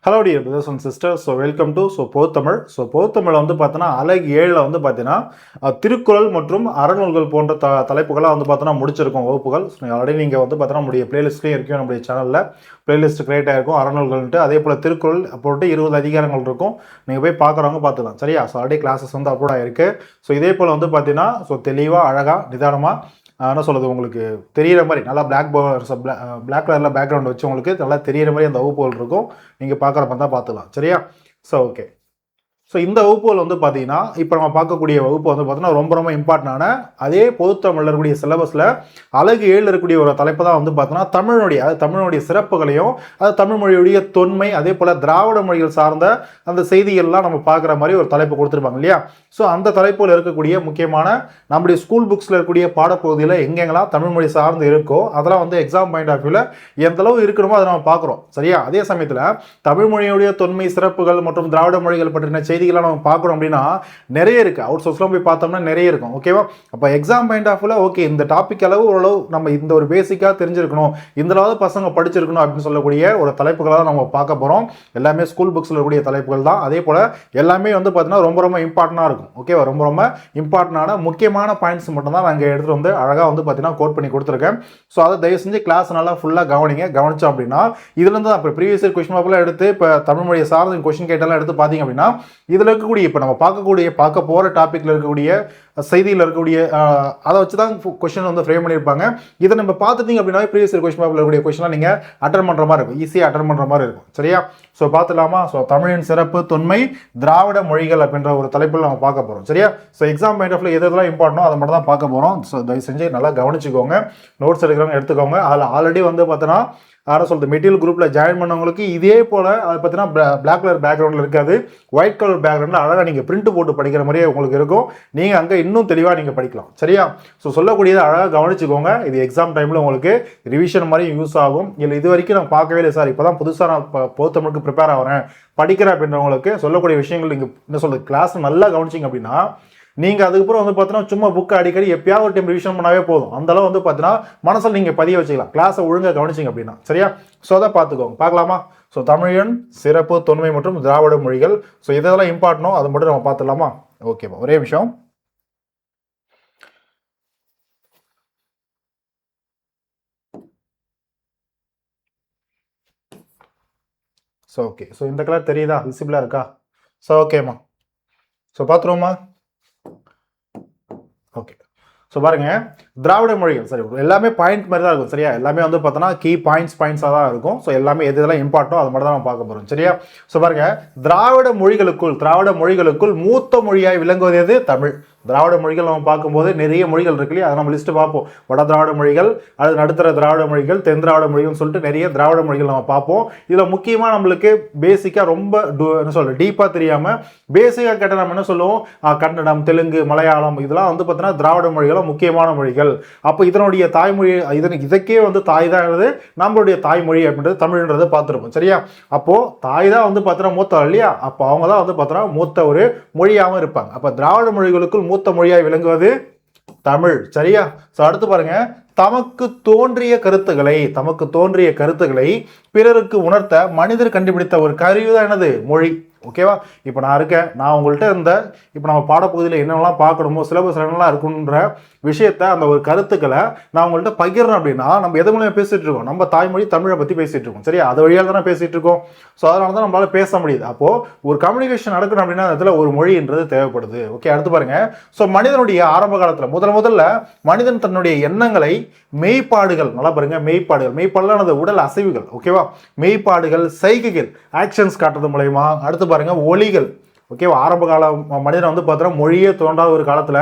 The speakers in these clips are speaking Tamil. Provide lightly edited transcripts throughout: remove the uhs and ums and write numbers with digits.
Hello dear brothers and sister. Welcome to Pothuthamizh. Pothuthamizh வந்து பார்த்தோன்னா அழகு 7ல் வந்து பார்த்தீங்கன்னா திருக்குறள் மற்றும் அறநூல்கள் போன்ற தலைப்புகளாக வந்து பார்த்தோன்னா முடிச்சிருக்கோம் வகுப்புகள். ஆல்ரெடி நீங்கள் வந்து பார்த்தோன்னா நம்முடைய பிளேலிஸ்ட்லேயும் இருக்கும், நம்முடைய சேனலில் பிளேலிஸ்ட் கிரியேட் ஆகிருக்கும் அறநூல்கள்ட்டு. அதே போல் திருக்குறள் போட்டு 20 அதிகாரங்கள் இருக்கும், நீங்கள் போய் பார்க்குறவங்க பார்த்துக்கலாம். சரியா? ஆல்ரெடி கிளாஸஸ் வந்து அப்லோட் ஆகிருக்கு. இதே போல் வந்து பார்த்தீங்கன்னா தெளிவாக அழகாக நிதானமாக என்ன சொல்கிறது, உங்களுக்கு தெரிகிற மாதிரி நல்லா பிளாக் கலரில் பேக்ரவுண்ட் வச்சு உங்களுக்கு நல்லா தெரிகிற மாதிரி அந்த வகுப்புகள் இருக்கும். நீங்கள் பார்க்குறப்ப தான் பார்த்துக்கலாம். சரியா? ஓகே. இந்த வகுப்புகள் வந்து பார்த்தீங்கன்னா இப்போ நம்ம பார்க்கக்கூடிய வகுப்பு வந்து பார்த்தீங்கன்னா ரொம்ப ரொம்ப இம்பார்ட்டண்டான அதே பொதுத்தமிழில் இருக்கக்கூடிய சிலபஸில் அழகு 7 இருக்கக்கூடிய ஒரு தலைப்பு தான் வந்து பார்த்தீங்கன்னா தமிழனுடைய சிறப்புகளையும் அது தமிழ் மொழியுடைய தொன்மை அதே போல் திராவிட மொழிகள் சார்ந்த அந்த செய்திகள்லாம் நம்ம பார்க்குற மாதிரி ஒரு தலைப்பு கொடுத்துருப்பாங்க இல்லையா? அந்த தலைப்பில் இருக்கக்கூடிய முக்கியமான நம்முடைய ஸ்கூல் புக்ஸில் இருக்கக்கூடிய பாடப்பகுதியில் எங்கெங்கெல்லாம் தமிழ் மொழி சார்ந்து இருக்கோ அதெல்லாம் வந்து எக்ஸாம் பாயிண்ட் ஆஃப் வியூவில் எந்த அளவு இருக்கணுமோ அதை நம்ம பார்க்குறோம். சரியா? அதே சமயத்தில் தமிழ் மொழியுடைய தொன்மை சிறப்புகள் மற்றும் திராவிட மொழிகள் பற்றின செய்திகளை நம்ம பார்க்கணும் அப்படின்னா நிறைய இருக்கு. அவுட் சோர்ஸ்லாம் போய் பார்த்தோம்னா நிறைய இருக்கும். ஓகேவா? அப்போ எக்ஸாம் பாயிண்ட் ஆஃப் வியூல ஓகே இந்த டாபிக் அளவு ஓரளவு நம்ம இந்த ஒரு பேசிக்காக தெரிஞ்சிருக்கணும், இந்த அளவு பசங்க படிச்சிருக்கணும் அப்படின்னு சொல்லக்கூடிய ஒரு தலைப்புகளாக நம்ம பார்க்க போகிறோம். எல்லாமே ஸ்கூல் புக்ஸில் இருக்கக்கூடிய தலைப்புகள் தான். அதே போல் எல்லாமே வந்து பார்த்தீங்கன்னா ரொம்ப ரொம்ப இம்பார்ட்டண்டாக இருக்கும். ஓகேவா? ரொம்ப ரொம்ப இம்பார்ட்டண்டான முக்கியமான பாயிண்ட்ஸ் மட்டும் தான் நான் இங்கே எடுத்துகிட்டு வந்து அழகாக வந்து பார்த்தீங்கன்னா கோட் பண்ணி கொடுத்துருக்கேன். அதை தயவு செஞ்சு கிளாஸ் நல்லா ஃபுல்லாக கவனிச்சோம் அப்படின்னா இதுலேருந்து அப்புறம் ப்ரீவியஸ் இயர் கொஸ்டின் பேப்பர்லாம் எடுத்து இப்போ தமிழ் மொழியை சார்ந்த கொஸ்டின் கேட்டெல்லாம் எடுத்து பார்த்தீங்க அப்படின்னா இதில் இருக்கக்கூடிய இப்போ நம்ம பார்க்க போகிற டாப்பிக்கில் இருக்கக்கூடிய செய்தியில் இருக்கக்கூடிய அதை வச்சு தான் கொஸ்டின் வந்து ஃப்ரேம் பண்ணியிருப்பாங்க. இதை நம்ம பார்த்துட்டீங்க அப்படின்னா ப்ரீவியஸ் இயர் கொஸ்டின் பேப்பரில் இருக்கக்கூடிய கொஸ்டின்லாம் நீங்கள் அட்டன் பண்ணுற மாதிரி இருக்கும், ஈஸியாக அட்டன் பண்ணுற மாதிரி இருக்கும். சரியா? பார்த்துலாமா? தமிழின் சிறப்பு தொன்மை திராவிட மொழிகள் அப்படின்ற ஒரு தலைப்பில் நம்ம பார்க்க போகிறோம். சரியா? எக்ஸாம் பாயிண்ட் ஆஃப் எதெல்லாம் இம்பார்ட்டனோ அதை மட்டும் தான் பார்க்க போகிறோம். தயவு செஞ்சு நல்லா கவனிச்சுக்கோங்க, நோட்ஸ் எடுக்கிறவங்க எடுத்துக்கோங்க. அதில் ஆல்ரெடி வந்து பார்த்தோன்னா மெட்டீரியல் குரூப்பில் ஜாயின் பண்ணவங்களுக்கு இதே போல் அதை பார்த்தீங்கன்னா பிளாக் கலர் பேக்ரவுண்டில் இருக்காது, ஒயிட் கலர் பேக்ரவுண்டில் அழகாக நீங்கள் பிரிண்ட் போட்டு படிக்கிற மாதிரியே உங்களுக்கு இருக்கும். நீங்கள் அங்கே இன்னும் தெளிவாக நீங்கள் படிக்கலாம். சரியா? சொல்லக்கூடியதை அழகாக கவனிச்சுக்கோங்க. இது எக்ஸாம் டைமில் உங்களுக்கு ரிவிஷன் மாதிரி யூஸ் ஆகும். இல்லை இது வரைக்கும் நான் பார்க்கவே இல்லை சார், இப்போ தான் புதுசாக நான் பொதுத்தமிழுக்கு ப்ரிப்பேர் ஆகிறேன் படிக்கிறேன் அப்படின்றவங்களுக்கு சொல்லக்கூடிய விஷயங்கள் நீங்கள் என்ன சொல்கிறது கிளாஸ் நல்லா கவனிச்சிங்க அப்படின்னா நீங்கள் அதுக்கப்புறம் வந்து பார்த்தீங்கன்னா சும்மா புக்கை அடிக்கடி எப்பயாவது ஒரு டைம் ரிவிஷன் பண்ணாவே போதும். அந்தளவு வந்து பார்த்தீங்கன்னா மனசில் நீங்கள் பதிய வச்சுக்கலாம் கிளாஸை ஒழுங்காக கவனிச்சிங்க அப்படின்னா. சரியா? அதை பார்த்துக்கோங்க. பார்க்கலாமா? தமிழன் சிறப்பு தொன்மை மற்றும் திராவிட மொழிகள். இதெல்லாம் இம்பார்ட்டனோ அது மட்டும் நம்ம பார்த்துடலாமா? ஓகேவா? ஒரே விஷயம். ஓகே. இந்த கலர் தெரியுதா? விசிபிளாக இருக்கா? ஓகேம்மா. பார்த்துருவோமா? ஓகே. பாருங்க, திராவிட மொழிகள் சரி எல்லாமே பாயிண்ட் மாதிரி தான் இருக்கும். சரியா? எல்லாமே வந்து பார்த்தோன்னா கீ பாயிண்ட்ஸாக தான் இருக்கும். எல்லாமே எதெல்லாம் இம்பார்ட்டோ அது மட்டும் தான் நம்ம பார்க்க போகிறோம். சரியா? பாருங்க, திராவிட மொழிகளுக்குள் மூத்த மொழியாய் விளங்குவது எது? தமிழ். திராவிட மொழிகள் நம்ம பார்க்கும்போது நிறைய மொழிகள் இருக்கு இல்லையா? அதை நம்ம லிஸ்ட்டு பார்ப்போம். வட திராவிட மொழிகள், அது நடுத்தர திராவிட மொழிகள், தென் திராவிட மொழிகள்னு சொல்லிட்டு நிறைய திராவிட மொழிகள் நம்ம பார்ப்போம். இதில் முக்கியமாக நம்மளுக்கு பேசிக்காக ரொம்ப என்ன சொல்ல டீப்பாக தெரியாமல் பேசிக்காக கேட்ட நம்ம என்ன சொல்லுவோம், கன்னடம், தெலுங்கு, மலையாளம் இதெல்லாம் வந்து பார்த்தீங்கன்னா திராவிட மொழிகளும் முக்கியமான மொழிகள். அப்போ இதனுடைய தாய்மொழி இதற்கே வந்து தாய் தான் நம்மளுடைய தாய்மொழி அப்படின்றது தமிழ்ன்றதை பார்த்துருப்போம். சரியா? அப்போது தாய் தான் வந்து பார்த்தீங்கன்னா மூத்தவர் இல்லையா? அப்போ அவங்க தான் வந்து பார்த்தீங்கன்னா மூத்த ஒரு மொழியாகவும் இருப்பாங்க. அப்போ திராவிட மொழிகளுக்குள் மூத்த மொழியாய் விளங்குவது தமிழ். சரியா? அடுத்து பாருங்க, தமக்கு தோன்றிய கருத்துக்களை பிறருக்கு உணர்த்த மனிதர் கண்டுபிடித்த ஒரு கருவி தான் என்னது? மொழி. ஓகேவா? இப்போ நான் இருக்கேன், நான் உங்கள்கிட்ட இப்போ நம்ம பாடப்பகுதியில் என்னென்னலாம் பார்க்கணுமோ சிலபஸ் என்னெல்லாம் இருக்குன்ற விஷயத்த அந்த ஒரு கருத்துக்களை நான் உங்கள்கிட்ட பகிர்றேன் அப்படின்னா நம்ம எது மூலமாக பேசிகிட்டு இருக்கோம்? நம்ம தாய்மொழி தமிழை பற்றி பேசிகிட்டு இருக்கோம். சரியா? அது வழியாக தானே பேசிகிட்டு இருக்கோம். அதனால தான் நம்மளால பேச முடியுது. அப்போது ஒரு கம்யூனிகேஷன் நடக்கணும் அப்படின்னா அதில் ஒரு மொழின்றது தேவைப்படுது. ஓகே. அடுத்து பாருங்க, மனிதனுடைய ஆரம்ப காலத்தில் முதல்ல மனிதன் தன்னுடைய எண்ணங்களை மெய்ப்பாடுகள், நல்லா பாருங்க, மெய்ப்பாடுகள் அந்த உடல் அசைவுகள். ஓகேவா? மெய்ப்பாடுகள், சைகைகள், ஆக்ஷன்ஸ் காட்டுறது மூலயமா. அடுத்து பாருங்க, ஒலிகள். ஓகேவா? ஆரம்ப கால மனிதன் வந்து பார்த்தோன்னா மொழியே தோன்றாத ஒரு காலத்தில்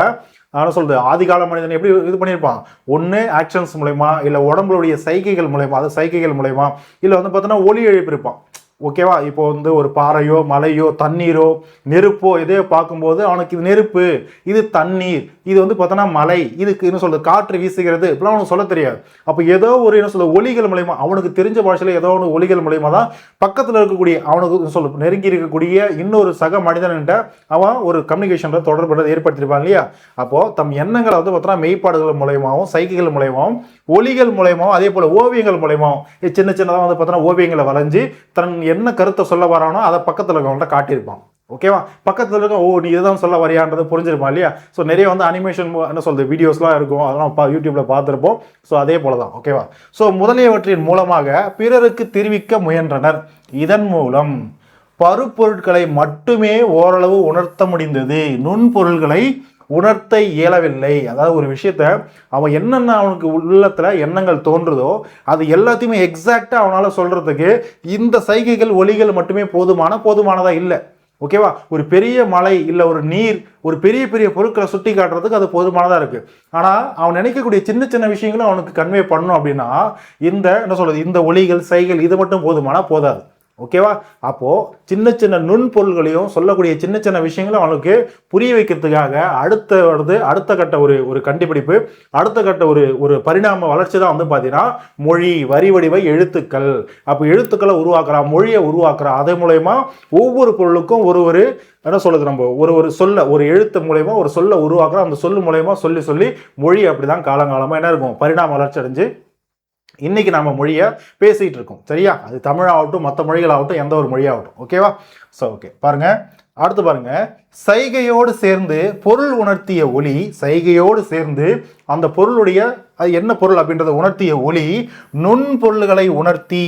ஆதிகால மனிதன் எப்படி இது பண்ணியிருப்பான்? ஒன்று ஆக்ஷன்ஸ் மூலயமா, இல்லை உடம்புடைய சைகைகள் மூலயமா, அது சைகைகள் மூலயமா, இல்லை வந்து பார்த்தோன்னா ஒலி எழுப்பியிருப்பான். ஓகேவா? இப்போ வந்து ஒரு பாறையோ மலையோ தண்ணீரோ நெருப்போ இதே பார்க்கும்போது அவனுக்கு இது நெருப்பு, இது தண்ணீர், இது வந்து பார்த்தோன்னா மலை, இதுக்கு என்ன சொல்றது காற்று வீசுகிறது, இப்பெல்லாம் அவனுக்கு சொல்ல தெரியாது. அப்போ ஏதோ ஒரு என்ன சொல்ல ஒலிகள் மூலயமா அவனுக்கு தெரிஞ்ச பாஷையில் ஏதோ ஒன்று ஒலிகள் மூலயமா தான் பக்கத்தில் இருக்கக்கூடிய அவனுக்கு சொல்ல நெருங்கி இருக்கக்கூடிய இன்னொரு சக மனிதன்கிட்ட அவன் ஒரு கம்யூனிகேஷன் தொடர்பு ஏற்படுத்தியிருப்பான் இல்லையா? அப்போது தம் எண்ணங்களை வந்து பார்த்தோன்னா மெய்ப்பாடுகள் மூலயமாவும் சைகைகள் மூலயமாவும் ஒலிகள் மூலயமாவும் அதே போல் ஓவியங்கள் மூலயமாவும் சின்னதாக வந்து பார்த்தோன்னா ஓவியங்களை வரைஞ்சி தன் என்ன கருத்தை சொல்ல வரானோ அதை பக்கத்தில் இருக்கவங்கள்ட்ட காட்டியிருப்பான். ஓகேவா, பக்கத்தில் இருக்க ஓ நீ இதுதான் சொல்ல வரியான்றது புரிஞ்சிருப்பான் இல்லையா. ஸோ நிறைய வந்து அனிமேஷன் என்ன சொல்றது வீடியோஸ்லாம் இருக்கும், அதெல்லாம் யூடியூப்ல பார்த்துருப்போம். ஸோ அதே போல தான். ஓகேவா, ஸோ முதலியவற்றின் மூலமாக பிறருக்கு தெரிவிக்க முயன்றனர். இதன் மூலம் பருப்பொருட்களை மட்டுமே ஓரளவு உணர்த்த முடிந்தது, நுண்பொருள்களை உணர்த்த இயலவில்லை. அதாவது ஒரு விஷயத்த அவன் என்னென்ன அவனுக்கு உள்ளத்துல எண்ணங்கள் தோன்றுதோ அது எல்லாத்தையுமே எக்ஸாக்டா அவனால சொல்றதுக்கு இந்த சைகைகள் ஒலிகள் மட்டுமே போதுமானதா இல்லை. ஓகேவா, ஒரு பெரிய மலை இல்லை ஒரு நீர் ஒரு பெரிய பெரிய பொருட்களை சுட்டி காட்டுறதுக்கு அது போதுமானதா இருக்கு. ஆனா அவன் நினைக்கக்கூடிய சின்ன சின்ன விஷயங்களும் அவனுக்கு கன்வே பண்ணணும் அப்படின்னா இந்த என்ன சொல்றது இந்த ஒலிகள் சைகள் இது மட்டும் போதாது. ஓகேவா, அப்போ சின்ன சின்ன நுண்பொருள்களையும் சொல்லக்கூடிய சின்ன சின்ன விஷயங்களும் அவனுக்கு புரிய வைக்கிறதுக்காக அடுத்த கட்ட ஒரு கண்டுபிடிப்பு, அடுத்த கட்ட ஒரு பரிணாம வளர்ச்சி தான் வந்து பார்த்தீங்கன்னா மொழி, வரி வடிவ எழுத்துக்கள். அப்போ எழுத்துக்களை உருவாக்குறா, மொழியை உருவாக்குறா. அதன் மூலயமா ஒவ்வொரு பொருளுக்கும் ஒரு என்ன சொல்றது நம்ம ஒரு எழுத்து மூலயமா ஒரு சொல்ல உருவாக்குறோம். அந்த சொல்லு மூலயமா சொல்லி மொழி அப்படிதான் காலங்காலமா என்ன இருக்கும் பரிணாம வளர்ச்சி அடைஞ்சு இன்னைக்கு நம்ம மொழியை பேசிட்டு இருக்கோம். சரியா, அது தமிழாகட்டும் மற்ற மொழிகளாகட்டும் எந்த ஒரு மொழியாகட்டும். ஓகேவா, ஸோ ஓகே பாருங்க, அடுத்து பாருங்க, சைகையோடு சேர்ந்து பொருள் உணர்த்திய ஒலி, சைகையோடு சேர்ந்து அந்த பொருளுடைய அது என்ன பொருள் அப்படின்றத உணர்த்திய ஒலி நுண்பொருள்களை உணர்த்தி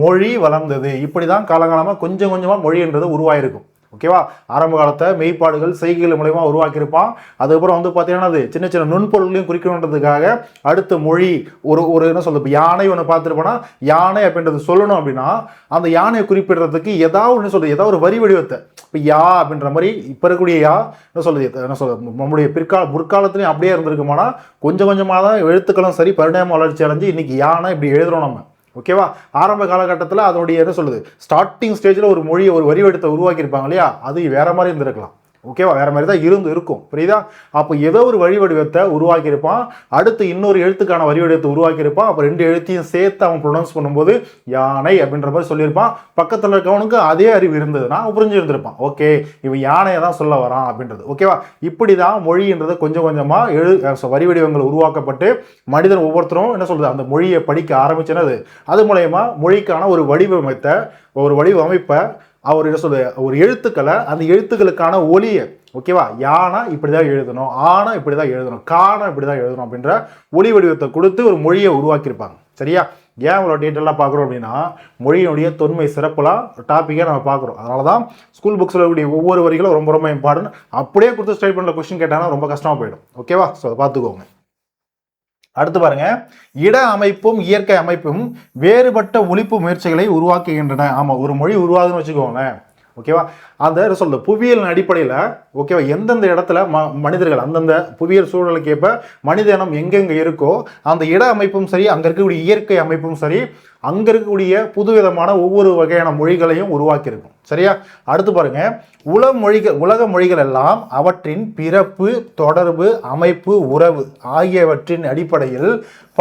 மொழி வளர்ந்தது. இப்படிதான் காலங்காலமாக கொஞ்சம் கொஞ்சமாக மொழின்றது உருவாயிருக்கும். ஓகேவா, ஆரம்ப காலத்தை மெய்ப்பாடுகள் செய்கைகள் மூலயமா உருவாக்கியிருப்பான். அதுக்கப்புறம் வந்து பார்த்தீங்கன்னா அது சின்ன சின்ன நுண்பொருள்களையும் குறிக்கணுன்றதுக்காக அடுத்த மொழி ஒரு என்ன சொல்றது யானை ஒன்று பார்த்துருப்போனா யானை அப்படின்றது சொல்லணும் அப்படின்னா அந்த யானையை குறிப்பிடுறதுக்கு ஏதாவது ஒரு வரி வடிவத்தை இப்போ யா அப்படின்ற மாதிரி இப்போ இருக்கக்கூடிய யா என்ன சொல்றது நம்முடைய முற்காலத்துலையும் அப்படியே இருந்திருக்குமானா கொஞ்சம் கொஞ்சமாக தான் எழுத்துக்களும் சரி பரிணாம வளர்ச்சி அடைஞ்சு இன்னைக்கு யானை இப்படி எழுதுறோம் நம்ம. ஓகேவா, ஆரம்ப காலகட்டத்தில் அதனுடைய என்ன சொல்லுது ஸ்டார்டிங் ஸ்டேஜில் ஒரு மொழியை ஒரு வடிவத்தை உருவாக்கியிருப்பாங்க இல்லையா, அது வேற மாதிரி இருந்திருக்கலாம். ஓகேவா, வேற மாதிரி தான் இருக்கும். புரியுதா, அப்போ ஏதோ ஒரு வரி வடிவத்தை உருவாக்கியிருப்பான், அடுத்து இன்னொரு எழுத்துக்கான வரி வடிவத்தை உருவாக்கியிருப்பான். அப்போ ரெண்டு எழுத்தையும் சேர்த்து அவன் ப்ரொனவுன்ஸ் பண்ணும்போது யானை அப்படின்ற மாதிரி சொல்லியிருப்பான். பக்கத்தில் இருக்கவனுக்கு அதே அறிவு இருந்ததுன்னா புரிஞ்சு இருந்திருப்பான். ஓகே இவன் யானையை தான் சொல்ல வரான் அப்படின்றது. ஓகேவா, இப்படி தான் மொழின்றது கொஞ்சம் கொஞ்சமாக வரி வடிவங்கள் உருவாக்கப்பட்டு மனிதன் ஒவ்வொருத்தரும் என்ன சொல்றது அந்த மொழியை படிக்க ஆரம்பிச்சுனது. அது மூலயமா மொழிக்கான ஒரு வடிவமைப்பை அவர் என்ன சொல்ற ஒரு எழுத்துக்களை அந்த எழுத்துக்களுக்கான ஒலியை ஓகேவா யானா இப்படிதான் எழுதணும், ஆனா இப்படிதான் எழுதணும், காணா இப்படிதான் எழுதணும் அப்படின்ற ஒலி வடிவத்தை கொடுத்து ஒரு மொழியை உருவாக்கியிருப்பாங்க. சரியா, ஏன் இவ்வளோ டீட்டெயிலாக பார்க்குறோம் அப்படின்னா மொழியினுடைய தொன்மை சிறப்புலாம் டாப்பிக்கை நம்ம பார்க்குறோம். அதனால தான் ஸ்கூல் புக்ஸில் இருக்கக்கூடிய ஒவ்வொரு வரிகளும் ரொம்ப ரொம்ப இம்பார்ட்டன்ட். அப்படியே கொடுத்து ஸ்ட்ரைட் பண்ணல கொஸ்டின் கேட்டாங்கன்னா ரொம்ப கஷ்டமாக போயிடும். ஓகேவா, ஸோ அதை பார்த்துக்கோங்க. அடுத்து பாருங்க, இட அமைப்பும் இயற்கை அமைப்பும் வேறுபட்ட ஒலிப்பு முயற்சிகளை உருவாக்குகின்றன. ஆமா, ஒரு மொழி உருவாகுதுன்னு வச்சுக்கோங்க. ஓகேவா, அந்த சொல்றது புவியியல் அடிப்படையில் ஓகேவா எந்தெந்த இடத்துல மனிதர்கள் அந்தந்த புவியியல் சூழலுக்கு ஏற்ப மனித இனம் எங்கெங்க இருக்கோ அந்த இட அமைப்பும் சரி அங்க இருக்கக்கூடிய இயற்கை அமைப்பும் சரி அங்க இருக்கக்கூடிய புதுவிதமான ஒவ்வொரு வகையான மொழிகளையும் உருவாக்கியிருக்கும். சரியா, அடுத்து பாருங்க, உலக மொழிகள் எல்லாம் அவற்றின் பிறப்பு, தொடர்பு, அமைப்பு, உறவு ஆகியவற்றின் அடிப்படையில்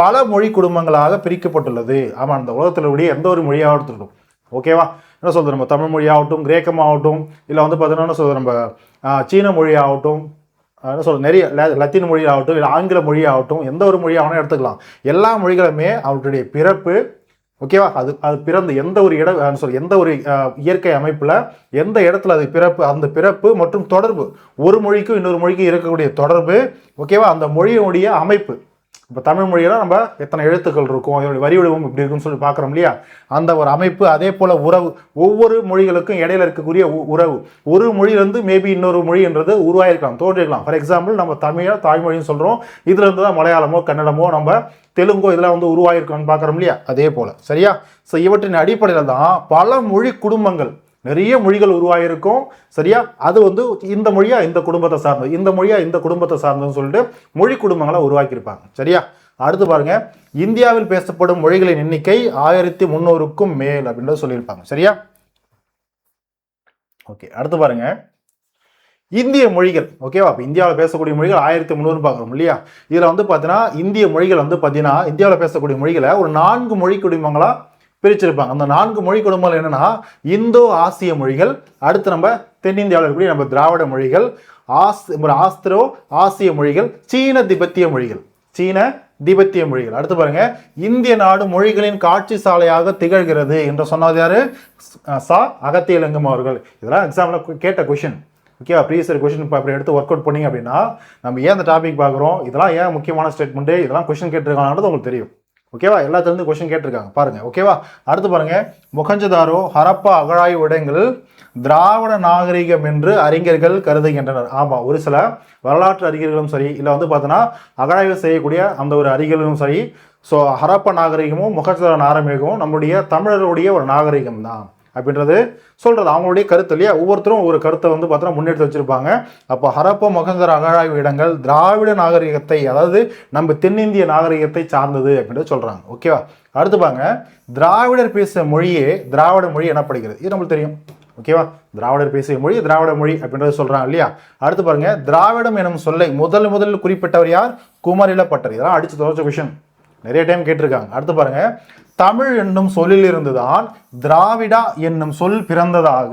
பல மொழி குடும்பங்களாக பிரிக்கப்பட்டுள்ளது. ஆமா, அந்த உலகத்தில் கூடிய எந்த ஒரு மொழியாகவும் இருக்கும். ஓகேவா, என்ன சொல்றது நம்ம தமிழ் மொழியாகட்டும் கிரேக்கமாகட்டும் இல்லை வந்து பார்த்தீங்கன்னா சொல்றது நம்ம சீன மொழியாகட்டும் என்ன சொல்றது நிறைய லத்தீன் மொழியாகட்டும் இல்லை ஆங்கில மொழியாகட்டும் எந்த ஒரு மொழியாகணும் எடுத்துக்கலாம். எல்லா மொழிகளுமே அவற்றுடைய பிறப்பு ஓகேவா அது பிறந்து எந்த ஒரு எந்த ஒரு இயற்கை அமைப்புல எந்த இடத்துல அது பிறப்பு அந்த பிறப்பு மற்றும் தொடர்பு ஒரு மொழிக்கும் இன்னொரு மொழிக்கும் இருக்கக்கூடிய தொடர்பு ஓகேவா அந்த மொழியுடைய அமைப்பு. இப்போ தமிழ் மொழியெல்லாம் நம்ம எத்தனை எழுத்துக்கள் இருக்கும் அதோடைய வரி வடிவம் இப்படி இருக்குன்னு சொல்லி பார்க்குறோம் இல்லையா, அந்த ஒரு அமைப்பு. அதே போல் உறவு, ஒவ்வொரு மொழிகளுக்கும் இடையில இருக்கக்கூடிய உறவு, ஒரு மொழியிலேருந்து மேபி இன்னொரு மொழின்றது உருவாயிருக்கலாம் தோன்றிருக்கலாம். ஃபார் எக்ஸாம்பிள் நம்ம தாய்மொழின்னு சொல்கிறோம், இதுலேருந்து தான் மலையாளமோ கன்னடமோ நம்ம தெலுங்கோ இதெல்லாம் வந்து உருவாயிருக்கணும்னு பார்க்குறோம் இல்லையா, அதே போல். சரியா, ஸோ இவற்றின் அடிப்படையில் தான் பல மொழி குடும்பங்கள் நிறைய மொழிகள் உருவாயிருக்கும். சரியா, அது வந்து இந்த மொழியா இந்த குடும்பத்தை சார்ந்தது, இந்த மொழியா இந்த குடும்பத்தை சார்ந்ததுன்னு சொல்லிட்டு மொழி குடும்பங்களை உருவாக்கியிருப்பாங்க. சரியா, அடுத்து பாருங்க, இந்தியாவில் பேசப்படும் மொழிகளின் எண்ணிக்கை 1300க்கும் மேல் அப்படின்றத சொல்லியிருப்பாங்க. சரியா, ஓகே. அடுத்து பாருங்க, இந்திய மொழிகள் ஓகேவா. இப்போ இந்தியாவில் பேசக்கூடிய மொழிகள் 1300 பார்க்குறோம் இல்லையா. இதில் வந்து பார்த்தீங்கன்னா இந்திய மொழிகள் வந்து பார்த்தீங்கன்னா இந்தியாவில் பேசக்கூடிய மொழிகளை ஒரு 4 மொழி குடும்பங்களா பிரிச்சிருப்பாங்க. அந்த 4 மொழி குடும்பங்கள் என்னன்னா இந்தோ ஆசிய மொழிகள், அடுத்து நம்ம தென்னிந்தியாவில் இருக்கக்கூடிய நம்ம திராவிட மொழிகள், ஆஸ்திரோ ஆசிய மொழிகள், சீன திபெத்திய மொழிகள், சீன திபெத்திய மொழிகள். அடுத்து பாருங்க, இந்திய நாடு மொழிகளின் காட்சி சாலையாக திகழ்கிறது என்று சொன்னது யாரு? சா அகத்தியலிங்கம் அவர்கள். இதெல்லாம் எக்ஸாம்ல கேட்ட கொஸ்டின். ஓகேவா? ப்ரீவியஸ் கொஸ்டின் இப்போ அப்படி எடுத்து ஒர்க் அவுட் பண்ணீங்க அப்படின்னா நம்ம ஏன் அந்த டாபிக் பார்க்குறோம், இதெல்லாம் ஏன் முக்கியமான ஸ்டேட்மெண்ட், இதெல்லாம் கொஸ்டின் கேட்டிருக்காங்கன்றது உங்களுக்கு தெரியும். ஓகேவா? எல்லாத்துலேருந்து கொஸ்டின் கேட்டிருக்காங்க பாருங்க. ஓகேவா? அடுத்து பாருங்க, மொஹஞ்சதாரோ ஹரப்பா அகழாய்வு இடங்கள் திராவிட நாகரிகம் என்று அறிஞர்கள் கருதுகின்றனர். ஆமாம், ஒரு சில வரலாற்று அறிஞர்களும் சரி, இல்லை வந்து பார்த்தோன்னா அகழாய்வு செய்யக்கூடிய அந்த ஒரு அறிஞர்களும் சரி, ஸோ ஹரப்பா நாகரிகமும் மொஹஞ்சதாரோ நாகரிகமும் நம்மளுடைய தமிழருடைய ஒரு நாகரிகம் தான் அப்படின்றது சொல்றது அவங்களுடைய கருத்து இல்லையா? ஒவ்வொருத்தரும் ஒரு கருத்தை வந்து பார்த்தோன்னா முன்னெடுத்து வச்சிருப்பாங்க. அப்போ ஹரப்பா மொஹஞ்சதாரோ அகழாய்வு இடங்கள் திராவிட நாகரிகத்தை, அதாவது நம்ம தென்னிந்திய நாகரிகத்தை சார்ந்தது அப்படின்றது சொல்றாங்க. ஓகேவா? அடுத்து பாருங்க, திராவிடர் பேச மொழியே திராவிட மொழி எனப்படுகிறது. இது நம்மளுக்கு தெரியும். ஓகேவா? திராவிடர் பேசிய மொழி திராவிட மொழி அப்படின்றது சொல்றாங்க இல்லையா? அடுத்து பாருங்க, திராவிடம் எனும் சொல்லை முதல் குறிப்பிட்டவர் யார்? குமரிலப்பட்டர். இதெல்லாம் அடிச்சு துவச்ச விஷயம், நிறைய டைம் கேட்டிருக்காங்க. அடுத்து பாருங்க, தமிழ் என்னும் சொல்லில் இருந்துதான் திராவிடா என்னும் சொல் பிறந்ததாக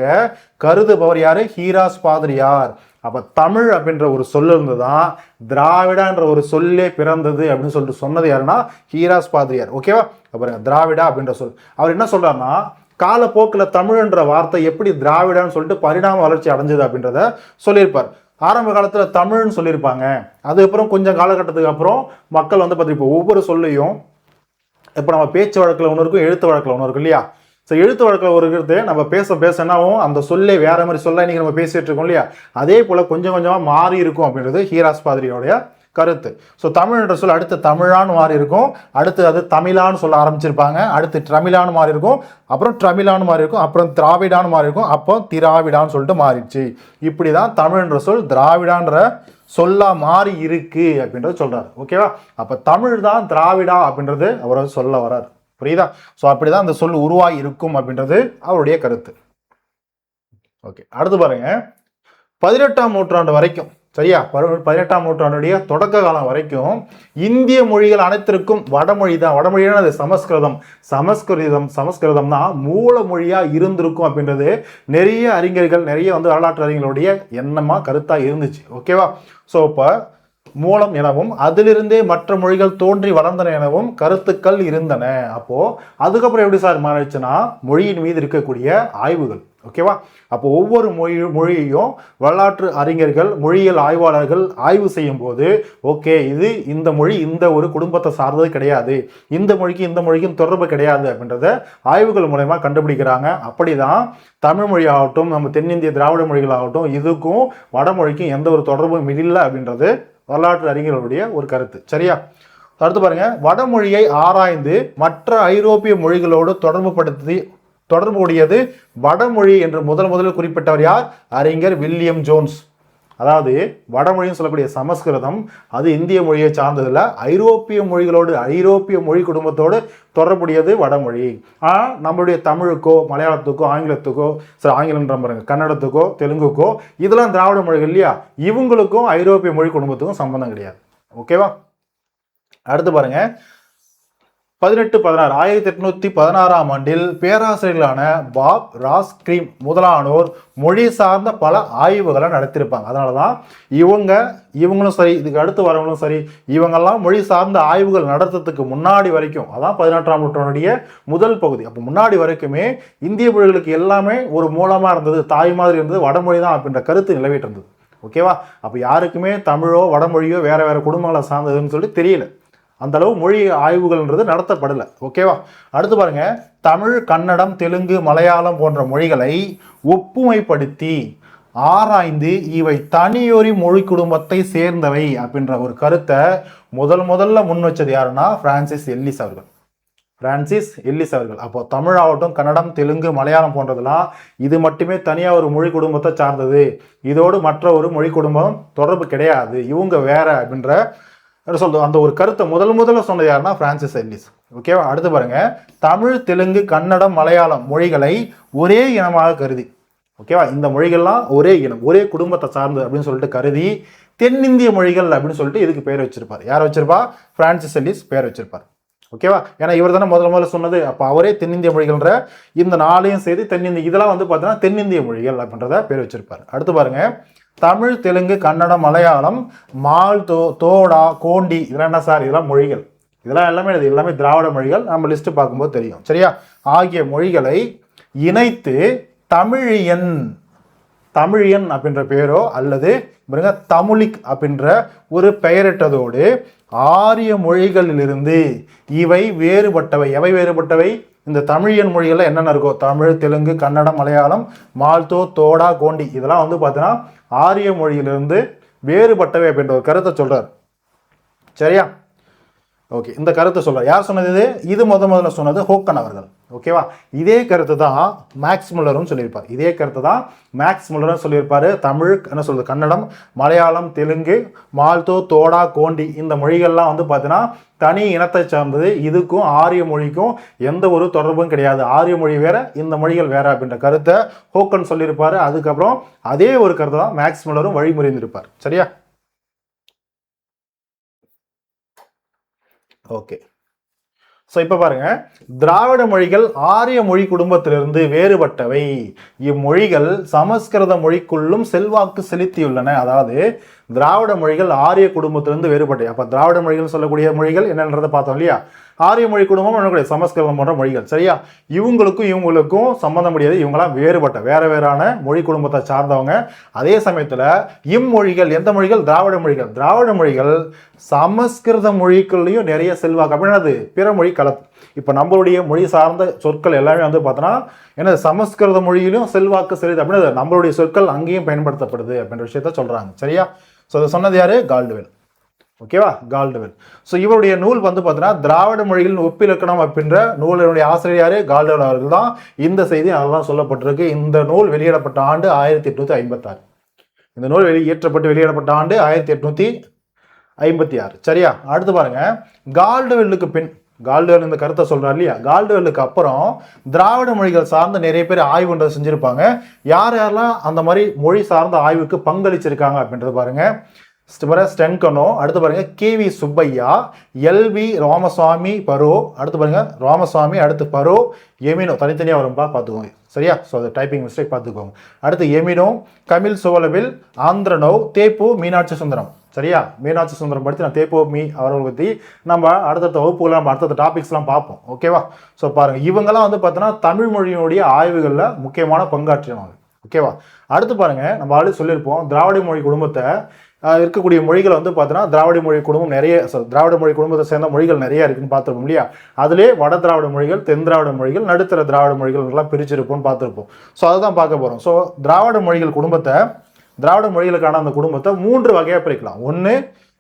கருதுபவர் யாரு? ஹீராஸ் பாதிரியார். அப்ப தமிழ் அப்படின்ற ஒரு சொல் இருந்துதான் திராவிடான்ற ஒரு சொல்லே பிறந்தது அப்படின்னு சொல்லிட்டு சொன்னது யாருன்னா ஹீராஸ் பாதிரியார். ஓகேவா? பாருங்க, திராவிடா அப்படின்ற சொல் அவர் என்ன சொல்றாருன்னா, காலப்போக்கில் தமிழ்ன்ற வார்த்தை எப்படி திராவிடான்னு சொல்லிட்டு பரிணாம வளர்ச்சி அடைஞ்சது அப்படின்றத சொல்லியிருப்பார். ஆரம்ப காலத்தில் தமிழ்னு சொல்லியிருப்பாங்க. அதுக்கப்புறம் கொஞ்சம் காலகட்டத்துக்கு அப்புறம் மக்கள் வந்து பார்த்தீங்கன்னா ஒவ்வொரு சொல்லையும் இப்போ நம்ம பேச்சு வழக்கில் ஒன்று இருக்கும், எழுத்து வழக்கில் ஒன்று இருக்கும் இல்லையா? ஸோ எழுத்து வழக்கில் ஒரு இருக்கிறது நம்ம பேசனாவும் அந்த சொல்லே வேற மாதிரி சொல்ல இன்னைக்கு நம்ம பேசிட்டு இருக்கோம் இல்லையா? அதே போல கொஞ்சம் கொஞ்சமாக மாறி இருக்கும் அப்படின்றது ஹீராஸ் பாதிரியோடைய கருத்து. ஸோ தமிழ் என்ற சொல் அடுத்து தமிழான்னு மாறி இருக்கும், அடுத்து அது தமிழான்னு சொல்ல ஆரம்பிச்சிருப்பாங்க, அடுத்து ட்ரமிழான்னு மாறி இருக்கும், அப்புறம் ட்ரமிழான்னு மாறி இருக்கும், அப்புறம் திராவிடான்னு மாறி இருக்கும், அப்போ திராவிடான்னு சொல்லிட்டு மாறிடுச்சு. இப்படி தான் தமிழ் என்ற சொல் திராவிடான்ற சொல்லா மாறி இருக்கு அப்படின்றது சொல்றாரு. ஓகேவா? அப்ப தமிழ் தான் திராவிடா அப்படின்றது அவர் சொல்ல வர்றாரு. புரியுதா? ஸோ அப்படிதான் அந்த சொல் உருவாகி இருக்கும் அப்படின்றது அவருடைய கருத்து. ஓகே, அடுத்து பாருங்க, 18ஆம் நூற்றாண்டு வரைக்கும், சரியா, 18ஆம் நூற்றாண்டுடைய தொடக்க காலம் வரைக்கும் இந்திய மொழிகள் அனைத்திற்கும் வடமொழி தான். வடமொழியான அது சமஸ்கிருதம் தான் மூல மொழியா இருந்திருக்கும் அப்படின்றது நிறைய அறிஞர்கள், நிறைய வந்து வரலாற்று அறிஞர்களுடைய எண்ணமா கருத்தா இருந்துச்சு. ஓகேவா? ஸோ இப்போ மூலம் எனவும் அதிலிருந்தே மற்ற மொழிகள் தோன்றி வளர்ந்தன எனவும் கருத்துக்கள் இருந்தன. அப்போ அதுக்கப்புறம் எப்படி சார் மாறிடுச்சுன்னா மொழியின் மீது இருக்கக்கூடிய ஆய்வுகள். ஓகேவா? அப்போ ஒவ்வொரு மொழியையும் வரலாற்று அறிஞர்கள், மொழியியல் ஆய்வாளர்கள் ஆய்வு செய்யும் போது ஓகே, இது இந்த மொழி இந்த ஒரு குடும்பத்தை சார்ந்தது கிடையாது, இந்த மொழிக்கு இந்த மொழிக்கும் தொடர்பு கிடையாது அப்படின்றத ஆய்வுகள் மூலமா கண்டுபிடிக்கிறாங்க. அப்படிதான் தமிழ் மொழி ஆகட்டும், நம்ம தென்னிந்திய திராவிட மொழிகள் ஆகட்டும், இதுக்கும் வடமொழிக்கும் எந்த ஒரு தொடர்பும் இல்லை அப்படின்றது வரலாற்று அறிஞர்களுடைய ஒரு கருத்து. சரியா? அடுத்து பாருங்க, வடமொழியை ஆராய்ந்து மற்ற ஐரோப்பிய மொழிகளோடு தொடர்புடையது வடமொழி என்று முதலில் குறிப்பிட்டவர் யார்? அறிஞர் வில்லியம் ஜோன்ஸ். அதாவது வடமொழின்னு சொல்லக்கூடிய சமஸ்கிருதம் அது இந்திய மொழியை சார்ந்ததில்ல, ஐரோப்பிய மொழிகளோடு, ஐரோப்பிய மொழி குடும்பத்தோடு தொடர்புடையது வடமொழி. ஆனால் நம்மளுடைய தமிழுக்கோ மலையாளத்துக்கோ ஆங்கிலத்துக்கோ, சரி ஆங்கிலன்ற பாருங்க, கன்னடத்துக்கோ தெலுங்குக்கோ இதெல்லாம் திராவிட மொழிகள் இல்லையா? இவங்களுக்கும் ஐரோப்பிய மொழி குடும்பத்துக்கும் சம்பந்தம் கிடையாது. ஓகேவா? அடுத்து பாருங்க, 1816 ஆண்டில் பேராசிரியர்களான பாப் ராஸ்கிரீம் முதலானோர் மொழி சார்ந்த பல ஆய்வுகளை நடத்தியிருப்பாங்க. அதனாலதான் இவங்களும் சரி, இதுக்கு அடுத்து வரவங்களும் சரி, இவங்கெல்லாம் மொழி சார்ந்த ஆய்வுகள் நடத்துறதுக்கு முன்னாடி வரைக்கும், அதான் 18ஆம் நூற்றாண்டுடைய முதல் பகுதி, அப்போ முன்னாடி வரைக்குமே இந்திய மொழிகளுக்கு எல்லாமே ஒரு மூலமா இருந்தது, தாய் மாதிரி இருந்தது வடமொழி தான் அப்படின்ற கருத்து நிலவிட்டு இருந்தது. ஓகேவா? அப்போ யாருக்குமே தமிழோ வடமொழியோ வேற வேற குடும்பங்களை சார்ந்ததுன்னு சொல்லி தெரியல, அந்த அளவு மொழி ஆய்வுகள்ன்றது நடத்தப்படலை. ஓகேவா? அடுத்து பாருங்க, தமிழ், கன்னடம், தெலுங்கு, மலையாளம் போன்ற மொழிகளை ஒப்புமைப்படுத்தி ஆராய்ந்து இவை தனியொரு மொழி குடும்பத்தை சேர்ந்தவை அப்படின்ற ஒரு கருத்தை முதல்ல முன் வச்சது யாருன்னா பிரான்சிஸ் எல்லிஸ் அவர்கள். அப்போ தமிழ் ஆகட்டும், கன்னடம், தெலுங்கு, மலையாளம் போன்றதெல்லாம் இது மட்டுமே தனியாக ஒரு மொழி குடும்பத்தை சார்ந்தது, இதோடு மற்ற ஒரு மொழி குடும்பம் தொடர்பு கிடையாது, இவங்க வேற அப்படின்ற சொல்றது அந்த ஒரு கருத்தை முதல்ல சொன்னது யாருன்னா பிரான்சிஸ் எல்லிஸ். ஓகேவா? அடுத்து பாருங்க, தமிழ், தெலுங்கு, கன்னடம், மலையாளம் மொழிகளை ஒரே இனமாக கருதி, ஓகேவா, இந்த மொழிகள்லாம் ஒரே இனம், ஒரே குடும்பத்தை சார்ந்து அப்படின்னு சொல்லிட்டு கருதி தென்னிந்திய மொழிகள் அப்படின்னு சொல்லிட்டு இதுக்கு பேர் வச்சிருப்பார். யார் வச்சிருப்பா? பிரான்சிஸ் எல்லிஸ் பேர் வச்சிருப்பார். ஓகேவா? ஏன்னா இவர் தானே முதல்ல சொன்னது. அப்போ அவரே தென்னிந்திய மொழிகள்ன்ற இந்த நாளையும் செய்து தென்னிந்திய, இதெல்லாம் வந்து பார்த்தீங்கன்னா தென்னிந்திய மொழிகள் அப்படின்றத பேர் வச்சிருப்பார். அடுத்து பாருங்க, தமிழ், தெலுங்கு, கன்னடம், மலையாளம், மால், தோடா, கோண்டி, இதெல்லாம் என்ன சார்? இதெல்லாம் மொழிகள். இதெல்லாம் எல்லாமே திராவிட மொழிகள். நம்ம லிஸ்ட் பார்க்கும்போது தெரியும். சரியா? ஆகிய மொழிகளை இணைத்து தமிழியன் அப்படின்ற பெயரோ அல்லது தமிழிக் அப்படின்ற ஒரு பெயரிட்டதோடு ஆரிய மொழிகளிலிருந்து இவை வேறுபட்டவை. எவை வேறுபட்டவை? இந்த தமிழியன் மொழிகள்ல என்னென்ன இருக்கோ, தமிழ், தெலுங்கு, கன்னடம், மலையாளம், மால்தோ, தோடா, கோண்டி, இதெல்லாம் பார்த்தீங்கன்னா ஆரிய மொழியிலிருந்து வேறுபட்டவை அப்படின்ற ஒரு கருத்தை சொல்றார். சரியா? ஓகே, இந்த கருத்தை சொல்றார். யார் சொன்னது? இது முதல்ல சொன்னது ஹோக்கன் அவர்கள். ஓகேவா? இதே கருத்து தான் மேக்ஸ் முல்லரும் சொல்லியிருப்பார். தமிழ் என்ன சொல்றது, கன்னடம், மலையாளம், தெலுங்கு, மால்தோ, தோடா, கோண்டி இந்த மொழிகள்லாம் பார்த்தீங்கன்னா தனி இனத்தை சார்ந்தது. இதுக்கும் ஆரிய மொழிக்கும் எந்த ஒரு தொடர்பும் கிடையாது. ஆரிய மொழி வேற, இந்த மொழிகள் வேற அப்படின்ற கருத்தை ஹோக்கன் சொல்லியிருப்பாரு. அதுக்கப்புறம் அதே ஒரு கருத்தை தான் மேக்ஸ் முல்லரும் வழிமுறைந்திருப்பார். சரியா? ஓகே, ஸோ இப்போ பாருங்க, திராவிட மொழிகள் ஆரிய மொழி குடும்பத்திலிருந்து வேறுபட்டவை. இம்மொழிகள் சமஸ்கிருத மொழிக்குள்ளும் செல்வாக்கு செலுத்தியுள்ளன. அதாவது திராவிட மொழிகள் ஆரிய குடும்பத்திலிருந்து வேறுபட்டவை. அப்போ திராவிட மொழிகள் சொல்லக்கூடிய மொழிகள் என்னன்றதை பார்த்தோம் இல்லையா? ஆரிய மொழி குடும்பம் என்னக்கூடிய சமஸ்கிருதம் போன்ற மொழிகள். சரியா? இவங்களுக்கும் சம்பந்தம் முடியாது. இவங்களாம் வேறுபட்ட வேறான மொழி குடும்பத்தை சார்ந்தவங்க. அதே சமயத்தில் இம்மொழிகள் எந்த மொழிகள்? திராவிட மொழிகள் சமஸ்கிருத மொழிக்குள்ளேயும் நிறைய செல்வாக்கு. அப்படின்னது பிற மொழி கலப்பு. இப்போ நம்மளுடைய மொழி சார்ந்த சொற்கள் எல்லாமே பார்த்தோன்னா என்ன, சமஸ்கிருத மொழியிலும் செல்வாக்கு செலுத்து அப்படின்னா நம்மளுடைய சொற்கள் அங்கேயும் பயன்படுத்தப்படுது அப்படின்ற விஷயத்த சொல்றாங்க. சரியா? ஸோ அதை சொன்னது யாரு? கால்டுவெல். ஓகேவா? கால்டுவெல். ஸோ இவருடைய நூல் பார்த்தீங்கன்னா திராவிட மொழிகளின் ஒப்பிலக்கணம் அப்படின்ற நூலினுடைய ஆசிரியர் கால்டுவெல் அவர்கள் தான். இந்த செய்தி அதெல்லாம் சொல்லப்பட்டிருக்கு. இந்த நூல் வெளியிடப்பட்ட ஆண்டு 1856. இந்த நூல் வெளியிடப்பட்ட ஆண்டு 1856. சரியா? அடுத்து பாருங்க, கால்டுவெல்லுக்கு பின், கால்டுவெல் இந்த கருத்தை சொல்றாரு இல்லையா, கால்டுவெல்லுக்கு அப்புறம் திராவிட மொழிகள் சார்ந்த நிறைய பேர் ஆய்வுன்றது செஞ்சிருப்பாங்க. யாரெல்லாம் அந்த மாதிரி மொழி சார்ந்த ஆய்வுக்கு பங்களிச்சிருக்காங்க அப்படின்றது பாருங்க. ஸ்டென்கனோ, அடுத்து பாருங்க KV சுப்பையா, LV ராமசாமி பரோ, அடுத்து பாருங்க ராமசாமி, அடுத்து பரோ, எமினோ, தனித்தனியாக வரும்பா பார்த்துக்கோங்க. சரியா? ஸோ அது டைப்பிங் மிஸ்டேக் பார்த்துக்கோங்க. அடுத்து எமினோ, கமில் சோலவில், ஆந்திரனோவ், தேப்பு மீனாட்சி சுந்தரம். சரியா? மீனாட்சி சுந்தரம் படித்து நான் தேப்போ அவர்களை பற்றி நம்ம அடுத்தடுத்த வகுப்புகளை நம்ம அடுத்தடுத்த டாபிக்ஸ்லாம் பார்ப்போம். ஓகேவா? ஸோ பாருங்க, இவங்கெல்லாம் பார்த்தீங்கன்னா தமிழ் மொழியினுடைய ஆய்வுகளில் முக்கியமான பங்காற்றினவங்க. ஓகேவா? அடுத்து பாருங்க, நம்ம ஆல்ரெடி சொல்லியிருப்போம் திராவிட மொழி குடும்பத்தை இருக்கக்கூடிய மொழிகள் பார்த்தீங்கன்னா திராவிட மொழி குடும்பம் திராவிட மொழி குடும்பத்தை சேர்ந்த மொழிகள் நிறைய இருக்குன்னு பார்த்துருப்போம் இல்லையா? அதிலே வட திராவிட மொழிகள், தென் திராவிட மொழிகள், நடுத்தர திராவிட மொழிகள் எல்லாம் பிரிச்சிருப்போம்னு பார்த்துருப்போம். ஸோ அதை தான் பார்க்க போகிறோம். ஸோ திராவிட மொழிகளுக்கான அந்த குடும்பத்தை 3 வகையாக பிரிக்கலாம். ஒன்று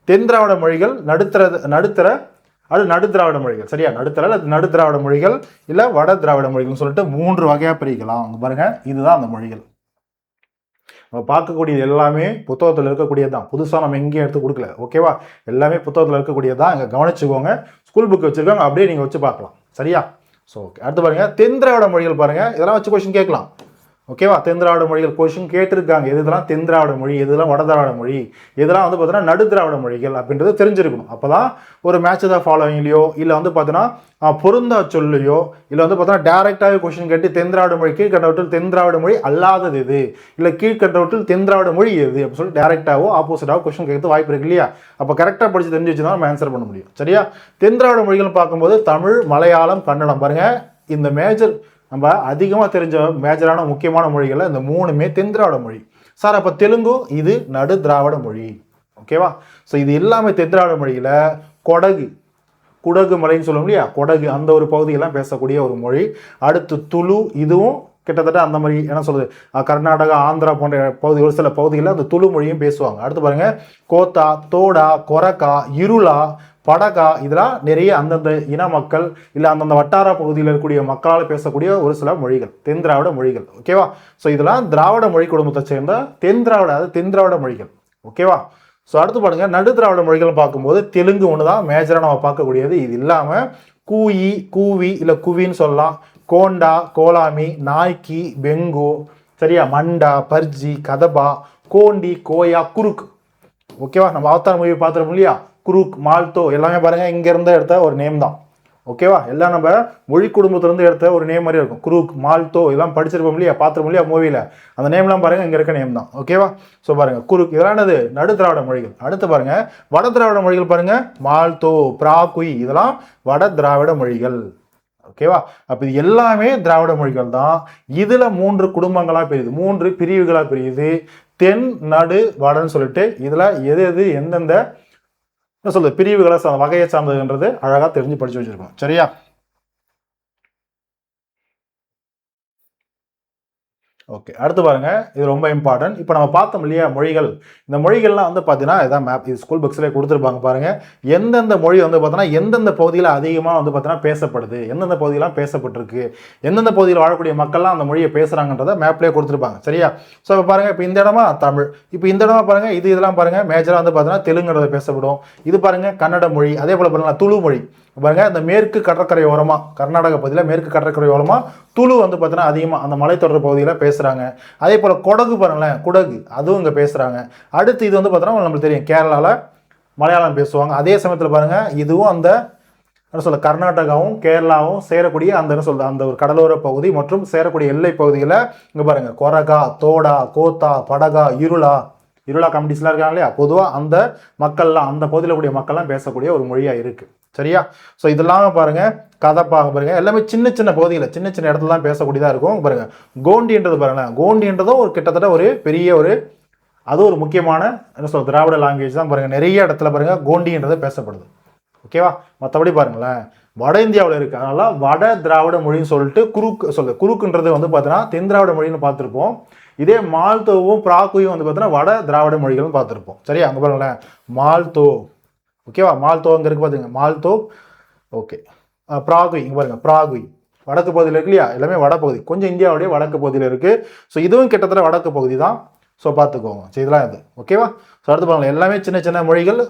தென் திராவிட மொழிகள், நடுத்தர அது நடுத்திராவிட மொழிகள். சரியா? நடுத்திராவிட மொழிகள் இல்லை வட திராவிட மொழிகள்னு சொல்லிட்டு 3 வகையாக பிரிக்கலாம். பாருங்க, இதுதான் அந்த மொழிகள். நம்ம பார்க்கக்கூடியது எல்லாமே புத்தகத்தில் இருக்கக்கூடியது தான். புதுசாக நம்ம எங்கேயும் எடுத்து கொடுக்கல. ஓகேவா? எல்லாமே புத்தகத்தில் இருக்கக்கூடியது தான். இங்கே கவனிச்சுக்கோங்க. ஸ்கூல் புக் வச்சுருக்காங்க, அப்படியே நீங்கள் வச்சு பார்க்கலாம். சரியா? ஸோ ஓகே, அடுத்து பாருங்கள் தென் திராவிட மொழிகள். பாருங்கள், இதெல்லாம் வச்சு கொஸ்டின் கேட்கலாம். ஓகேவா? தென் திராவிட மொழிகள் கொஸ்டின் கேட்டிருக்காங்க. எதுலாம் தென் திராவிட மொழி, எதுலாம் வட திராவிட மொழி, இதெல்லாம் பார்த்தீங்கன்னா நடு திராவிட மொழிகள் அப்படின்றது தெரிஞ்சிருக்கணும். அப்போ தான் ஒரு மேட்ச் தான் ஃபாலோவிங்லையோ இல்லை பார்த்தீங்கன்னா பொருந்தா சொல்லையோ இல்லை பார்த்தீங்கன்னா டேரெக்டாகவே கொஸ்டின் கேட்டு தென் திராவிட மொழி கீழ்கண்டவற்றில் தென் திராவிட மொழி அல்லாதது எது, இல்லை கீழ்கண்டவற்றில் தென் திராவிட மொழி எது அப்படின்னு சொல்லி டேரெக்டாகவோ ஆப்போசிட்டாகவோ கொஸ்டின் கேட்க வாய்ப்பு இருக்கு இல்லையா? அப்போ கரெக்டாக படித்து தெரிஞ்சு வச்சு தான் நம்ம ஆன்சர் பண்ண முடியும். சரியா? தென் திராவிட மொழிகள் பார்க்கும்போது தமிழ், மலையாளம், கன்னடம். பாருங்கள், இந்த மேஜர் நம்ம அதிகமாக தெரிஞ்ச மேஜரான முக்கியமான மொழிகளில் இந்த 3மே தென் திராவிட மொழி. சார் அப்போ தெலுங்கு இது நடு திராவிட மொழி. ஓகேவா? ஸோ இது எல்லாமே தென் திராவிட மொழியில் குடகு மலைன்னு சொல்லுவோம் இல்லையா, கொடகு அந்த ஒரு பகுதியெல்லாம் பேசக்கூடிய ஒரு மொழி. அடுத்து துளு, இதுவும் கிட்டத்தட்ட அந்த மாதிரி என்ன சொல்றது, கர்நாடகா, ஆந்திரா போன்ற பகுதி, ஒரு சில பகுதிகளில் அந்த துளு மொழியும் பேசுவாங்க. அடுத்து பாருங்க கோத்தா, தோடா, கொரக்கா, இருளா, படகா, இதெல்லாம் நிறைய அந்தந்த இன மக்கள் இல்லை அந்தந்த வட்டார பகுதியில் இருக்கக்கூடிய மக்களால் பேசக்கூடிய ஒரு சில மொழிகள், தென் திராவிட மொழிகள். ஓகேவா? ஸோ இதெல்லாம் திராவிட மொழி குடும்பத்தை சேர்ந்த தென் திராவிட மொழிகள். ஓகேவா? ஸோ அடுத்து பாருங்க, நடு திராவிட மொழிகள் பார்க்கும்போது தெலுங்கு ஒன்று தான் மேஜராக நம்ம பார்க்கக்கூடியது. இது இல்லாமல் கூயி, கூவி இல்லை குவின்னு சொல்லலாம், கோண்டா, கோலாமி, நாய்க்கி, பெங்கோ, சரியா, மண்டா, பர்ஜி, கதபா, கோண்டி, கோயா, குறுக்கு. ஓகேவா? நம்ம அவதார் மூவி பார்த்துருப்போம் இல்லையா, குரூக், மால்தோ எல்லாமே பாருங்க இங்க இருந்த எடுத்த ஒரு நேம் தான். ஓகேவா? எல்லாம் நம்ம மொழி குடும்பத்திலேருந்து எடுத்த ஒரு நேம் மாதிரி இருக்கும். குரூக், மால்தோ இதெல்லாம் படிச்சிருப்போம் இல்லையா, பார்த்துருப்போம் இல்லையா மூவியில். அந்த நேம்லாம் பாருங்கள் இங்கே இருக்க நேம் தான். ஓகேவா? ஸோ பாருங்கள் குரூக் இதெல்லாம் என்னது நடு திராவிட மொழிகள். அடுத்து பாருங்கள் வட திராவிட மொழிகள் பாருங்கள் மால்தோ, பிராகுய் இதெல்லாம் வட திராவிட மொழிகள். ஓகேவா? அப்போ இது எல்லாமே திராவிட மொழிகள் தான். இதில் 3 குடும்பங்களாக பிரியுது, 3 பிரிவுகளாக பிரியுது. தென் நடு வடன்னு சொல்லிட்டு இதில் எது எது எந்தெந்த என்ன சொல்றது பிரிவுகளை வகையை சார்ந்ததுன்றது அழகா தெரிஞ்சு படிச்சு வச்சிருக்கோம். சரியா? ஓகே, அடுத்து பாருங்க, இது ரொம்ப இம்பார்ட்டன்ட். இப்போ நம்ம பார்த்தோம் இல்லையா மொழிகள், இந்த மொழிகள்லாம் வந்து பார்த்தீங்கன்னா இதான் மேப், இது ஸ்கூல் புக்ஸ்லேயே கொடுத்துருப்பாங்க பாருங்க. எந்தெந்த மொழி வந்து பார்த்தீங்கன்னா எந்தெந்த பகுதியில் அதிகமாக வந்து பார்த்தீங்கன்னா பேசப்படுது, எந்தெந்த பகுதியெல்லாம் பேசப்பட்டிருக்கு, எந்தெந்த பகுதியில் வாழக்கூடிய மக்கள்லாம் அந்த மொழியை பேசுகிறாங்கன்றதை மேப்லேயே கொடுத்துருப்பாங்க. சரியா? ஸோ இப்போ பாருங்க, இப்போ இந்த இடமா தமிழ், இப்போ இந்த இடமா பாருங்க, இதெல்லாம் பாருங்க மேஜராக வந்து பார்த்தீங்கன்னா தெலுங்குன்றது பேசப்படும். இது பாருங்க கன்னட மொழி, அதே போல் பாருங்க துளு மொழி பாருங்க, இந்த மேற்கு கடற்கரை ஓரமா கர்நாடக பகுதியில் மேற்கு கடற்கரை ஓரமா துளு வந்து பார்த்தீங்கன்னா அதிகமாக அந்த மலைத்தொடர் பகுதியில் பேசுகிறாங்க. அதே போல் கொடகு பாருங்களேன், குடகு அதுவும் இங்கே பேசுகிறாங்க. அடுத்து இது வந்து பார்த்தோன்னா நம்மளுக்கு தெரியும் கேரளாவில் மலையாளம் பேசுவாங்க. அதே சமயத்தில் பாருங்க இதுவும் அந்த என்ன சொல்ல கர்நாடகாவும் கேரளாவும் சேரக்கூடிய அந்த என்ன சொல்ற அந்த ஒரு கடலோர பகுதி மற்றும் சேரக்கூடிய எல்லை பகுதியில் இங்கே பாருங்க கொரகா, தோடா, கோத்தா, படகா, இருளா கம்யூனிட்டிஸ்லாம் இருக்காங்க இல்லையா, பொதுவாக அந்த மக்கள்லாம் அந்த பகுதியில் கூடிய மக்கள்லாம் பேசக்கூடிய ஒரு மொழியாக இருக்குது. சரியா? ஸோ இதெல்லாம் பாருங்க கதப்பாக பாருங்க எல்லாமே சின்ன சின்ன பகுதியில் சின்ன சின்ன இடத்துல தான் பேசக்கூடியதாக இருக்கும். பாருங்க கோண்டின்றது பாருங்களேன், கோண்டின்றதும் ஒரு கிட்டத்தட்ட ஒரு பெரிய ஒரு அது ஒரு முக்கியமான என்ன சொல்ற திராவிட லாங்குவேஜ் தான். பாருங்க நிறைய இடத்துல பாருங்க கோண்டின்றது பேசப்படுது. ஓகேவா? மற்றபடி பாருங்களேன் வட இந்தியாவில் இருக்கு, அதனால வட திராவிட மொழின்னு சொல்லிட்டு குறுக்குன்றது வந்து பார்த்தீங்கன்னா தென் திராவிட மொழின்னு பார்த்துருப்போம். இதே மால்தோவும் பிராகுயும் வந்து பார்த்தீங்கன்னா வட திராவிட மொழிகள்னு பார்த்துருப்போம். சரியா? அங்கே பாருங்களேன் மால்தோ, ஓகேவா? மால்தோ அங்கே இருக்கு பாத்துங்க மால்தோ. ஓகே, பிராகுய் இங்கே பாருங்க பிராகுய் வடக்கு பகுதியில் இருக்கு இல்லையா, எல்லாமே வடப்பகுதி, கொஞ்சம் இந்தியாவுடைய வடக்கு பகுதியில் இருக்கு. ஸோ இதுவும் கிட்டத்தட்ட வடக்கு பகுதி தான். ஸோ பார்த்துக்கோங்க. ஸோ இதெல்லாம் இது ஓகேவா? ஸோ அடுத்து பாருங்க எல்லாமே சின்ன சின்ன மொழிகள்,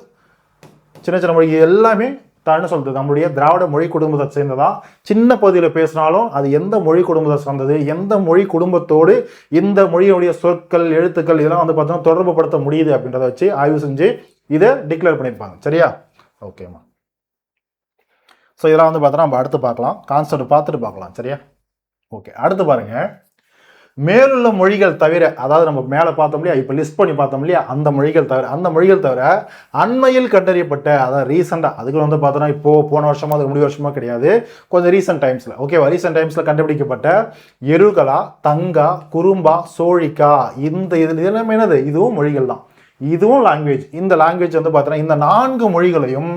சின்ன சின்ன மொழி எல்லாமே என்ன சொல்றது நம்மளுடைய திராவிட மொழி குடும்பத்தை சேர்ந்ததா. சின்ன பகுதியில் பேசினாலும் அது எந்த மொழி குடும்பத்தை சார்ந்தது, எந்த மொழி குடும்பத்தோடு இந்த மொழியுடைய சொற்கள் எழுத்துக்கள் இதெல்லாம் வந்து பார்த்தோம்னா தொடர்பு படுத்த முடியுது அப்படின்றத வச்சு ஆய்வு செஞ்சு இதை டிக்ளேர் பண்ணியிருப்பாங்க. சரியா? ஓகேம்மா. ஸோ இதெல்லாம் வந்து பார்த்தோன்னா நம்ம அடுத்து பார்க்கலாம், கான்செப்ட் பார்த்துட்டு பார்க்கலாம். சரியா? ஓகே, அடுத்து பாருங்க மேலுள்ள மொழிகள் தவிர, அதாவது நம்ம மேலே பார்த்தோம் இல்லையா, இப்போ லிஸ்ட் பண்ணி பார்த்தோம் இல்லையா, அந்த மொழிகள் தவிர அண்மையில் கண்டறியப்பட்ட, அதாவது ரீசெண்டாக, அதுக்கு வந்து பார்த்தோன்னா இப்போ போன வருஷமா அதுக்கு முடிவு வருஷமா கிடையாது, கொஞ்சம் ரீசெண்ட் டைம்ஸில் ஓகேவா, ரீசெண்ட் டைம்ஸில் கண்டுபிடிக்கப்பட்ட எருகலா, தங்கா, குறும்பா, சோழிக்கா இந்த இது எல்லாமே என்னது இதுவும் மொழிகள் தான், இதுவும் லாங்குவேஜ். இந்த லாங்குவேஜ் வந்து பார்த்தோன்னா இந்த 4 மொழிகளையும்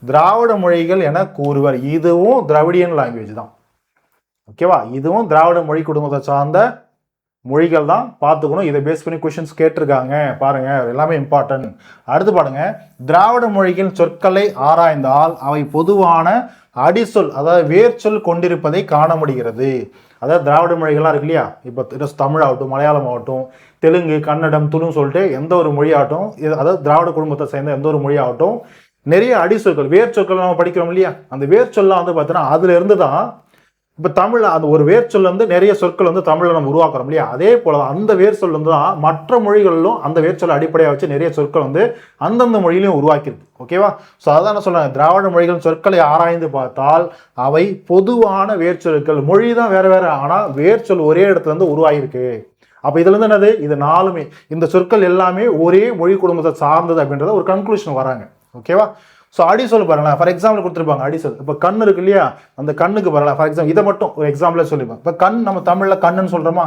திராவிட மொழிகள் என கூறுவர். இதுவும் திராவிடியன் லாங்குவேஜ் தான். ஓகேவா? இதுவும் திராவிட மொழி குடும்பத்தை சார்ந்த மொழிகள் தான். பார்த்துக்கணும், இதை பேஸ் பண்ணி கொஸ்டின்ஸ் கேட்டிருக்காங்க பாருங்க, எல்லாமே இம்பார்ட்டன்ட். அடுத்து பாருங்க, திராவிட மொழிகளின் சொற்களை ஆராய்ந்தால் அவை பொதுவான அடிசொல், அதாவது வேர்ச்சொல் கொண்டிருப்பதை காண முடிகிறது. அதாவது திராவிட மொழிகள்லாம் இருக்கு இல்லையா, இப்போ தமிழ் ஆகட்டும், மலையாளம் ஆகட்டும், தெலுங்கு, கன்னடம், துளுன்னு சொல்லிட்டு எந்த ஒரு மொழியாகட்டும், அதாவது திராவிட குடும்பத்தை சேர்ந்த எந்த ஒரு மொழியாகட்டும் நிறைய அடிசொற்கள் வேர்ச்சொற்கள் நம்ம படிக்கிறோம் இல்லையா, அந்த வேர்ச்சொல்லாம் வந்து பார்த்தீங்கன்னா அதுல இருந்து தான் இப்போ தமிழில் அந்த ஒரு வேர் சொல் வந்து நிறைய சொற்கள் வந்து தமிழில் நம்ம உருவாக்குறோம் இல்லையா, அதே போல அந்த வேர் சொல் வந்து தான் மற்ற மொழிகளிலும் அந்த வேர் சொல்லை அடிப்படையாக வச்சு நிறைய சொற்கள் வந்து அந்தந்த மொழியிலையும் உருவாக்கியிருக்கு. ஓகேவா? ஸோ அதான் நான் சொல்றேன், திராவிட மொழிகளின் சொற்களை ஆராய்ந்து பார்த்தால் அவை பொதுவான வேர்ச்சொற்கள், மொழி தான் வேற வேற, ஆனால் வேர்ச்சொல் ஒரே இடத்துல இருந்து உருவாகிருக்கு. அப்போ இதுல இருந்து என்னது, இது 4மே இந்த சொற்கள் எல்லாமே ஒரே மொழி குடும்பத்தை சார்ந்தது அப்படின்றத ஒரு கன்க்ளூஷன் வராங்க. ஓகேவா? ஸோ அடிசொல் பாருங்களேன், ஃபார் எக்ஸாம்பிள் கொடுத்துருப்பாங்க அடிசொல். இப்போ கண் இருக்கு இல்லையா, அந்த கண்ணுக்கு பாருங்களேன், ஃபார் எக்ஸாம்பிள் இதை மட்டும் ஒரு எக்ஸாம்பிளே சொல்லிப்பேன். இப்போ கண் நம்ம தமிழில் கண்ணுன்னு சொல்கிறோமா,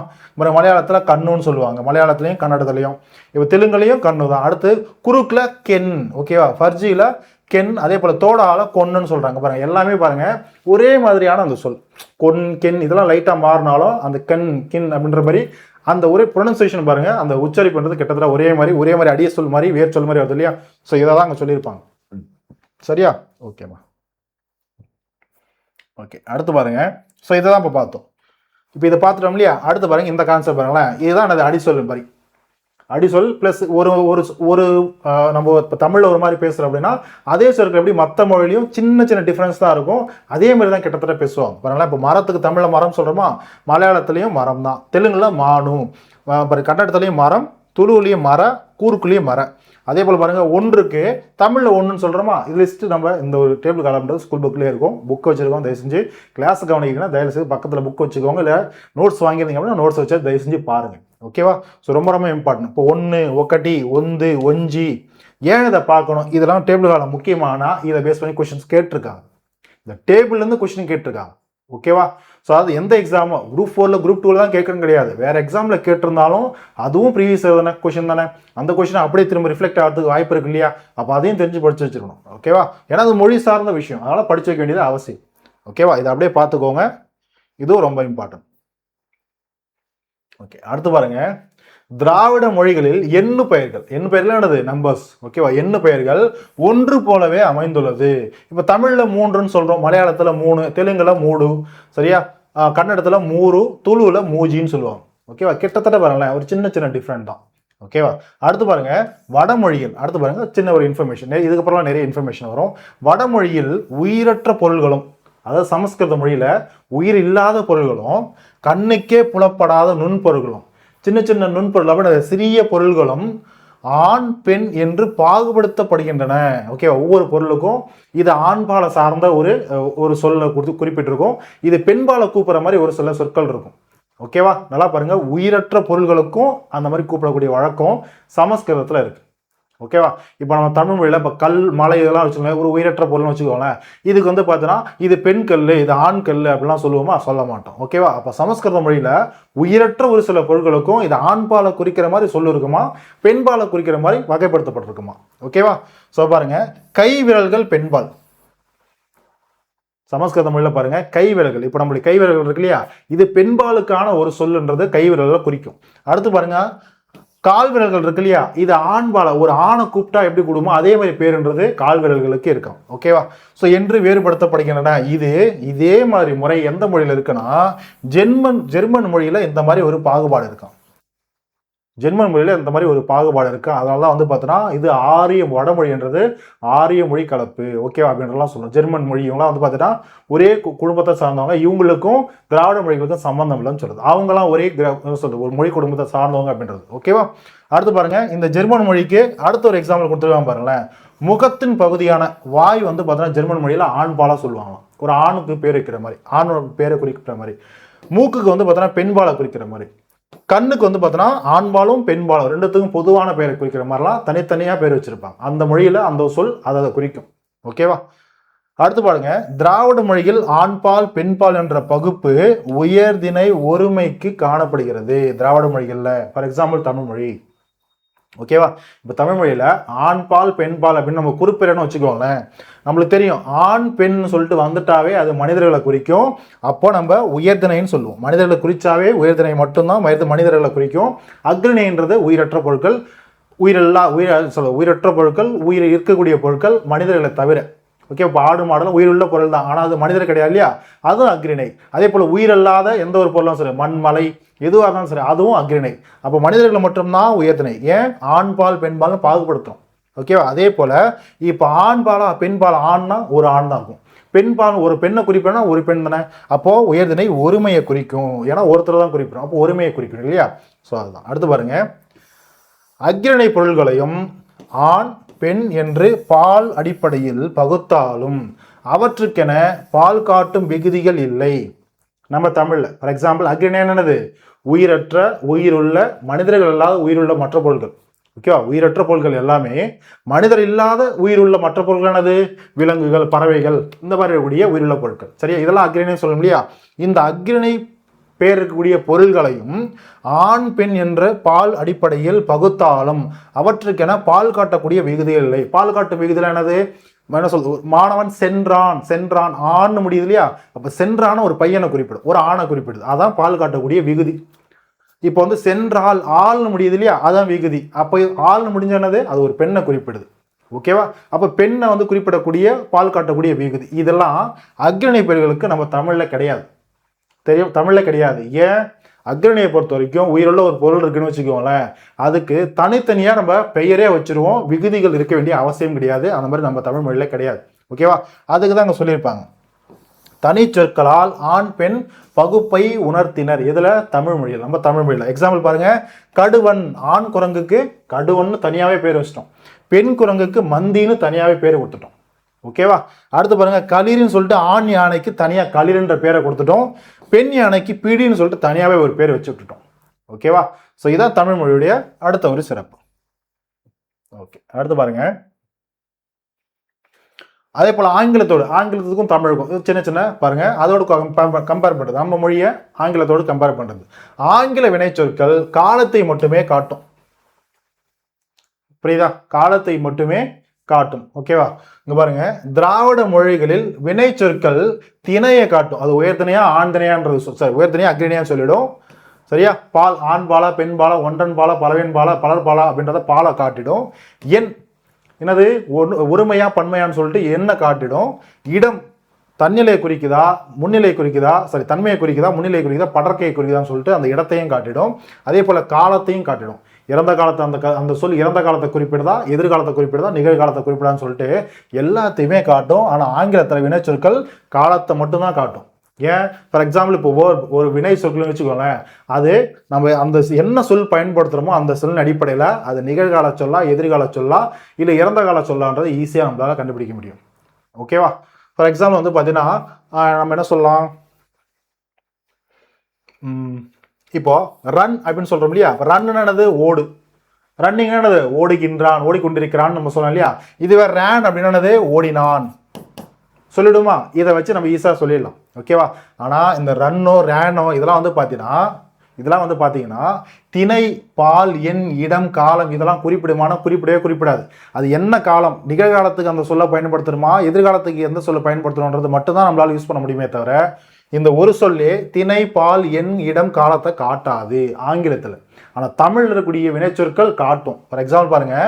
மலையாளத்தில் கண்ணுன்னு சொல்லுவாங்க, மலையாளத்துலையும் கன்னடத்துலையும், இப்போ தெலுங்குலையும் கண்ணு தான். அடுத்து குறுக்கில் கென், ஓகேவா, ஃபர்ஜியில் கென், அதே போல் தோடால கொன்னுன்னு சொல்கிறாங்க பாருங்க. எல்லாமே பாருங்க ஒரே மாதிரியான அந்த சொல், கொன் கென் இதெல்லாம் லைட்டாக மாறினாலும் அந்த கென் கின் அப்படின்ற மாதிரி அந்த ஒரே ப்ரொனன்சியேஷன் பாருங்க, அந்த உச்சரிப்புன்றது கிட்டத்தட்ட ஒரே மாதிரி அடிய சொல் மாதிரி வேர் சொல் மாதிரி வருது இல்லையா. ஸோ இதை தான் அங்கே சொல்லியிருப்பாங்க. சரியா? ஓகேம்மா. ஓகே, அடுத்து பாருங்க. ஸோ இதை தான் இப்போ பார்த்தோம். இப்போ இதை பார்த்துட்டோம் இல்லையா, அடுத்து பாருங்க இந்த கான்செப்ட் பாருங்களேன், இதுதான் அது அடிசொல் மாதிரி. அடிசொல் பிளஸ் ஒரு ஒரு நம்ம இப்போ தமிழில் ஒரு மாதிரி பேசுகிறோம் அப்படின்னா அதே சொற்கள் எப்படி மற்ற மொழியிலையும் சின்ன சின்ன டிஃப்ரென்ஸ் தான் இருக்கும், அதே மாதிரி தான் கிட்டத்தட்ட பேசுவாங்க பாருங்களேன். இப்போ மரத்துக்கு தமிழில் மரம் சொல்கிறோமா, மலையாளத்துலேயும் மரம் தான், தெலுங்குல மானு, கன்னடத்துலேயும் மரம், துளுவுலேயும் மர, கூருக்குள்ளேயும் மர. அதே போல் பாருங்கள் ஒன்றுக்கு தமிழில் ஒன்றுன்னு சொல்கிறோமா, இது லிஸ்ட்டு நம்ம இந்த ஒரு டேபிள் காலம்ன்றது ஸ்கூல் புக்லேயே இருக்கும். புக் வச்சுருக்கோம், தயவு செஞ்சு கிளாஸ் கவனிக்கணும், தயவு செஞ்சு பக்கத்தில் புக் வச்சுக்கோங்க. இல்லை நோட்ஸ் வாங்கியிருந்தீங்க அப்படின்னா நோட்ஸ் வச்சு தயவு செஞ்சு பாருங்கள். ஓகேவா? ஸோ ரொம்ப ரொம்ப இம்பார்ட்டன்ட். இப்போ ஒன்று, ஒக்கட்டி, ஒந்து, ஒஞ்சி, ஏன் இதை பார்க்கணும், இதெல்லாம் டேபிள் காலம் முக்கியமானா இதை பேஸ் பண்ணி கொஸ்டின்ஸ் கேட்டிருக்காங்க. இந்த டேபிள்லேருந்து கொஸ்டின் கேட்டிருக்காங்க. ஓகேவா? ஸோ அது எந்த எக்ஸாமோ குரூப் 4ல் குரூப் 2ல் தான் கேட்கணும் கிடையாது. வேறு எக்ஸாமில் கேட்டிருந்தாலும் அதுவும் ப்ரீவியஸ் தானே கொஸ்டின் தானே, அந்த கொஸ்டின் அப்படியே திரும்ப ரிஃப்ளெக்ட் ஆகிறதுக்கு வாய்ப்பு இருக்கு இல்லையா? அப்போ அதையும் தெரிஞ்சு படிச்சு வச்சுக்கணும். ஓகேவா? ஏன்னா அது மொழி சார்ந்த விஷயம், அதனால் படிச்சு வைக்க வேண்டியது அவசியம். ஓகேவா? இதை அப்படியே பார்த்துக்கோங்க, இதுவும் ரொம்ப இம்பார்ட்டன்ட். ஓகே, அடுத்து பாருங்க, திராவிட மொழிகளில் எண்ணு பெயர்கள், எண்ணு பெயர்கள் என்னது, நம்பர்ஸ். ஓகேவா? எண்ணு பெயர்கள் ஒன்று போலவே அமைந்துள்ளது. இப்போ தமிழில் 3ன்னு சொல்கிறோம், மலையாளத்தில் 3, தெலுங்குல 3, சரியா, கன்னடத்தில் 3, துளுவில் 3ன்னு சொல்லுவாங்க. ஓகேவா? கிட்டத்தட்ட பாருங்களேன், ஒரு சின்ன சின்ன டிஃப்ரெண்ட் தான். ஓகேவா? அடுத்து பாருங்க வடமொழியில், அடுத்து பாருங்க சின்ன ஒரு இன்ஃபர்மேஷன், இதுக்கப்புறம் நிறைய இன்ஃபர்மேஷன் வரும். வடமொழியில் உயிரற்ற பொருள்களும், அதாவது சமஸ்கிருத மொழியில உயிர் இல்லாத பொருள்களும் கண்ணுக்கே புலப்படாத நுண்பொருள்களும், சின்ன சின்ன நுண்பொருள் அப்படின்னு சிறிய பொருள்களும் ஆண் பெண் என்று பாகுபடுத்தப்படுகின்றன. ஓகே, ஒவ்வொரு பொருளுக்கும் இது ஆண்பாலை சார்ந்த ஒரு சொல்ல குறிப்பிட்டிருக்கும், இது பெண்பாலை கூப்பிடுற மாதிரி ஒரு சில சொற்கள் இருக்கும். ஓகேவா? நல்லா பாருங்க, உயிரற்ற பொருள்களுக்கும் அந்த மாதிரி கூப்பிடக்கூடிய வழக்கம் சமஸ்கிருதத்தில் இருக்கு. ஓகேவா? இப்போ நம்ம தமிழ் மொழியில் இப்போ கல், மலை இதெல்லாம் வச்சுக்கோங்க, ஒரு உயிரற்ற பொருள்னு வச்சுக்கோங்களேன். இதுக்கு வந்து பார்த்தீங்கன்னா இது பெண் கல், இது ஆண் கல் அப்படிலாம் சொல்லுவோமா, சொல்ல மாட்டோம். ஓகேவா? அப்போ சமஸ்கிருத மொழியில் உயிரற்ற ஒரு சில பொருட்களுக்கும் இது ஆண்பாலை குறிக்கிற மாதிரி சொல்லு இருக்குமா, பெண்பாலை குறிக்கிற மாதிரி வகைப்படுத்தப்பட்டிருக்குமா. ஓகேவா? ஸோ பாருங்க, கை விரல்கள் பெண்பால். சமஸ்கிருத மொழியில் பாருங்க, கை விரல்கள், இப்போ நம்மளுடைய கை விரல்கள் இருக்கு இல்லையா, இது பெண்பாலுக்கான ஒரு சொல்லுன்றது கை விரல்களை குறிக்கும். அடுத்து பாருங்க, கால் விரல்கள் இருக்கு இல்லையா, இது ஆண்பால, ஒரு ஆணை கூப்பிட்டா எப்படி கூடுமோ அதே மாதிரி பேருன்றது கால் விரல்களுக்கு இருக்கும். ஓகேவா? ஸோ என்று வேறுபடுத்தப்படுகின்றன. இதே மாதிரி முறை எந்த மொழியில் இருக்குன்னா, ஜெர்மன் மொழியில இந்த மாதிரி ஒரு பாகுபாடு இருக்கும். ஜெர்மன் மொழியில இந்த மாதிரி ஒரு பாகுபாடு இருக்கு. அதனால தான் வந்து பார்த்தோன்னா இது ஆரிய வடமொழின்றது ஆரிய மொழி கலப்பு. ஓகேவா? அப்படின்றலாம் சொல்லுவோம். ஜெர்மன் மொழி இவங்களாம் வந்து பார்த்தீங்கன்னா ஒரே குடும்பத்தை சார்ந்தவங்க, இவங்களுக்கும் திராவிட மொழிகளுக்கும் சம்பந்தம் இல்லைன்னு சொல்றது. அவங்களாம் ஒரே சொல்றது ஒரு மொழி குடும்பத்தை சார்ந்தவங்க அப்படின்றது. ஓகேவா? அடுத்து பாருங்க, இந்த ஜெர்மன் மொழிக்கு அடுத்த ஒரு எக்ஸாம்பிள் கொடுத்துருக்காங்க பாருங்களேன். முகத்தின் பகுதியான வாய் வந்து பார்த்தீங்கன்னா ஜெர்மன் மொழியில ஆண்பாலா சொல்லுவாங்க, ஒரு ஆணுக்கு பேர் வைக்கிற மாதிரி, ஆணோட பேரை குறிக்கிற மாதிரி. மூக்குக்கு வந்து பார்த்தீங்கன்னா பெண்பாலை குறிக்கிற மாதிரி. கண்ணுக்கு வந்து பார்த்தோன்னா ஆண்பாலும் பெண்பாலும் ரெண்டுத்துக்கும் பொதுவான பெயரை குறிக்கிற மாதிரிலாம் தனித்தனியாக பேர் வச்சிருப்பாங்க. அந்த மொழியில் அந்த சொல் அதை குறிக்கும். ஓகேவா? அடுத்து பாருங்க, திராவிட மொழியில் ஆண்பால் பெண்பால் என்ற பகுப்பு உயர்திணை ஒருமைக்கு காணப்படுகிறது திராவிட மொழிகளில். ஃபார் எக்ஸாம்பிள் தமிழ் மொழி. ஓகேவா? இப்போ தமிழ் மொழியில் ஆண்பால் பெண்பால் அப்படின்னு நம்ம குறிப்பிடணும்னு வச்சுக்கோங்களேன். நம்மளுக்கு தெரியும், ஆண் பெண் சொல்லிட்டு வந்துட்டாவே அது மனிதர்களை குறிக்கும். அப்போ நம்ம உயர்திணைன்னு சொல்லுவோம். மனிதர்களை குறிச்சாவே உயர்திணை மட்டும்தான் மனிதர்களை குறிக்கும். அக்னின்றது உயிரற்ற பொருட்கள், உயிரற்ற பொருட்கள், உயிர் இருக்கக்கூடிய பொருட்கள் மனிதர்களை தவிர. ஓகே, இப்போ ஆடு மாடலும் உயிருள்ள பொருள் தான், ஆனால் அது மனிதர் கிடையாது இல்லையா, அதுவும் அக்ரிணை. அதே போல் உயிரல்லாத எந்த ஒரு பொருளும் சரி, மண், மலை எதுவாக இருந்தாலும் சரி, அதுவும் அக்ரிணை. அப்போ மனிதர்களை மட்டும்தான் உயர்திணை. ஏன் ஆண்பால் பெண்பால்னு பாகுபடுத்தும். ஓகேவா? அதே போல் இப்போ ஆண்பாலா பெண்பால், ஆண்னா ஒரு ஆண் தான் இருக்கும், பெண்பால் ஒரு பெண்ணை குறிப்பிடனா ஒரு பெண் தானே. அப்போது உயர்திணை ஒருமையை குறிக்கும், ஏன்னா ஒருத்தர் தான் குறிப்பிடும், அப்போ ஒருமையை குறிக்கணும் இல்லையா. ஸோ அதுதான். அடுத்து பாருங்க, அக்ரிணை பொருள்களையும் ஆண் பெண் என்று பால் அடிப்படையில் பகுத்தாலும் அவற்றுக்கென பால் காட்டும் விகுதிகள் இல்லை. நம்ம தமிழில் ஃபார் எக்ஸாம்பிள் அக்ரிணை என்னது, உயிரற்ற உயிருள்ள மனிதர்கள் இல்லாத உயிருள்ள மற்ற பொருட்கள். ஓகேவா? உயிரற்ற பொருட்கள் எல்லாமே மனிதர் இல்லாத உயிருள்ள மற்ற பொருட்கள் என்னது, விலங்குகள், பறவைகள், இந்த மாதிரி இருக்கக்கூடிய உயிருள்ள பொருட்கள். சரியா? இதெல்லாம் அக்ரிணை சொல்ல இல்லையா. இந்த அக்ரிணை பேர் இருக்கக்கூடிய பொருள்களையும் ஆண் பெண் என்ற பால் அடிப்படையில் பகுத்தாலும் அவற்றுக்கென பால் காட்டக்கூடிய விகுதிகள் இல்லை. பால் காட்டும் விகுதிகள் என்னது, என்ன சொல்றது, மாணவன் சென்றான் ஆண்னு முடியுது இல்லையா. அப்ப சென்றான ஒரு பையனை குறிப்பிடும், ஒரு ஆணை குறிப்பிடுது, அதான் பால் காட்டக்கூடிய விகுதி. இப்போ வந்து சென்றால் ஆள்னு முடியுது இல்லையா, அதான் விகுதி. அப்போ ஆள்னு முடிஞ்சனது அது ஒரு பெண்ணை குறிப்பிடுது. ஓகேவா? அப்போ பெண்ணை வந்து குறிப்பிடக்கூடிய பால் காட்டக்கூடிய விகுதி. இதெல்லாம் அக்ரிணை பெயர்களுக்கு நம்ம தமிழில் கிடையாது, தெரியும், தமிழில் கிடையாது. ஏன்? அக்ரிணையை பொறுத்த வரைக்கும் உயிருள்ள ஒரு பொருள் இருக்குன்னு வச்சுக்கோங்களேன், அதுக்கு தனித்தனியாக நம்ம பெயரே வச்சிருவோம், விகுதிகள் இருக்க வேண்டிய அவசியம் கிடையாது. அந்த மாதிரி நம்ம தமிழ் மொழியில் கிடையாது. ஓகேவா? அதுக்கு தான் அங்கே சொல்லியிருப்பாங்க, தனி சொற்களால் ஆண் பெண் பகுப்பை உணர்த்தினர். இதுல தமிழ் மொழியில், நம்ம தமிழ் மொழியில். எக்ஸாம்பிள் பாருங்க, கடுவன், ஆண் குரங்குக்கு கடுவன் தனியாவே பேர் வச்சிட்டோம், பெண் குரங்குக்கு மந்தின்னு தனியாவே பேர் கொடுத்துட்டோம். ஓகேவா? அடுத்து பாருங்க, களிர்னு சொல்லிட்டு ஆண் யானைக்கு தனியா களிர்ன்ற பேரை கொடுத்துட்டோம், பெண் யானைக்கு பீடின்னு சொல்லிட்டு தனியாவே ஒரு பேர் வச்சு விட்டுட்டோம். ஓகேவா? ஸோ இதான் தமிழ் மொழியுடைய அடுத்த ஒரு சிறப்பு. ஓகே, அடுத்து பாருங்க, அதே போல ஆங்கிலத்துக்கும் தமிழுக்கும் சின்ன சின்ன பாருங்க, அதோடு கம்பேர் பண்றது, நம்ம மொழியை ஆங்கிலத்தோடு கம்பேர் பண்றது. ஆங்கில வினைச்சொற்கள் காலத்தை மட்டுமே காட்டும். புரியுதா? காலத்தை மட்டுமே காட்டும். ஓகேவா? இங்க பாருங்க, திராவிட மொழிகளில் வினைச்சொற்கள் திணையை காட்டும். அது உயர்திணையா ஆண்திணையான்றது, உயர்திணையா அக்ரிணையா சொல்லிடும். சரியா? பால், ஆண் பாலா பெண் பாலா ஒன்றன் பாலா பலவின் பாலா பலர் பாலா அப்படின்றத பாலை காட்டிடும். எண் என்னது ஒருமையா பன்மையான்னு சொல்லிட்டு என்ன காட்டிடும். இடம் தன்னிலை குறிக்குதா முன்னிலை குறிக்குதா, சரி தன்மையை குறிக்குதா முன்னிலை குறிக்குதா படற்கையை குறிக்குதான்னு சொல்லிட்டு அந்த இடத்தையும் காட்டிடும். அதே போல காலத்தையும் காட்டிடும். இறந்த காலத்தை அந்த சொல் இறந்த காலத்தை குறிப்பிடுதா, எதிர்காலத்தை குறிப்பிடுதா, நிகழ்காலத்தை குறிப்பிடான்னு சொல்லிட்டு எல்லாத்தையுமே காட்டும். ஆனால் ஆங்கிலத்தில் வினைச்சொற்கள் காலத்தை மட்டும்தான் காட்டும். ஏன்? ஃபார் எக்ஸாம்பிள், இப்போ ஒரு வினை சொற்கள்னு வச்சுக்கோங்களேன், அது நம்ம அந்த என்ன சொல் பயன்படுத்துகிறோமோ அந்த சொல்லின் அடிப்படையில் அது நிகழ்கால சொல்லா, எதிர்கால சொல்லா, இல்லை இறந்த கால சொல்லான்றது ஈஸியாக நம்மளால கண்டுபிடிக்க முடியும். ஓகேவா? ஃபார் எக்ஸாம்பிள் வந்து பார்த்தீங்கன்னா, நம்ம என்ன சொல்லலாம், இப்போ ரன் அப்படின்னு சொல்றோம் இல்லையா? ரன் என்னது? ஓடு. ரன்னிங் என்னது? ஓடுகின்றான், ஓடிக்கொண்டிருக்கிறான் நம்ம சொல்லலாம் இல்லையா? இதுவே ரேன் அப்படின்னது ஓடினான் சொல்லிடுமா? இதை வச்சு நம்ம ஈஸியாக சொல்லிடலாம். ஓகேவா? ஆனால் இந்த ரன்னோ ரேனோ இதெல்லாம் வந்து பார்த்தீங்கன்னா திணை, பால், எண், இடம், காலம் இதெல்லாம் குறிப்பிடுமான குறிப்பிடவே. அது என்ன காலம், நிகழ்காலத்துக்கு அந்த சொல்ல பயன்படுத்தணுமா, எதிர்காலத்துக்கு எந்த சொல்ல பயன்படுத்தணுன்றது மட்டும்தான் நம்மளால யூஸ் பண்ண முடியுமே தவிர இந்த ஒரு சொல்லி திணை, பால், எண், இடம், காலத்தை காட்டாது ஆங்கிலத்தில். ஆனால் தமிழ் இருக்கக்கூடிய வினைச்சொற்கள் காட்டும். ஃபார் எக்ஸாம்பிள் பாருங்க,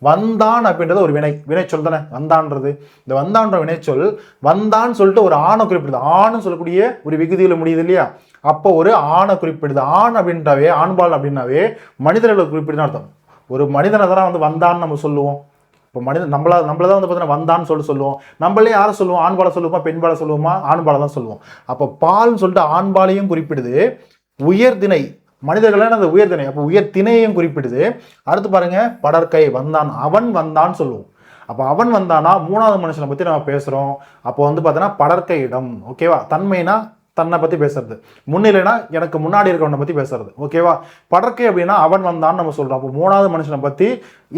வந்தான் அப்படின்றது ஒரு வினைச்சொல் தானே. வந்தான்றது, இந்த வந்தான்ற வினைச்சொல் வந்தான்னு சொல்லிட்டு ஒரு ஆணை குறிப்பிடுது. ஆணுன்னு சொல்லக்கூடிய ஒரு விகுதியில் முடியுது இல்லையா? அப்போ ஒரு ஆணை குறிப்பிடுது. ஆண் அப்படின்றாவே, ஆண்பால் அப்படின்னாவே மனிதர்களை குறிப்பிடுன்னு அர்த்தம். ஒரு மனிதனை தான் வந்து வந்தான்னு நம்ம சொல்லுவோம். இப்போ மனிதன் நம்மளதான் வந்து பார்த்தீங்கன்னா வந்தான்னு சொல்லுவோம். நம்மளே யாரை சொல்லுவோம்? ஆண்பாலை சொல்லுவோமா பெண்பாலை சொல்லுவோமா? ஆண்பாலை தான் சொல்லுவோம். அப்போ பால்னு சொல்லிட்டு ஆண்பாலையும் குறிப்பிடுது. உயர்திணை மனிதர்களான அந்த உயர்திணை, அப்போ உயர்திணையையும் குறிப்பிடுது. அடுத்து பாருங்க, படற்கை, வந்தான், அவன் வந்தான்னு சொல்லுவோம். அப்போ அவன் வந்தானா மூணாவது மனுஷனை பற்றி நம்ம பேசுகிறோம். அப்போ வந்து பார்த்தீங்கன்னா படற்கை இடம். ஓகேவா? தன்மைனா தன்னை பற்றி பேசுறது, முன்னிலைனா எனக்கு முன்னாடி இருக்கிறவனை பற்றி பேசுறது. ஓகேவா? படற்கை அப்படின்னா அவன் வந்தான்னு நம்ம சொல்கிறோம். அப்போ மூணாவது மனுஷனை பற்றி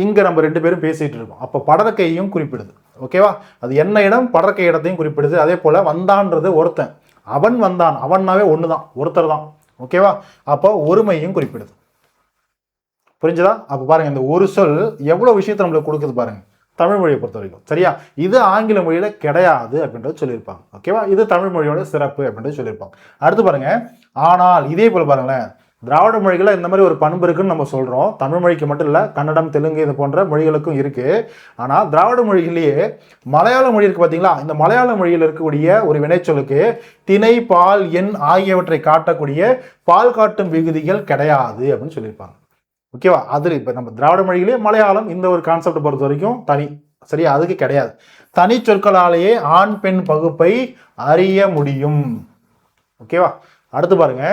இங்கே நம்ம ரெண்டு பேரும் பேசிகிட்டு இருக்கோம். அப்போ படற்கையும் குறிப்பிடுது. ஓகேவா? அது என்ன இடம், படற்கை இடத்தையும் குறிப்பிடுது. அதே போல் வந்தான்றது ஒருத்தன், அவன் வந்தான், அவன்னாவே ஒன்று தான், ஒருத்தர் தான். ஓகேவா? அப்போ ஒருமையும் குறிப்பிடுது. புரிஞ்சுதா? அப்போ பாருங்க, இந்த ஒரு சொல் எவ்வளோ விஷயத்தை நம்மளுக்கு கொடுக்குது பாருங்க தமிழ் மொழியை பொறுத்த வரைக்கும். சரியா? இது ஆங்கில மொழியில கிடையாது அப்படின்றது சொல்லியிருப்பாங்க. ஓகேவா? இது தமிழ் மொழியோட சிறப்பு அப்படின்றது சொல்லியிருப்பாங்க. அடுத்து பாருங்க, ஆனால் இதே போல பாருங்களேன், திராவிட மொழிகளை இந்த மாதிரி ஒரு பண்பு இருக்குன்னு நம்ம சொல்றோம். தமிழ் மொழிக்கு மட்டும் இல்லை, கன்னடம், தெலுங்கு இது போன்ற மொழிகளுக்கும் இருக்கு. ஆனால் திராவிட மொழிகளிலேயே மலையாள மொழி இருக்கு பார்த்தீங்களா? இந்த மலையாள மொழியில் இருக்கக்கூடிய ஒரு வினைச்சொலுக்கு திணை, பால், எண் ஆகியவற்றை காட்டக்கூடிய பால் காட்டும் விகுதிகள் கிடையாது அப்படின்னு சொல்லியிருப்பாங்க. ஓகேவா? அது இப்போ நம்ம திராவிட மொழிகளே மலையாளம் இந்த ஒரு கான்செப்டை பொறுத்த வரைக்கும் தனி. சரியா? அதுக்கு கிடையாது. தனி சொற்களாலேயே ஆண் பெண் பகுப்பை அறிய முடியும். ஓகேவா? அடுத்து பாருங்க,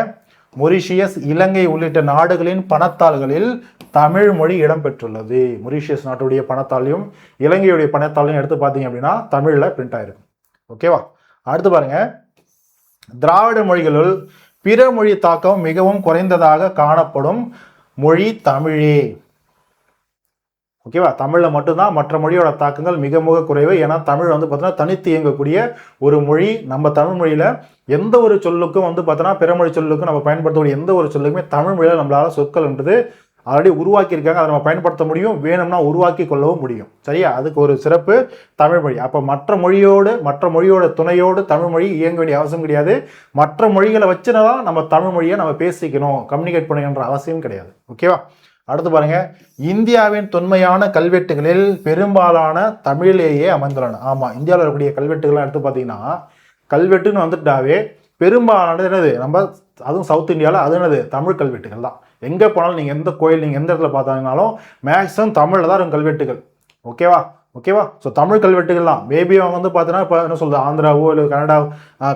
மொரிஷியஸ், இலங்கை உள்ளிட்ட நாடுகளின் பணத்தாள்களில் தமிழ் மொழி இடம்பெற்றுள்ளது. மொரிஷியஸ் நாட்டுடைய பணத்தாளையும் இலங்கையுடைய பணத்தாளையும் எடுத்து பார்த்தீங்க அப்படின்னா தமிழில் பிரிண்ட் ஆயிருக்கும். ஓகேவா? அடுத்து பாருங்க, திராவிட மொழிகளுள் பிற மொழி தாக்கம் மிகவும் குறைந்ததாக காணப்படும் மொழி தமிழே. ஓகேவா? தமிழில் மட்டும்தான், மற்ற மொழியோட தாக்கங்கள் மிக மிக குறைவு. ஏன்னா தமிழ் வந்து பார்த்தீங்கன்னா தனித்து இயங்கக்கூடிய ஒரு மொழி. நம்ம தமிழ் மொழியில் எந்த ஒரு சொல்லுக்கும் வந்து பார்த்தோன்னா பிற மொழி சொல்லுக்கும் நம்ம பயன்படுத்தக்கூடிய எந்த ஒரு சொல்லுக்குமே தமிழ் மொழியில் நம்மளால சொற்கள்ன்றது ஆல்ரெடி உருவாக்கியிருக்காங்க. அதை நம்ம பயன்படுத்த முடியும், வேணும்னா உருவாக்கி கொள்ளவும் முடியும். சரியா? அதுக்கு ஒரு சிறப்பு தமிழ் மொழி. அப்போ மற்ற மொழியோட துணையோடு தமிழ் மொழி இயங்க வேண்டிய அவசியம் கிடையாது. மற்ற மொழிகளை வச்சுதான் நம்ம தமிழ் மொழியை நம்ம பேசிக்கணும், கம்யூனிகேட் பண்ணணுன்ற அவசியம் கிடையாது. ஓகேவா? அடுத்து பாருங்க, இந்தியாவின் தொன்மையான கல்வெட்டுகளில் பெரும்பாலான தமிழிலேயே அமைந்துள்ளன. ஆமா, இந்தியாவில் இருக்கக்கூடிய கல்வெட்டுகள்லாம் எடுத்து பார்த்தீங்கன்னா கல்வெட்டுன்னு வந்துட்டாவே பெரும்பாலானது என்னது, நம்ம அதுவும் சவுத் இந்தியாவில் அது என்னது தமிழ் கல்வெட்டுகள் தான். எங்கே போனாலும் நீங்கள் எந்த கோயில் நீங்கள் எந்த இடத்துல பார்த்தாங்கனாலும் மேக்ஸிமம் தமிழில் தான் இருக்கும் கல்வெட்டுகள். ஓகேவா? ஓகேவா? ஸோ தமிழ் கல்வெட்டுகள்லாம் மேபி அவங்க வந்து பார்த்தீங்கன்னா இப்போ என்ன சொல்றது ஆந்திராவோ இல்லை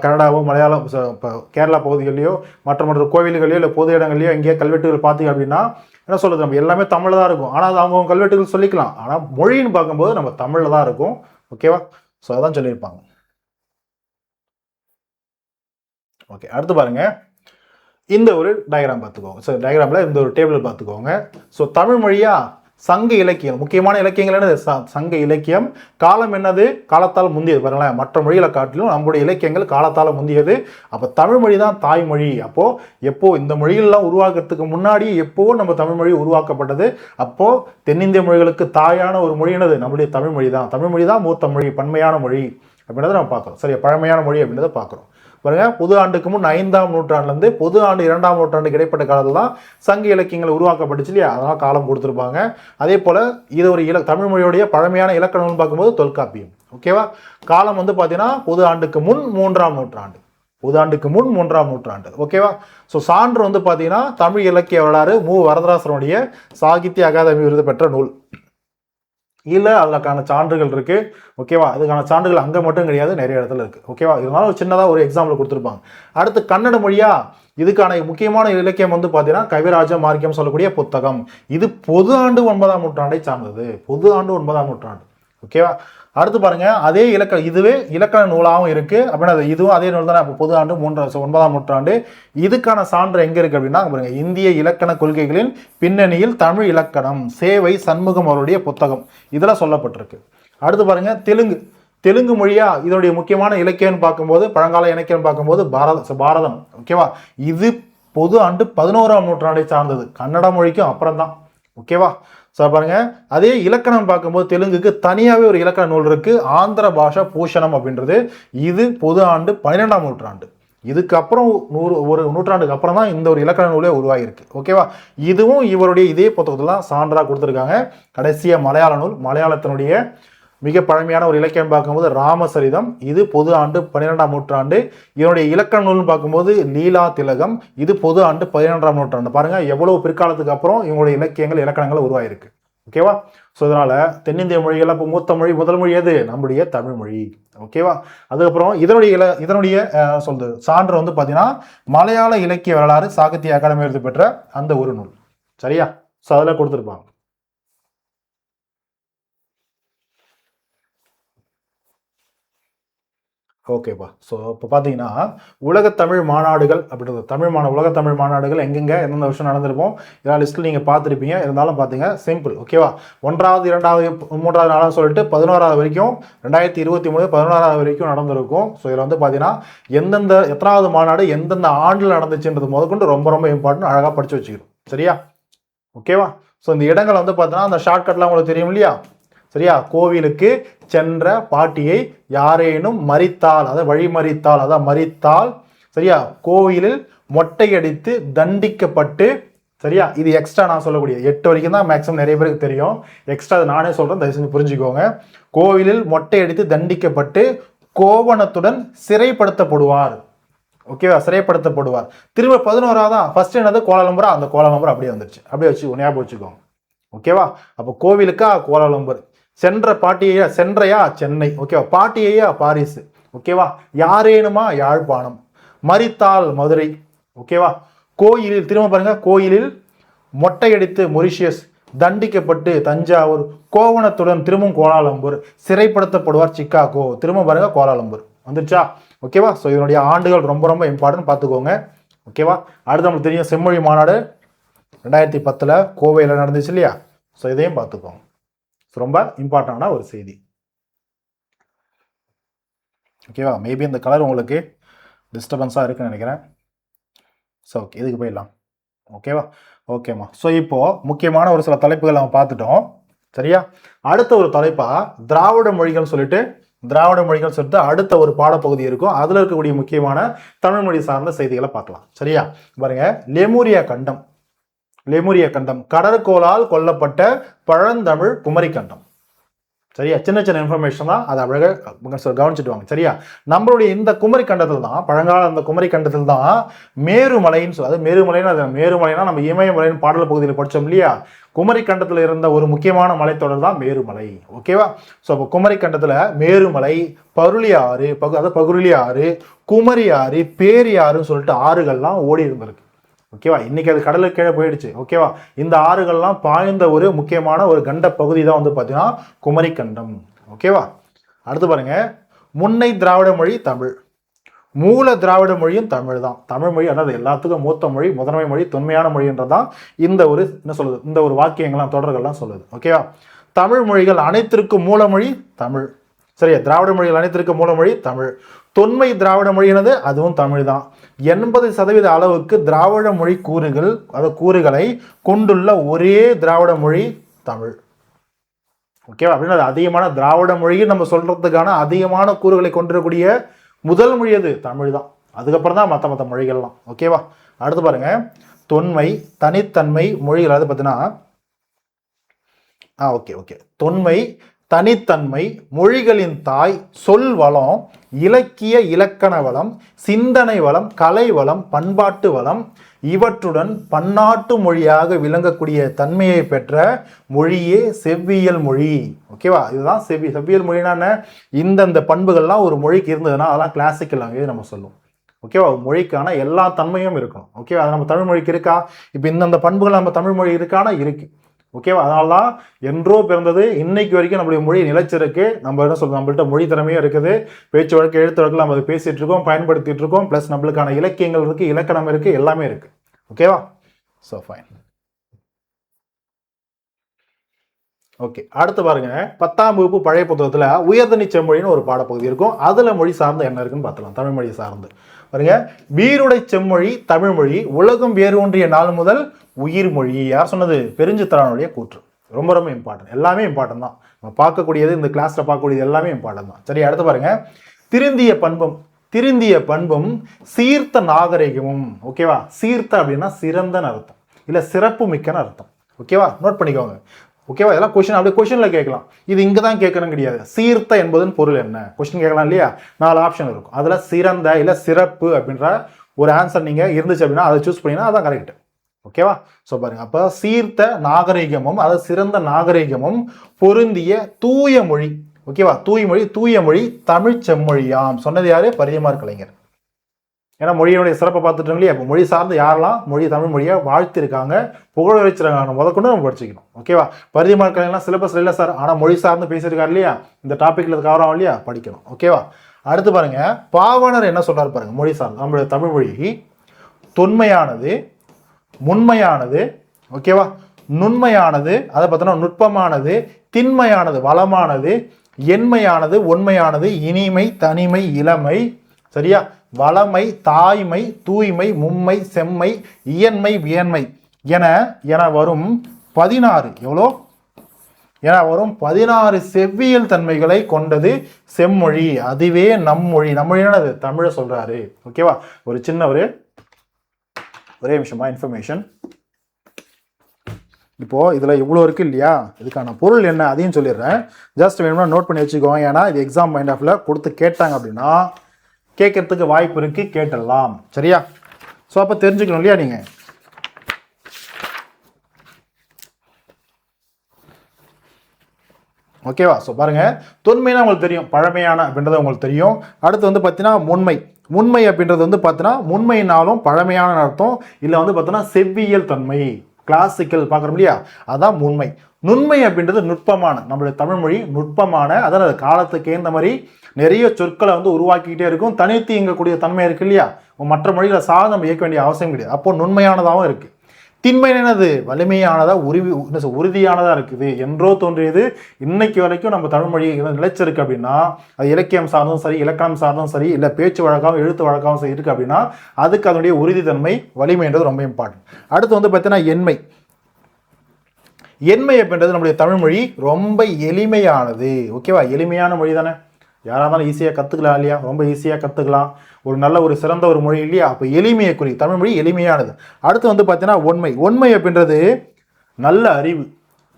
கனடாவோ மலையாளம் இப்போ கேரளா பகுதிகளிலையோ மற்ற கோவில்களையோ இல்லை பொது இடங்கள்லையோ எங்கேயோ கல்வெட்டுகள் பார்த்தீங்க அப்படின்னா என்ன சொல்றது நம்ம எல்லாமே தமிழில் தான் இருக்கும். ஆனால் அது அவங்க கல்வெட்டுகள் சொல்லிக்கலாம். ஆனால் மொழின்னு பார்க்கும்போது நம்ம தமிழில் தான் இருக்கும். ஓகேவா? ஸோ அதான் சொல்லியிருப்பாங்க. ஓகே, அடுத்து பாருங்க. இந்த ஒரு டயக்ராம் பார்த்துக்கோங்க. ஸோ டயக்ராமில் இந்த ஒரு டேபிள் பார்த்துக்கோங்க. ஸோ தமிழ் மொழியா சங்க இலக்கியம், முக்கியமான இலக்கியங்கள் என்னது? சங்க இலக்கியம். காலம் என்னது? காலத்தால் முந்தியது. பாருங்களேன், மற்ற மொழிகளை காட்டிலும் நம்முடைய இலக்கியங்கள் காலத்தால் முந்தியது. அப்போ தமிழ் மொழி தான் தாய்மொழி. அப்போ எப்போ இந்த மொழிகள்லாம் உருவாக்குறதுக்கு முன்னாடி எப்போ நம்ம தமிழ் மொழி உருவாக்கப்பட்டது. அப்போ தென்னிந்திய மொழிகளுக்கு தாயான ஒரு மொழி என்னது? நம்முடைய தமிழ் மொழி தான். தமிழ் மொழி தான் மூத்த மொழி, பன்மையான மொழி அப்படின்றத நம்ம பார்க்குறோம். சரியா, பழமையான மொழி அப்படின்றத பார்க்குறோம். பாருங்க, புது ஆண்டுக்கு முன் 5ஆம் நூற்றாண்டுலேருந்து பொது ஆண்டு 2ஆம் நூற்றாண்டுக்கு இடைப்பட்ட காலத்தில் தான் சங்க இலக்கியங்கள் உருவாக்கப்பட்டுச்சு இல்லையா? அதெல்லாம் காலம் கொடுத்துருப்பாங்க. அதே போல் இது ஒரு தமிழ் மொழியுடைய பழமையான இலக்கணம்னு பார்க்கும்போது தொல்காப்பியம். ஓகேவா? காலம் வந்து பார்த்தீங்கன்னா பொது ஆண்டுக்கு முன் 3ஆம் நூற்றாண்டு. பொது ஆண்டுக்கு முன் 3ஆம் நூற்றாண்டு. ஓகேவா? ஸோ சான்று வந்து பார்த்தீங்கன்னா தமிழ் இலக்கிய வரலாறு மு வரதராசனுடைய சாகித்ய அகாதமி விருது பெற்ற நூல். இல்லை அதுக்கான சான்றுகள் இருக்கு. ஓகேவா? அதுக்கான சான்றுகள் அங்கே மட்டும் கிடையாது, நிறைய இடத்துல இருக்கு. ஓகேவா? இதனால சின்னதாக ஒரு எக்ஸாம்பிள் கொடுத்துருப்பாங்க. அடுத்து கன்னட மொழியா, இதுக்கான முக்கியமான இலக்கியம் வந்து பார்த்தீங்கன்னா கவிராஜ மார்க்கியம் சொல்லக்கூடிய புத்தகம். இது பொது ஆண்டு 9ஆம் நூற்றாண்டை சார்ந்தது. பொது ஆண்டு 9ஆம் நூற்றாண்டு. ஓகேவா? அடுத்து பாருங்க, அதே இதுவே இலக்கண நூலாகவும் இருக்கு அப்படின்னா இதுவும் அதே நூல் தானே. பொது ஆண்டு 9ஆம் நூற்றாண்டு. இதுக்கான சான்று எங்க இருக்கு அப்படின்னா பாருங்க, இந்திய இலக்கண கொள்கைகளின் பின்னணியில் தமிழ் இலக்கணம், சேவை சண்முகம் அவருடைய புத்தகம், இதெல்லாம் சொல்லப்பட்டிருக்கு. அடுத்து பாருங்க, தெலுங்கு மொழியா, இதனுடைய முக்கியமான இலக்கியம்னு பார்க்கும்போது பழங்கால இலக்கியம் பார்க்கும்போது பாரதம். ஓகேவா? இது பொது ஆண்டு 11ஆம் நூற்றாண்டை சார்ந்தது. கன்னட மொழிக்கும் அப்புறம் தான். ஓகேவா? ஸோ பாருங்க, அதே இலக்கணம் பார்க்கும்போது தெலுங்குக்கு தனியாகவே ஒரு இலக்கண நூல் இருக்கு, ஆந்திர பாஷா பூஷணம் அப்படின்றது. இது பொது ஆண்டு 12ஆம் நூற்றாண்டு. இதுக்கப்புறம் ஒரு நூற்றாண்டுக்கு அப்புறம் தான் இந்த ஒரு இலக்கண நூலே உருவாகிருக்கு. ஓகேவா? இதுவும் இவருடைய இதே புத்தகத்தில் தான் சான்றாக கொடுத்துருக்காங்க. கடைசியாக மலையாள நூல், மலையாளத்தினுடைய மிக பழமையான ஒரு இலக்கியம் பார்க்கும்போது ராமசரிதம். இது பொது ஆண்டு 12ஆம் நூற்றாண்டு. இதனுடைய இலக்கண நூல்னு பார்க்கும்போது லீலா திலகம். இது பொது ஆண்டு 11ஆம் நூற்றாண்டு. பாருங்க எவ்வளவு பிற்காலத்துக்கு அப்புறம் இவங்களுடைய இலக்கியங்கள் இலக்கணங்கள் உருவாயிருக்கு. ஓகேவா? ஸோ இதனால தென்னிந்திய மொழிகள் இப்போ மூத்த மொழி, முதல் மொழி எது? நம்முடைய தமிழ் மொழி. ஓகேவா? அதுக்கப்புறம் இதனுடைய சான்று வந்து பார்த்தீங்கன்னா மலையாள இலக்கிய வரலாறு சாகித்ய அகாடமி விருது பெற்ற அந்த ஒரு நூல். சரியா? ஸோ அதில் கொடுத்துருப்பாங்க. ஓகேப்பா. ஸோ இப்போ பார்த்தீங்கன்னா உலகத்தமிழ் மாநாடுகள் அப்படின்றது உலகத்தமிழ் மாநாடுகள் எங்கெங்கே எந்தெந்த வருஷம் நடந்திருப்போம் இதெல்லாம் லிஸ்ட்டில் நீங்கள் பார்த்துருப்பீங்க. இருந்தாலும் பார்த்தீங்க சிம்பிள். ஓகேவா? 1வது 2வது 3வது 4வது சொல்லிட்டு 11வது வரைக்கும் 2023 11வது வரைக்கும் நடந்திருக்கும். ஸோ இதில் வந்து பார்த்தீங்கன்னா எத்தனாவது மாநாடு எந்தெந்த ஆண்டில் நடந்துச்சுன்றது முதற்கொண்டு ரொம்ப ரொம்ப இம்பார்ட்டன்ட், அழகாக படித்து வச்சுக்கிறோம். சரியா? ஓகேவா? ஸோ இந்த இடங்கள் வந்து பார்த்தீங்கன்னா அந்த ஷார்ட்கட்லாம் உங்களுக்கு தெரியும் இல்லையா? சரியா? கோவிலுக்கு சென்ற பாட்டியை யாரேனும் மறித்தால், அதாவது வழிமறித்தால், அதாவது மறித்தால், சரியா, கோவிலில் மொட்டையடித்து தண்டிக்கப்பட்டு, சரியா, இது எக்ஸ்ட்ரா நான் சொல்லக்கூடிய 8 வரைக்கும் தான் மேக்ஸிமம் நிறைய பேருக்கு தெரியும். எக்ஸ்ட்ரா நானே சொல்றேன், தயவு செஞ்சு புரிஞ்சுக்கோங்க. கோவிலில் மொட்டையடித்து தண்டிக்கப்பட்டு கோவணத்துடன் சிறைப்படுத்தப்படுவார். ஓகேவா? சிறைப்படுத்தப்படுவார். திரும்ப 11வது ஃபர்ஸ்ட் என்னது? கோலாலம்பரா. அந்த கோலாலம்பரம் அப்படியே வந்துருச்சு. அப்படியே வச்சு ஞாபகம் வச்சுக்கோங்க. ஓகேவா? அப்போ கோவிலுக்கா கோலாலம்பர், சென்றையா சென்னை. ஓகேவா? பாட்டியையா பாரிஸ். ஓகேவா? யாரேனுமா யாழ்ப்பாணம், மரித்தால் மதுரை. ஓகேவா? கோயிலில் திரும்ப பாருங்க, கோயிலில் மொட்டையடித்து மொரிஷியஸ், தண்டிக்கப்பட்டு தஞ்சாவூர், கோவணத்துடன் திரும்பவும் கோலாலம்பூர், சிறைப்படுத்தப்படுவார் சிக்காகோ. திரும்ப பாருங்க கோலாலம்பூர். வந்துருச்சா? ஓகேவா? ஸோ இதனுடைய ஆண்டுகள் ரொம்ப ரொம்ப இம்பார்ட்டன்ட், பார்த்துக்கோங்க. ஓகேவா? அடுத்து நம்மளுக்கு தெரியும் செம்மொழி மாநாடு 2010 கோவையில் நடந்துச்சு இல்லையா? ஸோ இதையும் பார்த்துக்கோங்க. ரொம்ப இம்பார்ட்டண்டான ஒரு செய்தி. ஓகேவா? மேபி இந்த கலர் உங்களுக்கு டிஸ்டர்பன்ஸாக இருக்குன்னு நினைக்கிறேன். ஸோ ஓகே, இதுக்கு போயிடலாம். ஓகேவா? ஓகேம்மா. ஸோ இப்போ முக்கியமான ஒரு சில தலைப்புகள் நம்ம பார்த்துட்டோம். சரியா? அடுத்த ஒரு தலைப்பாக திராவிட மொழிகள் சொல்லிட்டு அடுத்த ஒரு பாடப்பகுதி இருக்கும். அதில் இருக்கக்கூடிய முக்கியமான தமிழ் மொழி சார்ந்த செய்திகளை பார்க்கலாம். சரியா? பாருங்க, லெமூரிய கண்டம் கடற்கோளால் கொல்லப்பட்ட பழந்தமிழ் குமரி கண்டம். சரியா? சின்ன சின்ன இன்ஃபர்மேஷன் தான், அதை அழகாக கவனிச்சுட்டு வாங்க. சரியா? நம்மளுடைய இந்த குமரி கண்டத்தில் தான், பழங்கால அந்த குமரி கண்டத்தில் தான் மேருமலைன்னு அது மேருமலைன்னு, அது மேருமலைனா நம்ம இமயமலைன்னு பாடல் பகுதியில் படித்தோம் இல்லையா? குமரி கண்டத்தில் இருந்த ஒரு முக்கியமான மலைத்தொடர் தான் மேருமலை. ஓகேவா? ஸோ அப்போ குமரி கண்டத்தில் மேருமலை, பருளி ஆறு, அதாவது பகுருளி ஆறு, குமரி ஆறு, பேரியாறுன்னு சொல்லிட்டு ஆறுகள்லாம் ஓடி இருந்திருக்கு. ஓகேவா? இன்னைக்கு அது கடலுக்கு கீழே போயிடுச்சு. ஓகேவா? இந்த ஆறுகள்லாம் பாய்ந்த ஒரு முக்கியமான ஒரு கண்ட பகுதி தான் வந்து பார்த்தீங்கன்னா குமரி கண்டம். ஓகேவா? அடுத்து பாருங்க, முன்னை திராவிட மொழி தமிழ், மூல திராவிட மொழியும் தமிழ் தான். தமிழ் மொழி அதாவது எல்லாத்துக்கும் மூத்த மொழி, முதன்மை மொழி, தொன்மையான மொழின்றதான் இந்த ஒரு என்ன சொல்லுது, இந்த ஒரு வாக்கியங்கள்லாம் தொடர்கள்லாம் சொல்லுது. ஓகேவா? தமிழ் மொழிகள் அனைத்திற்கும் மூலமொழி தமிழ். சரியா? திராவிட மொழிகள் அனைத்திற்கும் மூலமொழி தமிழ். தொன்மை திராவிட மொழியினது அதுவும் தமிழ் தான். 80% அளவுக்கு திராவிட மொழி கூறுகள், அதாவது கூறுகளை கொண்டுள்ள ஒரே திராவிட மொழி தமிழ். ஓகேவா? அப்படின்னா அது அதிகமான திராவிட மொழியில் நம்ம சொல்றதுக்கான அதிகமான கூறுகளை கொண்டிருக்கக்கூடிய முதல் மொழி அது தமிழ் தான். அதுக்கப்புறம் தான் மற்ற மொழிகள்லாம். ஓகேவா? அடுத்து பாருங்க, தொன்மை தனித்தன்மை மொழிகள், அதாவது பார்த்தீங்கன்னா ஓகே தொன்மை தனித்தன்மை மொழிகளின் தாய், சொல் வளம், இலக்கிய இலக்கண வளம், சிந்தனை வளம், கலை வளம், பண்பாட்டு வளம், இவற்றுடன் பன்னாட்டு மொழியாக விளங்கக்கூடிய தன்மையை பெற்ற மொழியே செவ்வியல் மொழி. ஓகேவா? இதுதான் செவ்வியல் மொழினா இந்தந்த பண்புகள்லாம் ஒரு மொழிக்கு இருந்ததுன்னா அதெல்லாம் கிளாசிக்கல் லாங்குவேஜ் நம்ம சொல்லுவோம். ஓகேவா? மொழிக்கான எல்லா தன்மையும் இருக்கணும். ஓகேவா? அது நம்ம தமிழ் மொழிக்கு இருக்கா? இப்போ இந்தந்த பண்புகள் நம்ம தமிழ் மொழி இருக்கானா? இருக்கு. ஓகேவா? அதனால தான் என்றோ பிறந்தது இன்னைக்கு வரைக்கும் நம்மளுடைய மொழி நிலைச்சிருக்கு. நம்ம என்ன சொல்றோம், நம்மள்ட்ட மொழி திறமையும் இருக்குது, பேச்சு வழக்கு எழுத்து வழக்கில் நம்ம அதை பேசிட்டு இருக்கோம், பயன்படுத்திட்டு இருக்கோம். ப்ளஸ் நம்மளுக்கான இலக்கியங்கள் இருக்கு, இலக்கணம் இருக்கு, எல்லாமே இருக்கு. ஓகேவா? So fine. ஓகே, அடுத்து பாருங்க, 10ஆம் வகுப்பு பழைய புத்தகத்தில் உயர்தனி செம்மொழின்னு ஒரு பாடப்பகுதி இருக்கும். அதில் மொழி சார்ந்து என்ன இருக்குன்னு பார்த்துலாம். தமிழ் மொழி சார்ந்து பாருங்க, வீருடை செம்மொழி தமிழ் மொழி உலகம் வேறு ஒன்றிய நாள் முதல் உயிர் மொழி. யார் சொன்னது? பெருஞ்சித்திரனுடைய கூற்று. ரொம்ப ரொம்ப இம்பார்ட்டன்ட், எல்லாமே இம்பார்ட்டன்ட் தான். நம்ம பார்க்கக்கூடியது, இந்த கிளாஸ்ல பார்க்கக்கூடியது எல்லாமே இம்பார்ட்டன்ட் தான். சரி, அடுத்து பாருங்க, திருந்திய பண்பும் சீர்த்த நாகரிகமும். ஓகேவா? சீர்த்த அப்படின்னா சிறந்தன்னு அர்த்தம், இல்லை சிறப்பு மிக்கன்னு அர்த்தம். ஓகேவா? நோட் பண்ணிக்கோங்க. ஓகேவா? இதெல்லாம் கொஸ்டின், அப்படியே கொஸ்டின்ல கேட்கலாம். இது இங்கே தான் கேட்கணும் கிடையாது. சீர்த்த என்பதன் பொருள் என்ன? கொஸ்டின் கேட்கலாம் இல்லையா? 4 ஆப்ஷன் இருக்கும். அதில் சிறந்த இல்லை சிறப்பு அப்படின்ற ஒரு ஆன்சர் நீங்கள் இருந்துச்சு அப்படின்னா அதை சூஸ் பண்ணிங்கன்னா அதான் கரெக்ட். ஓகேவா? ஸோ பாருங்க, அப்போ சீர்த்த நாகரிகமும், அதாவது சிறந்த நாகரிகமும் பொருந்திய தூய மொழி. ஓகேவா? தூய மொழி தமிழ் செம்மொழியாம். சொன்னது யாரு? பரியமார் கலைஞர். ஏன்னா மொழியினுடைய சிறப்பை பார்த்துட்டோம் இல்லையா? இப்போ மொழி சார்ந்து யாரெல்லாம் மொழி தமிழ் மொழியை வாழ்த்திருக்காங்க, புகழ் முதற்கொண்டு நம்ம படிச்சுக்கணும். ஓகேவா? பரிதிமார் கலைஞர்லாம் சிலபஸ் இல்லை சார், ஆனால் மொழி சார்ந்து பேசியிருக்காரு இல்லையா? இந்த டாபிக்ல கவரம் இல்லையா? படிக்கணும். ஓகேவா? அடுத்து பாருங்க, பாவனர் என்ன சொல்றாரு பாருங்க. மொழி சார்ந்து நம்மளுடைய தமிழ் மொழி தொன்மையானது, முன்மையானது, ஓகேவா, நுண்மையானது, அதை பார்த்தோன்னா நுட்பமானது, திண்மையானது, வளமானது, எண்மையானது, ஒன்மையானது, இனிமை, தனிமை, இளமை, சரியா, வளமை, தாய்மை, தூய்மை, மும்மை, செம்மை, இயன்மை, வியன்மை என வரும் 16 எவ்வளோ என வரும் 16 செவ்வியல் தன்மைகளை கொண்டது செம்மொழி. அதுவே நம்மொழி. நம்மொழினா அது தமிழை சொல்றாரு. ஓகேவா? ஒரு சின்ன ஒரே நிமிஷமா இன்ஃபர்மேஷன். இப்போ இதுல இவ்வளோ இருக்கு இல்லையா? இதுக்கான பொருள் என்ன அதையும் சொல்லிடுறேன். ஜஸ்ட் வேணும்னா நோட் பண்ணி வச்சுக்கோங்க. ஏன்னா இது எக்ஸாம் மைண்ட் ஆஃப்ல கொடுத்து கேட்டாங்க அப்படின்னா கேட்கறதுக்கு வாய்ப்பு இருக்கு, கேட்டலாம். சரியா? ஸோ அப்போ தெரிஞ்சுக்கணும் இல்லையா நீங்க? ஓகேவா? ஸோ பாருங்க, தொன்மைனா உங்களுக்கு தெரியும், பழமையான அப்படின்றது உங்களுக்கு தெரியும். அடுத்து வந்து பார்த்தீங்கன்னா முன்மை அப்படின்றது வந்து பார்த்தீங்கன்னா முன்மைனாலும் பழமையான அர்த்தம், இல்லை வந்து பார்த்தீங்கன்னா செவ்வியல் தன்மை, கிளாசிக்கல் பார்க்குறோம் இல்லையா? அதான் முன்மை. நுண்மை அப்படின்றது நுட்பமான, நம்மளுடைய தமிழ் மொழி நுட்பமான, அதாவது காலத்துக்கு ஏற்ற மாதிரி நிறைய சொற்களை வந்து உருவாக்கிக்கிட்டே இருக்கும். தனித்து இயங்கக்கூடிய தன்மை இருக்கு இல்லையா? மற்ற மொழிகளை சார்ந்து நம்ம இயக்க வேண்டிய அவசியம் கிடையாது. அப்போ நுண்மையானதாகவும் இருக்கு. திண்மை என்னது? வலிமையானதா, உறுதியானதா இருக்குது. என்றோ தோன்றியது இன்னைக்கு வரைக்கும் நம்ம தமிழ் மொழி நிலைச்சிருக்கு அப்படின்னா அது இலக்கியம் சார்ந்தும் சரி, இலக்கணம் சார்ந்தும் சரி, இல்லை பேச்சு வழக்காகவும் எழுத்து வழக்காகவும் சரி இருக்கு அப்படின்னா அதுக்கு அதனுடைய உறுதித்தன்மை, வலிமைன்றது ரொம்ப இம்பார்ட்டன்ட். அடுத்து வந்து பார்த்தீங்கன்னா எண்மை அப்படின்றது நம்முடைய தமிழ் மொழி ரொம்ப எளிமையானது. ஓகேவா? எளிமையான மொழி தானே, யாராக இருந்தாலும் ஈஸியாக கற்றுக்கலாம் இல்லையா? ரொம்ப ஈஸியாக கற்றுக்கலாம், ஒரு நல்ல ஒரு சிறந்த ஒரு மொழி இல்லையா? அப்போ எளிமையை குறி தமிழ் மொழி எளிமையானது. அடுத்து வந்து பார்த்தீங்கன்னா ஒன்மை அப்படின்றது நல்ல அறிவு.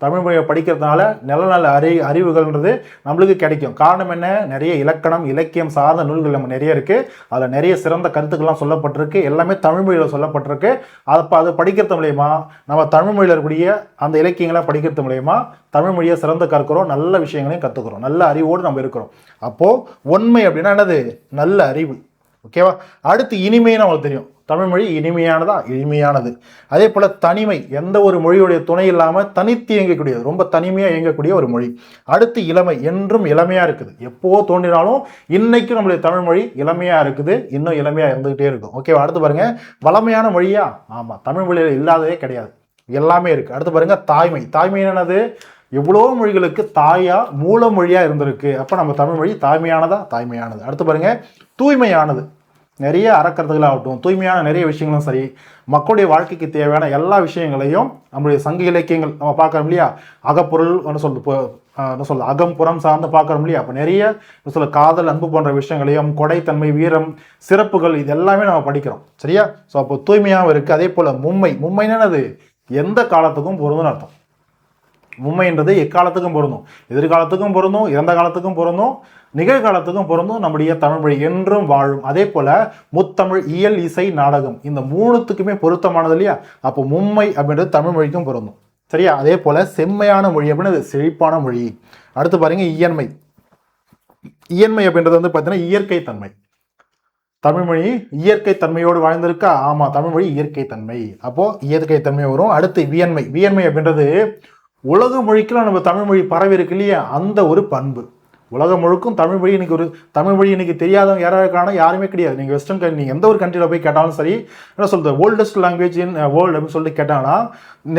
தமிழ் மொழியை படிக்கிறதுனால நல்ல நல்ல அறிவுகள்ன்றது நம்மளுக்கு கிடைக்கும். காரணம் என்ன? நிறைய இலக்கணம் இலக்கியம் சார்ந்த நூல்கள் நம்ம நிறைய இருக்குது. அதில் நிறைய சிறந்த கருத்துக்கள்லாம் சொல்லப்பட்டிருக்கு. எல்லாமே தமிழ் மொழியில் சொல்லப்பட்டிருக்கு. அதை படிக்கிறது மூலயமா நம்ம தமிழ் மொழியில் இருக்கக்கூடிய அந்த இலக்கியங்களை படிக்கிறது மூலயமா தமிழ் மொழியை சிறந்த கற்கிறோம், நல்ல விஷயங்களையும் கற்றுக்கிறோம், நல்ல அறிவோடு நம்ம இருக்கிறோம். அப்போது உண்மை அப்படின்னா என்னது? நல்ல அறிவு. ஓகேவா? அடுத்து இனிமைன்னு நம்மளுக்கு தெரியும். தமிழ் மொழி இனிமையானதா? இனிமையானது. அதே போல் தனிமை, எந்த ஒரு மொழியுடைய துணை இல்லாமல் தனித்து இயங்கக்கூடியது, ரொம்ப தனிமையாக இயங்கக்கூடிய ஒரு மொழி. அடுத்து இளமை, என்றும் இளமையாக இருக்குது. எப்போ தோன்றினாலும் இன்னைக்கும் நம்மளுடைய தமிழ் மொழி இளமையாக இருக்குது, இன்னும் இளமையாக இருந்துகிட்டே இருக்கும். ஓகேவா? அடுத்து பாருங்க, வளமையான மொழியா? ஆமாம், தமிழ் மொழியில் இல்லாததே கிடையாது, எல்லாமே இருக்குது. அடுத்து பாருங்க, தாய்மை. தாய்மை என்னது? எவ்வளோ மொழிகளுக்கு தாயா மூல மொழியாக இருந்திருக்கு. அப்போ நம்ம தமிழ் மொழி தாய்மையானதா? தாய்மையானது. அடுத்து பாருங்க, தூய்மையானது. நிறைய அறக்கருத்துகளாகட்டும், தூய்மையான நிறைய விஷயங்களும் சரி, மக்களுடைய வாழ்க்கைக்கு தேவையான எல்லா விஷயங்களையும் நம்முடைய சங்க இலக்கியங்கள் நம்ம பார்க்குறோம் இல்லையா? அகப்பொருள் என்ன சொல்லுது, அகம் புறம் சார்ந்து பார்க்குறோம் இல்லையா? அப்போ நிறைய சொல்ல காதல் அன்பு போன்ற விஷயங்களையும், கொடைத்தன்மை வீரம் சிறப்புகள், இது எல்லாமே நம்ம படிக்கிறோம். சரியா? ஸோ அப்போ தூய்மையாகவும் இருக்குது. அதே போல் மும்மைன்னு எந்த காலத்துக்கும் பொருந்தும்னு அர்த்தம். மும்மைன்றது எக்காலத்துக்கும் பொருந்தும், எதிர்காலத்துக்கும் பொருந்தும், இறந்த காலத்துக்கும் பொருந்தும், நிகழ்காலத்துக்கும் பொருந்தும். நம்முடைய தமிழ் மொழி என்றும் வாழும். அதே போல முத்தமிழ், இயல், இசை, நாடகம், இந்த மூணுத்துக்குமே பொருத்தமானது இல்லையா? அப்போ மும்மை அப்படின்றது தமிழ் மொழிக்கும் பொருந்தும். சரியா? அதே போல செம்மையான மொழி அப்படின்றது செழிப்பான மொழி. அடுத்து பாருங்க, இயன்மை. இயன்மை அப்படின்றது பார்த்தீங்கன்னா இயற்கை தன்மை. தமிழ் மொழி இயற்கை தன்மையோடு வாழ்ந்திருக்கா? ஆமாம், தமிழ் மொழி இயற்கை தன்மை. அப்போ இயற்கை தன்மை வரும். அடுத்து வியன்மை. வியன்மை அப்படின்றது உலக மொழிக்கெல்லாம் நம்ம தமிழ் மொழி பரவி இருக்கு இல்லையா? அந்த ஒரு பண்பு. உலகம் முழுக்கும் தமிழ் மொழி இன்னைக்கு தெரியாதவங்க யாராவது இருக்கானா? யாருமே கிடையாது. நீங்கள் வெஸ்டர்ன் நீங்கள் எந்த ஒரு கண்ட்ரியில் போய் கேட்டாலும் சரி, என்ன சொல்கிறது, ஓல்டஸ்ட் லாங்குவேஜ் இன் வேர்ல்டு அப்படின்னு சொல்லிட்டு கேட்டாங்கன்னா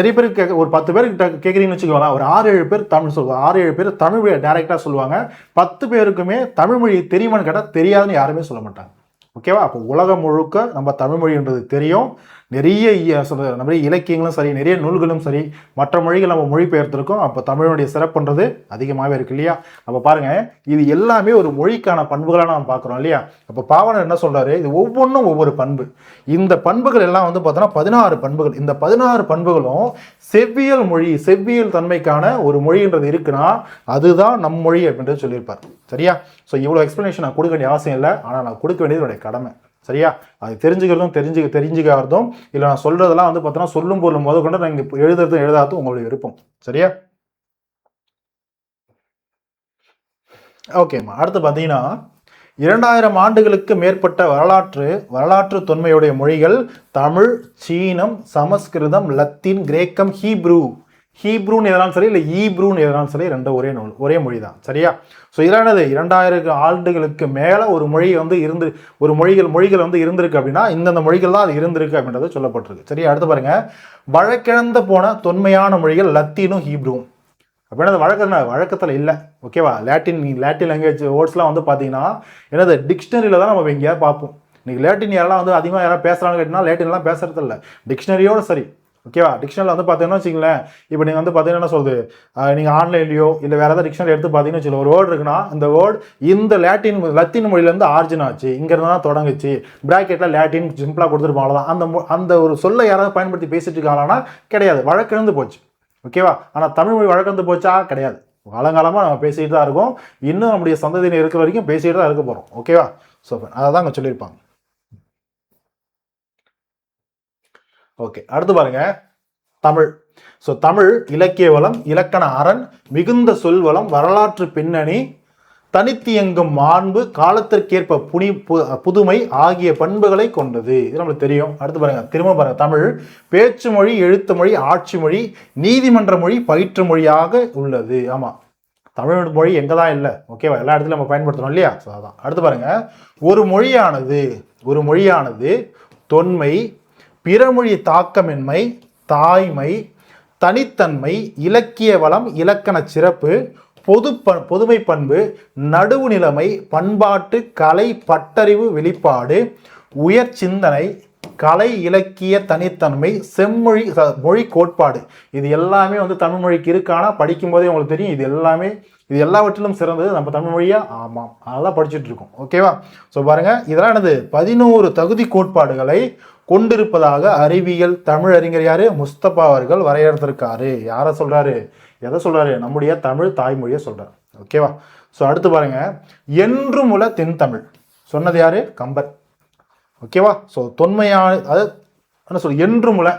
நிறைய பேர் ஒரு 10 பேர் கேட்குறீங்கன்னு வச்சுக்கோங்களேன், ஒரு 6-7 பேர் தமிழ் சொல்லுவாங்க. 6-7 பேர் தமிழ் மொழியை டைரெக்டாக சொல்லுவாங்க. 10 பேருக்குமே தமிழ் மொழி தெரியுமான்னு கேட்டால் தெரியாதுன்னு யாருமே சொல்ல மாட்டாங்க. ஓகேவா? அப்போ உலகம் முழுக்க நம்ம தமிழ் மொழின்றது தெரியும். நிறைய நிறைய இலக்கியங்களும் சரி, நிறைய நூல்களும் சரி, மற்ற மொழிகள் நம்ம மொழிபெயர்த்திருக்கோம். அப்போ தமிழுடைய சிறப்புன்றது அதிகமாகவே இருக்கு இல்லையா? அப்போ பாருங்க, இது எல்லாமே ஒரு மொழிக்கான பண்புகளாக நம்ம பார்க்குறோம் இல்லையா? அப்போ பாவனர் என்ன சொல்றாரு? இது ஒவ்வொன்றும் ஒவ்வொரு பண்பு. இந்த பண்புகள் எல்லாம் பார்த்தோன்னா 16 பண்புகள். இந்த 16 பண்புகளும் செவ்வியல் மொழி, செவ்வியல் தன்மைக்கான ஒரு மொழின்றது இருக்குன்னா அதுதான் நம் மொழி அப்படின்றது சொல்லியிருப்பார். சரியா? ஸோ இவ்வளோ எக்ஸ்பிளனேஷன் நான் கொடுக்க வேண்டிய அவசியம் இல்லை, ஆனால் நான் கொடுக்க வேண்டியது என்னுடைய கடமை. சரியா? அது தெரிஞ்சுக்கிறதும் இல்லை நான் சொல்றதெல்லாம் பார்த்தோன்னா சொல்லும் பொருளும் போது கொண்டு நான் இங்கே எழுதாதும் உங்களுடைய விருப்பம். சரியா? ஓகேம்மா. அடுத்து பார்த்தீங்கன்னா 2000 ஆண்டுகளுக்கு மேற்பட்ட வரலாற்று தொன்மையுடைய மொழிகள் தமிழ், சீனம், சமஸ்கிருதம், லத்தீன், கிரேக்கம், ஹீப்ரூன்னு எதனாலும் சரி, இல்லை ஈப்ரூன்னு எதனாலும் சரி, ரெண்டும் ஒரே மொழி தான். சரியா? ஸோ இதெல்லாம் 2000 ஆண்டுகளுக்கு மேலே ஒரு மொழி மொழிகள் இருந்திருக்கு அப்படின்னா இந்தந்த மொழிகள் தான் அது இருந்திருக்கு அப்படின்றது சொல்லப்பட்டிருக்கு. சரியா? அடுத்து பாருங்க, வழக்கிழந்த போன தொன்மையான மொழிகள் லத்தீனும் ஹீப்ரூவும். அப்படின்னா வழக்கத்தில் இல்லை. ஓகேவா? லாட்டின் லாங்குவேஜ் வேர்ட்ஸ்லாம் பார்த்தீங்கன்னா என்னது, டிக்ஷனரியில் தான் நம்ம எங்கேயாவது பார்ப்போம். இன்னைக்கு லாட்டின் யாரெல்லாம் அதிகமாக யாராவது பேசுகிறான்னு கேட்டிங்கன்னா லாட்டின்லாம் பேசுறது இல்லை, டிக்ஷனரியோட சரி. ஓகேவா? டிக்ஷனரியில் பார்த்தீங்கன்னா வச்சுங்களேன், இப்போ நீங்கள் பார்த்தீங்கன்னா என்ன சொல்லுது, நீங்கள் ஆன்லைன்லையோ இல்லை வேறு ஏதாவது டிக்ஷனரி எடுத்து பார்த்தீங்கன்னு வச்சுக்கோங்க, ஒரு வேர்டு இருக்குன்னா இந்த வேர்டு இந்த லத்தீன் மொழியிலேருந்து ஆர்ஜின் ஆச்சு, இங்கேருந்து தான் தொடங்குச்சு, ப்ராக்கெட்டில் லாட்டின் சிம்பிளாக கொடுத்துருப்பாங்க. அவ்வளோதான். அந்த ஒரு சொல்லை யாராவது பயன்படுத்தி பேசிட்டு இருக்காங்கன்னா கிடையாது, வழக்கிழந்து போச்சு. ஓகேவா? ஆனால் தமிழ் மொழி வழக்கிழந்து போச்சா? கிடையாது. காலங்காலமாக நம்ம பேசிகிட்டு தான் இருக்கோம். இன்னும் நம்முடைய சந்ததியினர் இருக்கிற வரைக்கும் பேசிகிட்டு தான் இருக்க போகிறோம். ஓகேவா? ஸோ அதை தான் அங்கே சொல்லியிருப்பாங்க. ஓகே, அடுத்து பாருங்க, தமிழ். ஸோ தமிழ் இலக்கிய வளம், இலக்கண அரண், மிகுந்த சொல்வளம், வரலாற்று பின்னணி, தனித்தியங்கும் மாண்பு, காலத்திற்கேற்ப புதுமை ஆகிய பண்புகளை கொண்டது. இது நம்மளுக்கு தெரியும். அடுத்து பாருங்க, திரும்ப பாருங்க, தமிழ் பேச்சு மொழி, எழுத்து மொழி, ஆட்சி மொழி, நீதிமன்ற மொழி, பயிற்று மொழியாக உள்ளது. ஆமாம், தமிழ் மொழி எங்கே தான் இல்லை. ஓகேவா? எல்லா இடத்துலையும் நம்ம பயன்படுத்தணும் இல்லையா? ஸோ அதான். அடுத்து பாருங்க, ஒரு மொழியானது தொன்மை, பிறமொழி தாக்கமின்மை, தாய்மை, தனித்தன்மை, இலக்கிய வளம், இலக்கண சிறப்பு, பொதுமை பண்பு, நடுவு நிலைமை, பண்பாட்டு, கலை, பட்டறிவு வெளிப்பாடு, உயர் சிந்தனை, கலை இலக்கிய தனித்தன்மை, செம்மொழி மொழி கோட்பாடு, இது எல்லாமே தமிழ் மொழிக்கு இருக்கானா படிக்கும் போதே உங்களுக்கு தெரியும். இது எல்லாவற்றிலும் சிறந்தது நம்ம தமிழ் மொழியா? ஆமாம், அதெல்லாம் படிச்சுட்டு இருக்கோம். ஓகேவா? ஸோ பாருங்க, இதெல்லாம் 11 தகுதி கோட்பாடுகளை கொண்டிருப்பதாக அறிவியல் தமிழ் அறிஞர் யாரு? முஸ்தபா அவர்கள் வரையறுத்திருக்காரு. யாரை சொல்றாரு? எதை சொல்றாரு? நம்முடைய தமிழ் தாய்மொழியை சொல்றாரு. ஓகேவா? ஸோ அடுத்து பாருங்க, என்றுமுல தென் தமிழ் சொன்னது யாரு? கம்பர். ஓகேவா? ஸோ தொன்மையான, அதாவது என்ன சொல், என்றுமுல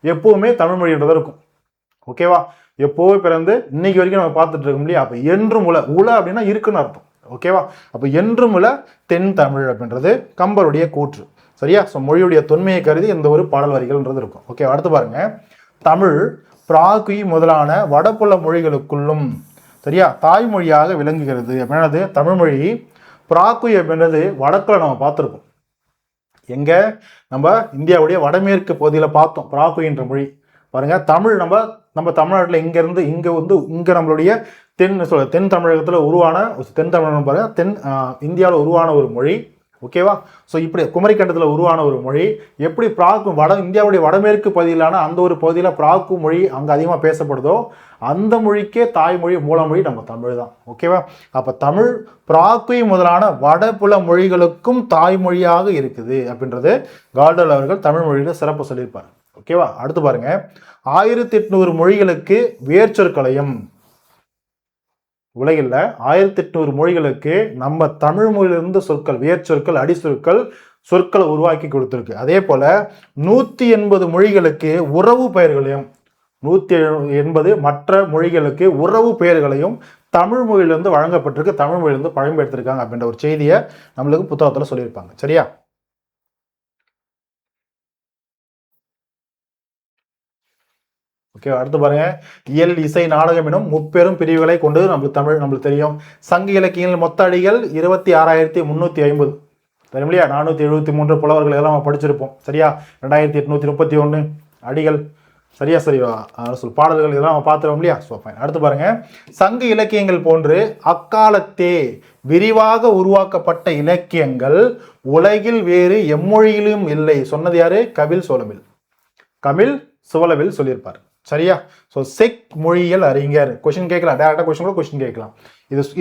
எப்பவுமே தமிழ் மொழின்றதா இருக்கும். ஓகேவா? எப்போவே பிறந்து இன்னைக்கு வரைக்கும் நம்ம பார்த்துட்டு இருக்கோம் இல்லையா? அப்போ என்றுமுல, உல அப்படின்னா இருக்குன்னு அர்த்தம். ஓகேவா? அப்போ என்றுமுல தென் தமிழ் அப்படின்றது கம்பருடைய கூற்று. சரியா? ஸோ மொழியுடைய தொன்மையை கருதி இந்த ஒரு பாடல் வரிகள்ன்றது இருக்கும். ஓகே, அடுத்து பாருங்க, தமிழ் பிராகுய் முதலான வடபுல மொழிகளுக்குள்ளும் சரியா தாய்மொழியாக விளங்குகிறது அப்படின்னது. தமிழ் மொழி பிராகுய் அப்படின்றது வடக்குல நம்ம பார்த்துருக்கோம். எங்க? நம்ம இந்தியாவுடைய வடமேற்கு பகுதியில் பார்த்தோம் பிராகுயின்ற மொழி. பாருங்க, தமிழ் நம்ம தமிழ்நாட்டில் இங்கேருந்து இங்கே நம்மளுடைய தென் தமிழகத்தில் உருவான தென் தமிழகம் பாருங்க, இந்தியாவில் உருவான ஒரு மொழி. ஓகேவா? ஸோ இப்படி குமரிக்கண்டத்தில் உருவான ஒரு மொழி. எப்படி இந்தியாவுடைய வடமேற்கு பகுதியிலான அந்த ஒரு பகுதியில் பிராகு மொழி அங்கே அதிகமாக பேசப்படுதோ அந்த மொழிக்கே தாய்மொழி மூலமொழி நம்ம தமிழ் தான். ஓகேவா? அப்போ தமிழ் பிராகுய் முதலான வடபுல மொழிகளுக்கும் தாய்மொழியாக இருக்குது அப்படின்றது கால்டுவெல் அவர்கள் தமிழ் மொழியில சிறப்பு சொல்லியிருப்பார். ஓகேவா? அடுத்து பாருங்க, 1800 மொழிகளுக்கு வேர்ச்சொற்களையும், உலகில் 1800 மொழிகளுக்கு நம்ம தமிழ் மொழியிலிருந்து சொற்கள், வேர்ச்சொற்கள், சொற்களை உருவாக்கி கொடுத்துருக்கு. அதே போல 180 மொழிகளுக்கு உறவு பெயர்களையும், 180 மற்ற மொழிகளுக்கு உறவு பெயர்களையும் தமிழ் மொழியிலிருந்து வழங்கப்பட்டிருக்கு, தமிழ் மொழியிலிருந்து பயன்படுத்திருக்காங்க அப்படின்ற ஒரு செய்தியை நம்மளுக்கு புத்தகத்தில் சொல்லியிருப்பாங்க. சரியா? ஓகே, அடுத்து பாருங்க, இயல், இசை, நாடகம் எனும் முப்பெரும் பிரிவுகளை கொண்டு நம்மளுக்கு தெரியும். சங்க இலக்கியங்கள் மொத்த அடிகள் 26,350 தெரியும் இல்லையா? 473 புலவர்கள் எல்லாம் நம்ம படிச்சிருப்போம். சரியா? 2831 அடிகள். சரியா? பாடல்கள் இதெல்லாம் நம்ம பார்த்துருவோம் இல்லையா? So fine. அடுத்து பாருங்க, சங்க இலக்கியங்கள் போன்று அக்காலத்தே விரிவாக உருவாக்கப்பட்ட இலக்கியங்கள் உலகில் வேறு எம்மொழியிலும் இல்லை. சொன்னது யாரு? கபில் சோலவில் சொல்லியிருப்பார். சரியா? ஸோ செக் மொழியியல் அறிஞர். கொஸ்டின் கேட்கலாம், டேரக்டா கொஸ்டின் கேட்கலாம்.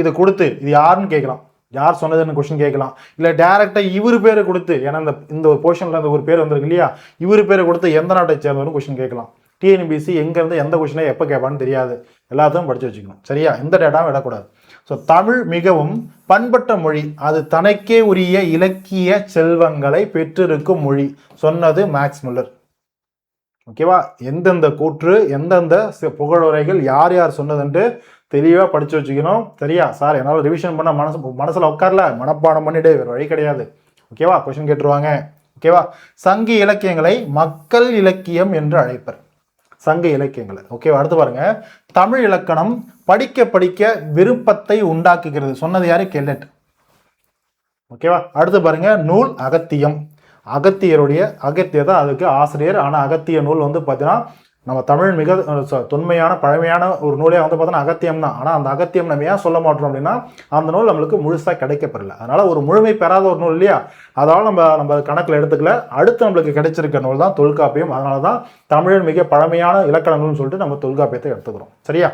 இது கொடுத்து இது யாருன்னு கேட்கலாம், யார் சொன்னதுன்னு கொஸ்டின் கேட்கலாம். இல்லை டேரக்டா இவர் பேரை கொடுத்து, ஏன்னா இந்த ஒரு போர்ஷன்ல அந்த ஒரு பேர் வந்திருக்கு இல்லையா, இவர் பேரை கொடுத்து எந்த நாட்டை சேர்ந்தவரும் கொஸ்டின் கேட்கலாம். டிஎன்பிசி எங்கேருந்து எந்த கொஸ்டினை எப்போ கேட்பான்னு தெரியாது, எல்லாத்தையும் படிச்சு வச்சுக்கணும். சரியா? எந்த டேட்டாவும் விடக்கூடாது. ஸோ தமிழ் மிகவும் பண்பட்ட மொழி, அது தனக்கே உரிய இலக்கிய செல்வங்களை பெற்றிருக்கும் மொழி. சொன்னது மேக்ஸ் முல்லர். ஓகேவா? எந்தெந்த கூற்று, எந்தெந்த புகழுரைகள் யார் யார் சொன்னதுன்ட்டு தெளிவாக படிச்சு வச்சுக்கணும். சரியா? சார் என்னால் ரிவிஷன் பண்ண மனசில் உட்காரல, மனப்பாடம் பண்ணிட்டு வேறு வழி கிடையாது. ஓகேவா? கொஸ்டின் கேட்டுருவாங்க. ஓகேவா? சங்க இலக்கியங்களை மக்கள் இலக்கியம் என்று அழைப்பர். சங்க இலக்கியங்களை. ஓகேவா? அடுத்து பாருங்க, தமிழ் இலக்கணம் படிக்க படிக்க விருப்பத்தை உண்டாக்குகிறது. சொன்னது யாரு? கெல்லட். ஓகேவா? அடுத்து பாருங்க, நூல் அகத்தியம். அகத்தியர் தான் அதுக்கு ஆசிரியர். ஆனால் அகத்திய நூல் பார்த்தீங்கன்னா நம்ம தமிழ் மிக தொன்மையான பழமையான ஒரு நூலே பார்த்தோன்னா அகத்தியம் தான். ஆனால் அந்த அகத்தியம் நம்ம ஏன் சொல்ல மாட்டோம் அப்படின்னா அந்த நூல் நம்மளுக்கு முழுசாக கிடைக்கப்பெறல. அதனால ஒரு முழுமை பெறாத ஒரு நூல் இல்லையா, அதனால நம்ம கணக்கில் எடுத்துக்கல. அடுத்து நம்மளுக்கு கிடைச்சிருக்க நூல் தான் தொல்காப்பியம். அதனால தான் தமிழின் மிக பழமையான இலக்கண நூல்னு சொல்லிட்டு நம்ம தொல்காப்பியத்தை எடுத்துக்கிறோம். சரியா?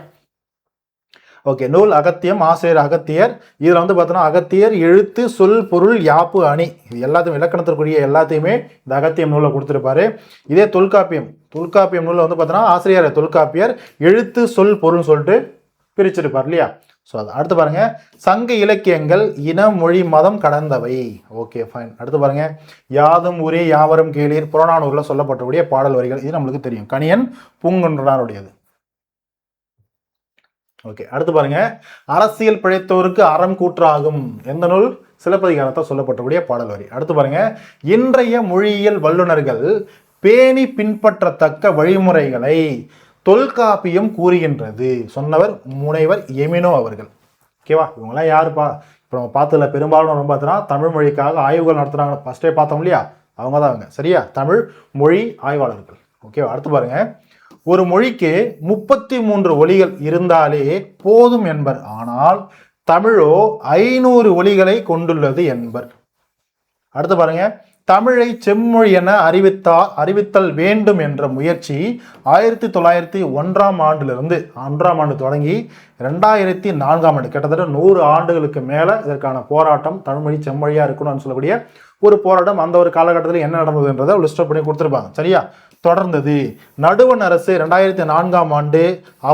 ஓகே, நூல் அகத்தியம், ஆசிரியர் அகத்தியர். இதில் பார்த்தோன்னா அகத்தியர் எழுத்து, சொல், பொருள், யாப்பு, அணி, இது எல்லாத்தையும் இலக்கணத்திற்குரிய எல்லாத்தையுமே இந்த அகத்தியம் நூலில் கொடுத்துருப்பாரு. இதே தொல்காப்பியம் நூலில் பார்த்தோன்னா ஆசிரியர் தொல்காப்பியர் எழுத்து, சொல், பொருள்னு சொல்லிட்டு பிரிச்சிருப்பார் இல்லையா? ஸோ அது அடுத்து பாருங்க, சங்க இலக்கியங்கள் இன, மொழி, மதம் கடந்தவை. Okay fine. அடுத்து பாருங்க, யாதும் ஊரே யாவரும் கேளீர் புறநானூரில் சொல்லப்பட்டக்கூடிய பாடல் வரிகள். இது நம்மளுக்கு தெரியும், கணியன் பூங்குன்றனாருடையது. ஓகே, அடுத்து பாருங்க, அரசியல் பிழைத்தோருக்கு அறம் கூற்றாகும். எந்த நூல்? சிலப்பதிகாரத்தை சொல்லப்பட்டக்கூடிய பாடல் வரி. அடுத்து பாருங்க, இன்றைய மொழியியல் வல்லுநர்கள் பேணி பின்பற்றத்தக்க வழிமுறைகளை தொல்காப்பியம் கூறுகின்றது. சொன்னவர் முனைவர் எமினோ அவர்கள். ஓகேவா? இவங்கெல்லாம் யாருப்பா? இப்போ நம்ம பார்த்ததுல பெரும்பாலும் பார்த்தோன்னா தமிழ் மொழிக்காக ஆய்வுகள் நடத்துறாங்க. ஃபர்ஸ்டே பார்த்தோம் இல்லையா, அவங்க தான் அவங்க. சரியா? தமிழ் மொழி ஆய்வாளர்கள். ஓகேவா? அடுத்து பாருங்க, ஒரு மொழிக்கு 33 ஒலிகள் இருந்தாலே போதும் என்பர். ஆனால் தமிழோ 500 ஒலிகளை கொண்டுள்ளது என்பர். அடுத்து பாருங்க, தமிழை செம்மொழி என அறிவித்தல் வேண்டும் என்ற முயற்சி 1901ஆம் ஆண்டிலிருந்து 1ஆம் ஆண்டு தொடங்கி 2004ஆம் ஆண்டு கிட்டத்தட்ட 100 ஆண்டுகளுக்கு மேல இதற்கான போராட்டம் தமிழ்மொழி செம்மொழியா இருக்கணும்னு சொல்லக்கூடிய ஒரு போராட்டம் அந்த ஒரு காலகட்டத்தில் என்ன நடந்ததுன்றதை லிஸ்ட் பண்ணி கொடுத்துருப்பாங்க. சரியா? தொடர்ந்தது. நடுவண் அரசு 2004ஆம் ஆண்டு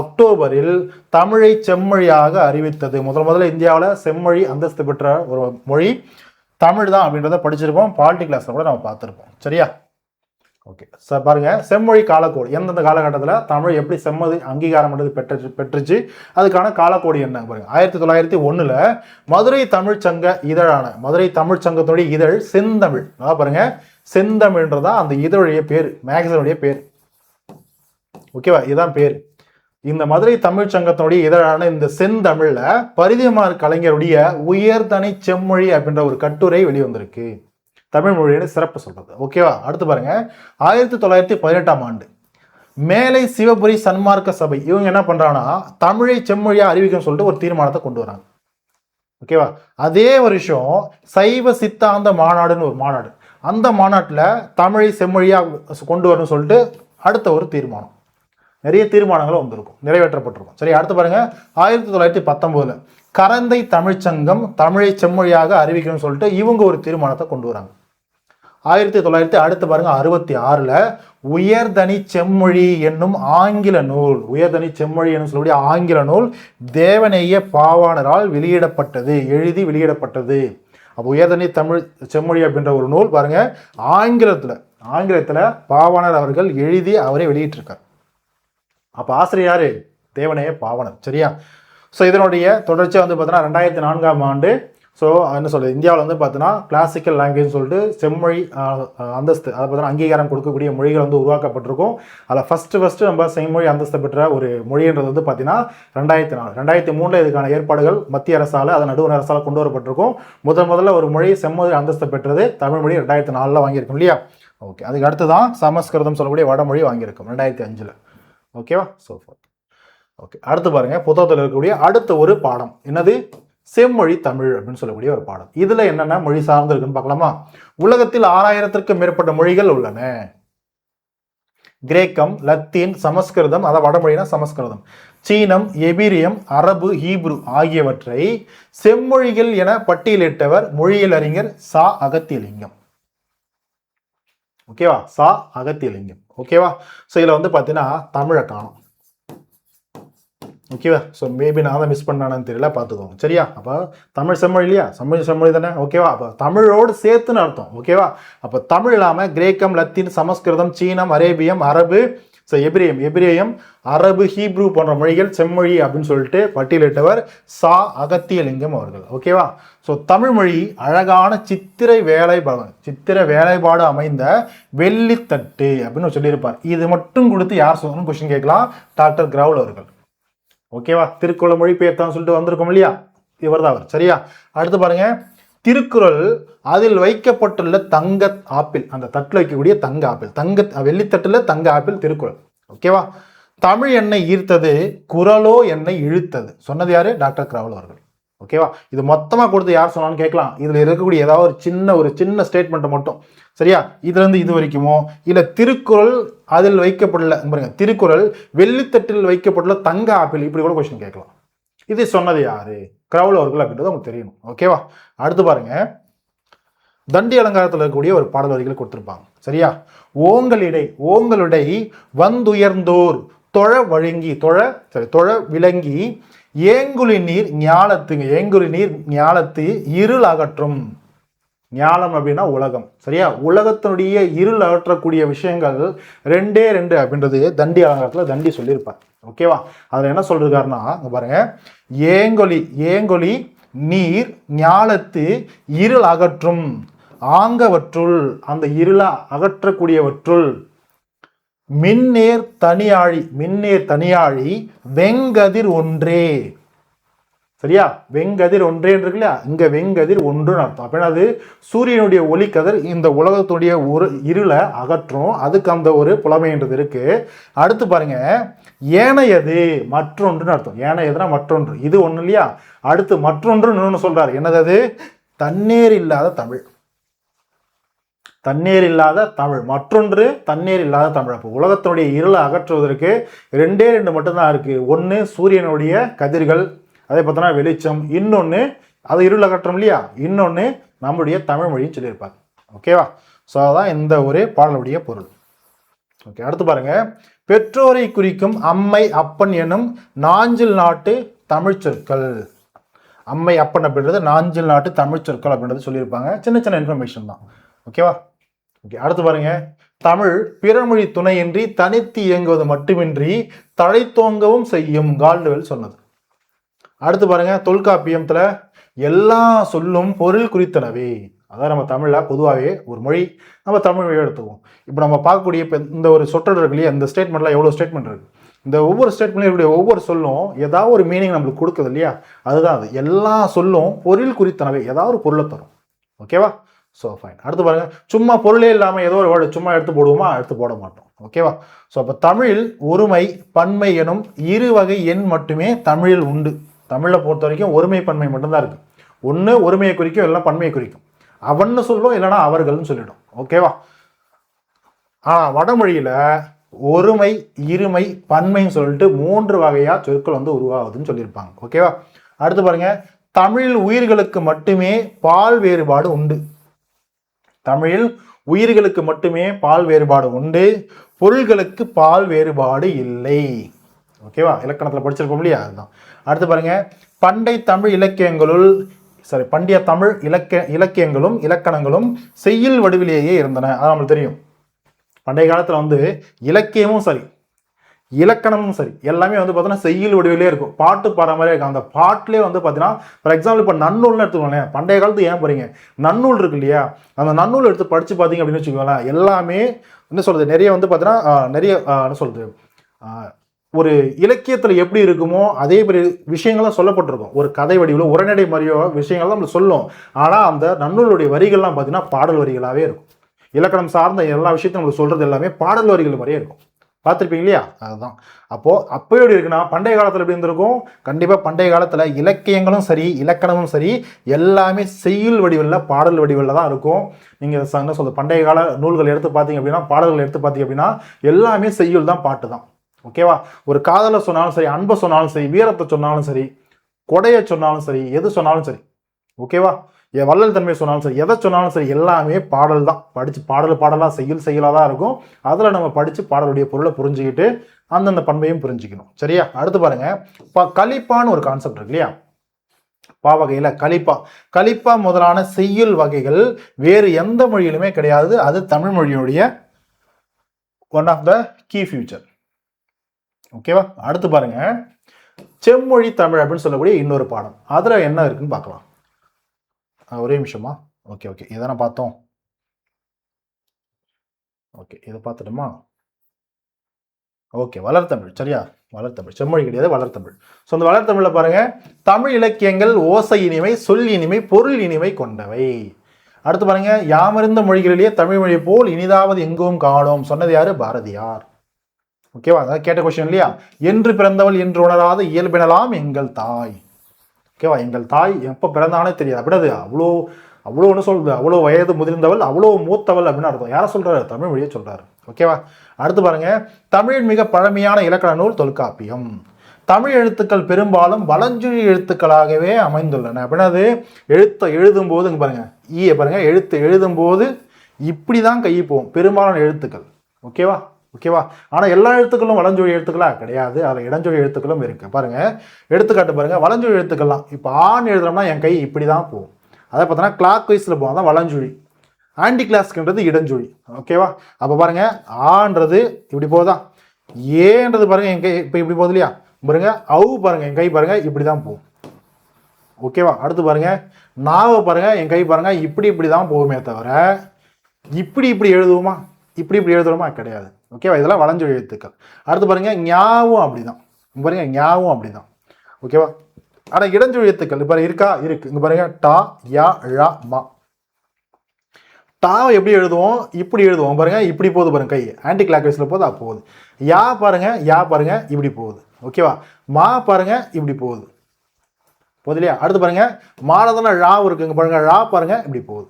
அக்டோபரில் தமிழை செம்மொழியாக அறிவித்தது. முதல்ல இந்தியாவில் செம்மொழி அந்தஸ்து பெற்ற ஒரு மொழி தமிழ் தான் அப்படின்றத படிச்சிருப்போம். பாலிட்டி கிளாஸ்ல கூட நம்ம பார்த்துருப்போம். சரியா? ஓகே சார், பாருங்க செம்மொழி காலக்கோடு எந்தெந்த காலகட்டத்தில் தமிழ் எப்படி செம்மொழி அங்கீகாரம் பெற்றுச்சு அதுக்கான காலக்கோடு என்ன பாருங்க. 1901 மதுரை தமிழ்ச்சங்க இதழான மதுரை தமிழ்ச்சங்கத்துடைய இதழ் செந்தமிழ். அதான் பாருங்க செந்தமிழ்ன்றதான் அந்த இதழுடைய பேர், மேகசினுடைய பேர். ஓகேவா? இதுதான் பேர். இந்த மதுரை தமிழ்ச்சங்கத்தினுடைய இதழான இந்த செந்தமிழ்ல பரிதிமார் கலைஞருடைய உயர்தனி செம்மொழி அப்படின்ற ஒரு கட்டுரை வெளிவந்திருக்கு. தமிழ் மொழியோட சிறப்பு சொல்றது. ஓகேவா? அடுத்து பாருங்க 1918ஆம் ஆண்டு மேலை சிவபுரி சன்மார்க்க சபை இவங்க என்ன பண்றாங்கன்னா தமிழை செம்மொழியா அறிவிக்கணும்னு சொல்லிட்டு ஒரு தீர்மானத்தை கொண்டு வராங்க. ஓகேவா? அதே வருஷம் சைவ சித்தாந்த மாநாடுன்னு ஒரு மாநாடு, அந்த மாநாட்டில் தமிழை செம்மொழியா கொண்டு வரணும்னு சொல்லிட்டு அடுத்த ஒரு தீர்மானம். நிறைய தீர்மானங்களும் வந்திருக்கும், நிறைவேற்றப்பட்டிருக்கும். சரி, அடுத்து பாருங்க 1919 கரந்தை தமிழ்ச்சங்கம் தமிழை செம்மொழியாக அறிவிக்கணும்னு சொல்லிட்டு இவங்க ஒரு தீர்மானத்தை கொண்டு வராங்க. 1900 அடுத்து பாருங்க 66 உயர்தனி செம்மொழி என்னும் ஆங்கில நூல், உயர்தனி செம்மொழி என்னும் சொல்லக்கூடிய ஆங்கில நூல் தேவநேய பாவாணரால் வெளியிடப்பட்டது, எழுதி வெளியிடப்பட்டது. அப்போ உயர்தனி தமிழ் செம்மொழி அப்படின்ற ஒரு நூல் பாருங்க ஆங்கிலத்துல பாவாணர் அவர்கள் எழுதி அவரே வெளியிட்டிருக்கார். அப்ப ஆசிரியர் தேவநேய பாவாணர். சரியா? ஸோ இதனுடைய தொடர்ச்சியாக வந்து பார்த்தீங்கன்னா 2004ஆம் ஆண்டு ஸோ என்ன சொல்றது இந்தியாவில் வந்து பார்த்தீங்கன்னா கிளாசிக்கல் லாங்குவேஜ் சொல்லிட்டு செம்மொழி அந்தஸ்து அதை பார்த்தீங்கன்னா அங்கீகாரம் கொடுக்கக்கூடிய மொழிகள் வந்து உருவாக்கப்பட்டிருக்கும். அதில் ஃபர்ஸ்ட் நம்ம செம்மொழி அந்தஸ்து பெற்ற ஒரு மொழின்றது வந்து பார்த்தீங்கன்னா 2004. 2003 இதுக்கான ஏற்பாடுகள் மத்திய அரசால் அதை நடுவண் அரசால் கொண்டு வரப்பட்டிருக்கும். முதல்ல ஒரு மொழி செம்மொழி அந்தஸ்து பெற்றது தமிழ் மொழி 2004 வாங்கியிருக்கும் இல்லையா? ஓகே, அதுக்கு அடுத்து தான் சமஸ்கிருதம் சொல்லக்கூடிய வடமொழி வாங்கியிருக்கும் 2005. ஓகேவா? ஸோ ஓகே, அடுத்து பாருங்க புத்தகத்தில் இருக்கக்கூடிய அடுத்த ஒரு பாடம் என்னது? செம்மொழி தமிழ் அப்படின்னு சொல்லக்கூடிய ஒரு பாடம். இதுல என்னென்ன மொழி சார்ந்து இருக்குன்னு பார்க்கலாமா? உலகத்தில் 6000த்திற்கும் மேற்பட்ட மொழிகள் உள்ளன. கிரேக்கம், லத்தீன், சமஸ்கிருதம், அதாவது வடமொழினா சமஸ்கிருதம், சீனம், எபிரியம், அரபு, ஹீப்ரு ஆகியவற்றை செம்மொழிகள் என பட்டியலிட்டவர் மொழியியல் அறிஞர் சா அகத்தியலிங்கம். ஓகேவா? சா அகத்தியலிங்கம். ஓகேவா? ஸோ இதில் வந்து பார்த்தீங்கன்னா தமிழை காணும். ஓகேவா? ஸோ மேபி நான் தான் மிஸ் பண்ணானு தெரியல, பார்த்துக்கோங்க. சரியா? அப்போ தமிழ் செம்மொழி இல்லையா? செம்மொழி தானே? ஓகேவா? அப்போ தமிழோடு சேர்த்துன்னு அர்த்தம். ஓகேவா? அப்போ தமிழ் இல்லாமல் கிரேக்கம், லத்தீன், சமஸ்கிருதம், சீனம், அரேபியம், அரபு, ஸோ எபிரேயம், அரபு, ஹீப்ரு போன்ற மொழிகள் செம்மொழி அப்படின்னு சொல்லிட்டு பட்டியலிட்டவர் சா அகத்தியலிங்கம் அவர்கள். ஓகேவா? ஸோ தமிழ் மொழி அழகான சித்திர வேலைப்பாடு அமைந்த வெள்ளித்தட்டு அப்படின்னு சொல்லியிருப்பார். இது மட்டும் கொடுத்து யார் சொல்லணும் கொஸ்டின் கேட்கலாம்? டாக்டர் கிரவுல் அவர்கள். ஓகேவா? திருக்குறள் மொழிபெயர்த்தான் சொல்லிட்டு வந்திருக்கோம் இல்லையா? இவர் தான் அவர். சரியா? அடுத்து பாருங்க திருக்குறள் அதில் வைக்கப்பட்டுள்ள தங்க ஆப்பிள், அந்த தட்டில் வைக்கக்கூடிய தங்க ஆப்பிள், வெள்ளித்தட்டுல தங்க ஆப்பிள் திருக்குறள். ஓகேவா? தமிழ் என்னை ஈர்த்தது, குறளோ என்னை இழுத்தது. சொன்னது யாரு? டாக்டர் கிரவுல் அவர்கள். ஓகேவா? இது மொத்தமா கொடுத்து யார் சொன்னான்னு கேட்கலாம். இதுல இருக்கக்கூடிய ஏதாவது ஒரு சின்ன ஸ்டேட்மெண்ட் மட்டும். சரியா? இதுல இருந்து இது வரைக்குமோ இல்ல திருக்குறள் அதில் வைக்கப்பட்டுள்ள பாருங்க, திருக்குறள் வெள்ளித்தட்டில் வைக்கப்பட்டுள்ள தங்க ஆப்பிள், இப்படி கூட கொஸ்டின் கேட்கலாம். இது சொன்னது யாரு? கிரவுல் அவர்கள் அப்படின்றது உங்களுக்கு தெரியணும். ஓகேவா? அடுத்து பாருங்க தண்டி அலங்காரத்தில் இருக்கக்கூடிய ஒரு பாடல் வரிகள் கொடுத்திருப்பாங்க. சரியா? ஓங்களுடை வந்துயர்ந்தோர் தொழ விளங்கி ஏங்குழி நீர் ஞாலத்து இருள் அகற்றும். ஞாலம் அப்படின்னா உலகம். சரியா? உலகத்தினுடைய இருள் அகற்றக்கூடிய விஷயங்கள் 2 அப்படின்றது தண்டி அலங்காரத்துல தண்டி சொல்லியிருப்பார். ஓகேவா? அதுல என்ன சொல்றாருன்னா பாருங்க, ஏங்கொலி நீர் ஞாலத்து இருள் அகற்றும் ஆங்கவற்றுள், அந்த இருள அகற்றக்கூடியவற்றுள் மின்னேர் தனியாழி வெங்கதிர் ஒன்றே. சரியா? வெங்கதிர் ஒன்றே இருக்கு இல்லையா? இங்க வெங்கதிர் ஒன்றுன்னு அர்த்தம். அப்படின்னா அது சூரியனுடைய ஒளிக்கதிர் இந்த உலகத்துடைய ஒரு இருளை அகற்றும். அதுக்கு அந்த ஒரு புலமைன்றது இருக்கு. அடுத்து பாருங்க ஏனையது மற்றொன்றுன்னு அர்த்தம். ஏனையதுனா மற்றொன்று, இது ஒண்ணு இல்லையா? அடுத்து மற்றொன்று இன்னொன்னு சொல்றாரு. என்னது அது? தண்ணீர் இல்லாத தமிழ். தண்ணீர் இல்லாத தமிழ், மற்றொன்று தண்ணீர் இல்லாத தமிழ். அப்போ உலகத்தினுடைய இருளை அகற்றுவதற்கு ரெண்டே ரெண்டு மட்டும்தான் இருக்கு. ஒன்று சூரியனுடைய கதிர்கள், அதே பார்த்தோன்னா வெளிச்சம், இன்னொன்று அது இருள் அகற்றம் இல்லையா, இன்னொன்று நம்மளுடைய தமிழ் மொழின்னு சொல்லியிருப்பாங்க. ஓகேவா? ஸோ அதான் இந்த ஒரு பாடலுடைய பொருள். ஓகே, அடுத்து பாருங்க. பெற்றோரை குறிக்கும் அம்மை அப்பன் எனும் நாஞ்சில் நாட்டு தமிழ் சொற்கள். அம்மை அப்பன் அப்படின்றது நாஞ்சில் நாட்டு தமிழ் சொற்கள் அப்படின்றது சொல்லியிருப்பாங்க. சின்ன சின்ன இன்ஃபர்மேஷன் தான். ஓகேவா? ஓகே, அடுத்து பாருங்க. தமிழ் பிறமொழி துணையின்றி தனித்து இயங்குவது மட்டுமின்றி தழைத்தோங்கவும் செய்யும் கால்டுவெல் சொன்னது. அடுத்து பாருங்க. தொல்காப்பியத்துல எல்லா சொல்லும் பொருள் குறித்தனவே. அதான் நம்ம தமிழில் பொதுவாகவே ஒரு மொழி, நம்ம தமிழ் மொழியை எடுத்துக்குவோம். இப்போ நம்ம பார்க்கக்கூடிய இப்போ இந்த ஒரு சொற்றொடர் இருக்கு இல்லையா, இந்த ஸ்டேட்மெண்ட்லாம் எவ்வளோ ஸ்டேட்மெண்ட் இருக்குது. இந்த ஒவ்வொரு ஸ்டேட்மெண்ட்லையும் இருக்கக்கூடிய ஒவ்வொரு சொல்லும் ஏதாவது ஒரு மீனிங் நம்மளுக்கு கொடுக்குது இல்லையா, அதுதான் அது. எல்லா சொல்லும் பொருள் குறித்தனவே, ஏதாவது ஒரு பொருளை தரும். ஓகேவா? So fine. அடுத்து பாருங்க. சும்மா பொருளே இல்லாமல் ஏதோ ஒரு வேர்டு சும்மா எடுத்து போடுவோமா, எடுத்து போட மாட்டோம். ஓகேவா? ஸோ அப்போ தமிழில் ஒருமை பன்மை எனும் இரு வகை எண் மட்டுமே தமிழில் உண்டு. தமிழை பொறுத்த வரைக்கும் ஒருமை பன்மை மட்டும்தான் இருக்கு. ஒன்று ஒருமையை குறிக்கும், இல்லைன்னா பன்மையை குறிக்கும். அவன்னு சொல்லும், இல்லைன்னா அவர்கள்னு சொல்லிடும். ஓகேவா? வடமொழியில ஒருமை இருமை பன்மைன்னு சொல்லிட்டு 3 வகையா சொற்கள் உருவாகுதுன்னு சொல்லியிருப்பாங்க. ஓகேவா? அடுத்து பாருங்க. தமிழில் உயிர்களுக்கு மட்டுமே பால் வேறுபாடு உண்டு. தமிழில் உயிர்களுக்கு மட்டுமே பால் வேறுபாடு உண்டு, பொருள்களுக்கு பால் வேறுபாடு இல்லை. ஓகேவா? இலக்கணத்தில் படிச்சிருக்கோம் இல்லையா, அதுதான். அடுத்து பாருங்க. பண்டைய தமிழ் இலக்கியங்களும் இலக்கணங்களும் செய்யுள் வடிவிலேயே இருந்தன. அது நம்மளுக்கு தெரியும். பண்டைய காலத்தில் இலக்கியமும் சரி இலக்கணமும் சரி எல்லாமே பார்த்தோன்னா செய்யுள் வடிவிலே இருக்கும். பாட்டு பாடுற மாதிரியே இருக்கும். அந்த பாட்டிலே பார்த்தீங்கன்னா ஃபார் எக்ஸாம்பிள் இப்போ நன்னூல்னு எடுத்துக்கோங்களேன். பண்டைய காலத்து ஏன் போறீங்க, நன்னூல் இருக்கு இல்லையா, அந்த நன்னூல் எடுத்து படித்து பார்த்தீங்க அப்படின்னு வச்சுக்கோங்களேன், எல்லாமே என்ன சொல்றது, நிறைய பார்த்தீங்கன்னா நிறைய என்ன சொல்றது, ஒரு இலக்கியத்தில் எப்படி இருக்குமோ அதே மாதிரி விஷயங்கள்லாம் சொல்லப்பட்டிருக்கும். ஒரு கதை வடிவில் உரைநடை மாதிரியோ விஷயங்கள்லாம் நம்மளுக்கு சொல்லும். ஆனால் அந்த நன்னூலுடைய வரிகள்லாம் பார்த்தீங்கன்னா பாடல் வரிகளாகவே இருக்கும். இலக்கணம் சார்ந்த எல்லா விஷயத்தையும் நம்மளுக்கு சொல்றது எல்லாமே பாடல் வரிகள் மாதிரியே இருக்கும். பார்த்துருப்பீங்க இல்லையா, அதுதான். அப்போ எப்படி இருக்குன்னா, பண்டைய காலத்தில் எப்படி இருந்திருக்கும், கண்டிப்பாக பண்டைய காலத்தில் இலக்கியங்களும் சரி இலக்கணமும் சரி எல்லாமே செய்யுள் வடிவில் பாடல் வடிவில் தான் இருக்கும். நீங்கள் என்ன சொல்றது, பண்டைய கால நூல்கள் எடுத்து பார்த்தீங்க அப்படின்னா, பாடல்கள் எடுத்து பார்த்தீங்க அப்படின்னா எல்லாமே செய்யுள் தான், பாட்டு தான். ஓகேவா? ஒரு காதலை சொன்னாலும் சரி, அன்பை சொன்னாலும் சரி, வீரத்தை சொன்னாலும் சரி, கொடையை சொன்னாலும் சரி, எது சொன்னாலும் சரி, ஓகேவா, வள்ளல் தன்மை சொன்னாலும் சரி, எதை சொன்னாலும் சரி, எல்லாமே பாடல் தான். படித்து பாடலாக செய்யலாக தான் இருக்கும். அதில் நம்ம படித்து பாடலுடைய பொருளை புரிஞ்சுக்கிட்டு அந்தந்த பண்பையும் புரிஞ்சுக்கணும். சரியா? அடுத்து பாருங்க. கலிப்பான்னு ஒரு கான்செப்ட் இருக்கு இல்லையா, பாவகையில் கலிப்பா முதலான செய்யுள் வகைகள் வேறு எந்த மொழியிலுமே கிடையாது. அது தமிழ் மொழியினுடைய one of the key future. ஓகேவா? அடுத்து பாருங்க. செம்மொழி தமிழ் அப்படின்னு சொல்லக்கூடிய இன்னொரு பாடம், அதுல என்ன இருக்குன்னு பார்க்கலாம். ஒரே நிமிஷமா. ஓகே, இதான பார்த்தோம். ஓகே, இதை பார்த்துட்டோமா? ஓகே, வளர்த்தமிழ். சரியா? வளர்த்தமிழ், செம்மொழி கிடையாது, வளர்த்தமிழ். ஸோ அந்த வளர்த்தமிழில் பாருங்க. தமிழ் இலக்கியங்கள் ஓசை இனிமை, சொல் இனிமை, பொருள் இனிமை கொண்டவை. அடுத்து பாருங்க. யாமறிந்த மொழிகளிலேயே தமிழ் மொழி போல் இனிதாவது எங்கும் காணோம் சொன்னது யாரு? பாரதியார். ஓகேவா? அதான் கேட்ட கொஸ்டின் இல்லையா. என்று பிறந்தவள் என்று உணராத இயல்பினலாம் எங்கள் தாய். ஓகேவா? எங்கள் தாய் எப்போ பிறந்தானே தெரியாது அப்படின்னா அவ்வளோ ஒன்று சொல்றது, அவ்வளோ வயது முதிர்ந்தவள், அவ்வளோ மூத்தவள் அப்படின்னு அர்த்தம். யாரை சொல்றாரு? தமிழ் மொழியை சொல்றாரு. ஓகேவா? அடுத்து பாருங்க. தமிழின் மிக பழமையான இலக்கண நூல் தொல்காப்பியம். தமிழ் எழுத்துக்கள் பெரும்பாலும் வலஞ்சுழி எழுத்துக்களாகவே அமைந்துள்ளன. அப்படின்னா அது எழுதும்போது இங்க பாருங்க, ஈய பாருங்க, எழுதும்போது இப்படிதான் கை போகும் பெரும்பாலான எழுத்துக்கள். ஓகேவா? ஆனால் எல்லா எழுத்துக்களும் வலஞ்சொழி எழுத்துக்களா கிடையாது. அதில் இடஞ்சொழி எழுத்துக்களும் இருக்கு. பாருங்க, எடுத்துக்காட்டு பாருங்க. வலஞ்சொழி எழுத்துக்கள்லாம் இப்போ ஆண் எழுதுறோம்னா என் கை இப்படி தான் போகும். அதை பார்த்தோன்னா கிளாக் வைஸில் போகும், அதான் வலஞ்சொழி. ஆன்டி கிளாஸ்க்குன்றது இடஞ்சொழி. ஓகேவா? அப்போ பாருங்க, ஆன்றது இப்படி போகுதா, ஏன்றது பாருங்க என் கை இப்போ இப்படி போகுது இல்லையா, பாருங்க அவு பாருங்க என் கை பாருங்க இப்படி தான் போகும். ஓகேவா? அடுத்து பாருங்க, நாவை பாருங்க என் கை பாருங்க இப்படி தான் போகுமே தவிர இப்படி எழுதுவோமா, இப்படி எழுதுறோமா கிடையாது. ஓகேவா? இதெல்லாம் வலஞ்சொழி எழுத்துக்கள். அடுத்து பாருங்க, ஞாவும் அப்படிதான். பாருங்க, ஞாவும் அப்படிதான். ஓகேவா? ஆனால் இடஞ்சொழி எழுத்துக்கள் பாருங்க இருக்கு. இங்க பாருங்க, டா, யா, ழா, மா. டாவை எப்படி எழுதுவோம்? இப்படி எழுதுவோம். பாருங்க இப்படி போகுது பாருங்க, கை ஆன்டி கிளாக் வைஸ்ல போகுது, போகுது. யா பாருங்க இப்படி போகுது. ஓகேவா? மா பாருங்க இப்படி போகுது இல்லையா? அடுத்து பாருங்க, மாலதான ழா இருக்குங்க பாருங்க, ழா பாருங்க இப்படி போகுது.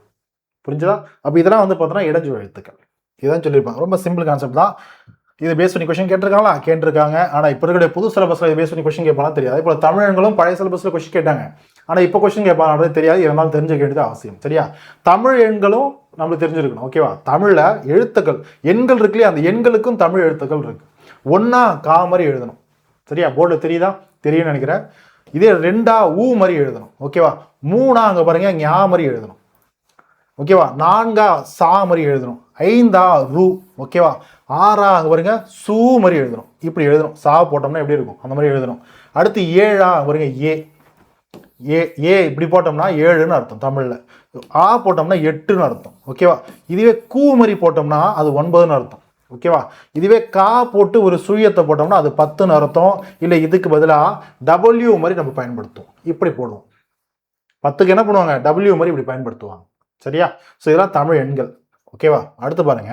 புரிஞ்சுதா? அப்போ இதெல்லாம் வந்து பார்த்தோன்னா இடஞ்சொல் எழுத்துக்கள். இதுதான் சொல்லியிருப்பாங்க. ரொம்ப சிம்பிள் கான்செப்ட் தான். இது பேஸ் பண்ணி கொஸ்டின் கேட்டிருக்காங்களா? கேட்டிருக்காங்க. ஆனால் இப்போ இருக்கிற புது சிலபஸில் இது பேஸ் பண்ணி கொஸ்டின் கேட்பாலும் தெரியாது. அதே போல் தமிழர்களும் பழைய சிலபஸில் கொஸ்டின் கேட்டாங்க. ஆனால் இப்போ கொஸ்டின் கேட்பாங்கன்றது தெரியாது. இருந்தாலும் தெரிஞ்சுக்க வேண்டியது அவசியம். சரியா? தமிழ் எண்களும் நம்மளுக்கு தெரிஞ்சிருக்கணும். ஓகேவா? தமிழில் எழுத்துக்கள் எண்கள் இருக்குல்லையே, அந்த எண்களுக்கும் தமிழ் எழுத்துக்கள் இருக்கு. ஒன்றா கா மாதிரி எழுதணும். சரியா? போர்டில் தெரியுதா? தெரியும்னு நினைக்கிறேன். இதே 2ஆ ஊ மாதிரி எழுதணும். ஓகேவா? 3ஆ அங்கே பாருங்க ஞா மாதிரி எழுதணும். ஓகேவா? 4ஆ சா மாதிரி எழுதணும். 5ஆ ரூ. ஓகேவா? 6ஆ அங்கே பாருங்க சூ மாதிரி எழுதணும். இப்படி எழுதணும். சா போட்டோம்னா எப்படி இருக்கும் அந்த மாதிரி எழுதணும். அடுத்து 7ஆ பாருங்க ஏ ஏ ஏ இப்படி போட்டோம்னா 7ன்னு அர்த்தம் தமிழில். ஆ போட்டோம்னா 8ன்னு அர்த்தம். ஓகேவா? இதுவே கூ மாதிரி போட்டோம்னா அது 9ன்னு அர்த்தம். ஓகேவா? இதுவே கா போட்டு ஒரு சுழியத்தை போட்டோம்னா அது 10ன்னு அர்த்தம். இல்லை இதுக்கு பதிலாக டபிள்யூ மாதிரி நம்ம பயன்படுத்துவோம். இப்படி போடுவோம். 10க்கு என்ன பண்ணுவாங்க? டபிள்யூ மாதிரி இப்படி பயன்படுத்துவாங்க. சரியா? ஸோ இதெல்லாம் தமிழ் எண்கள். ஓகேவா? அடுத்து பாருங்க,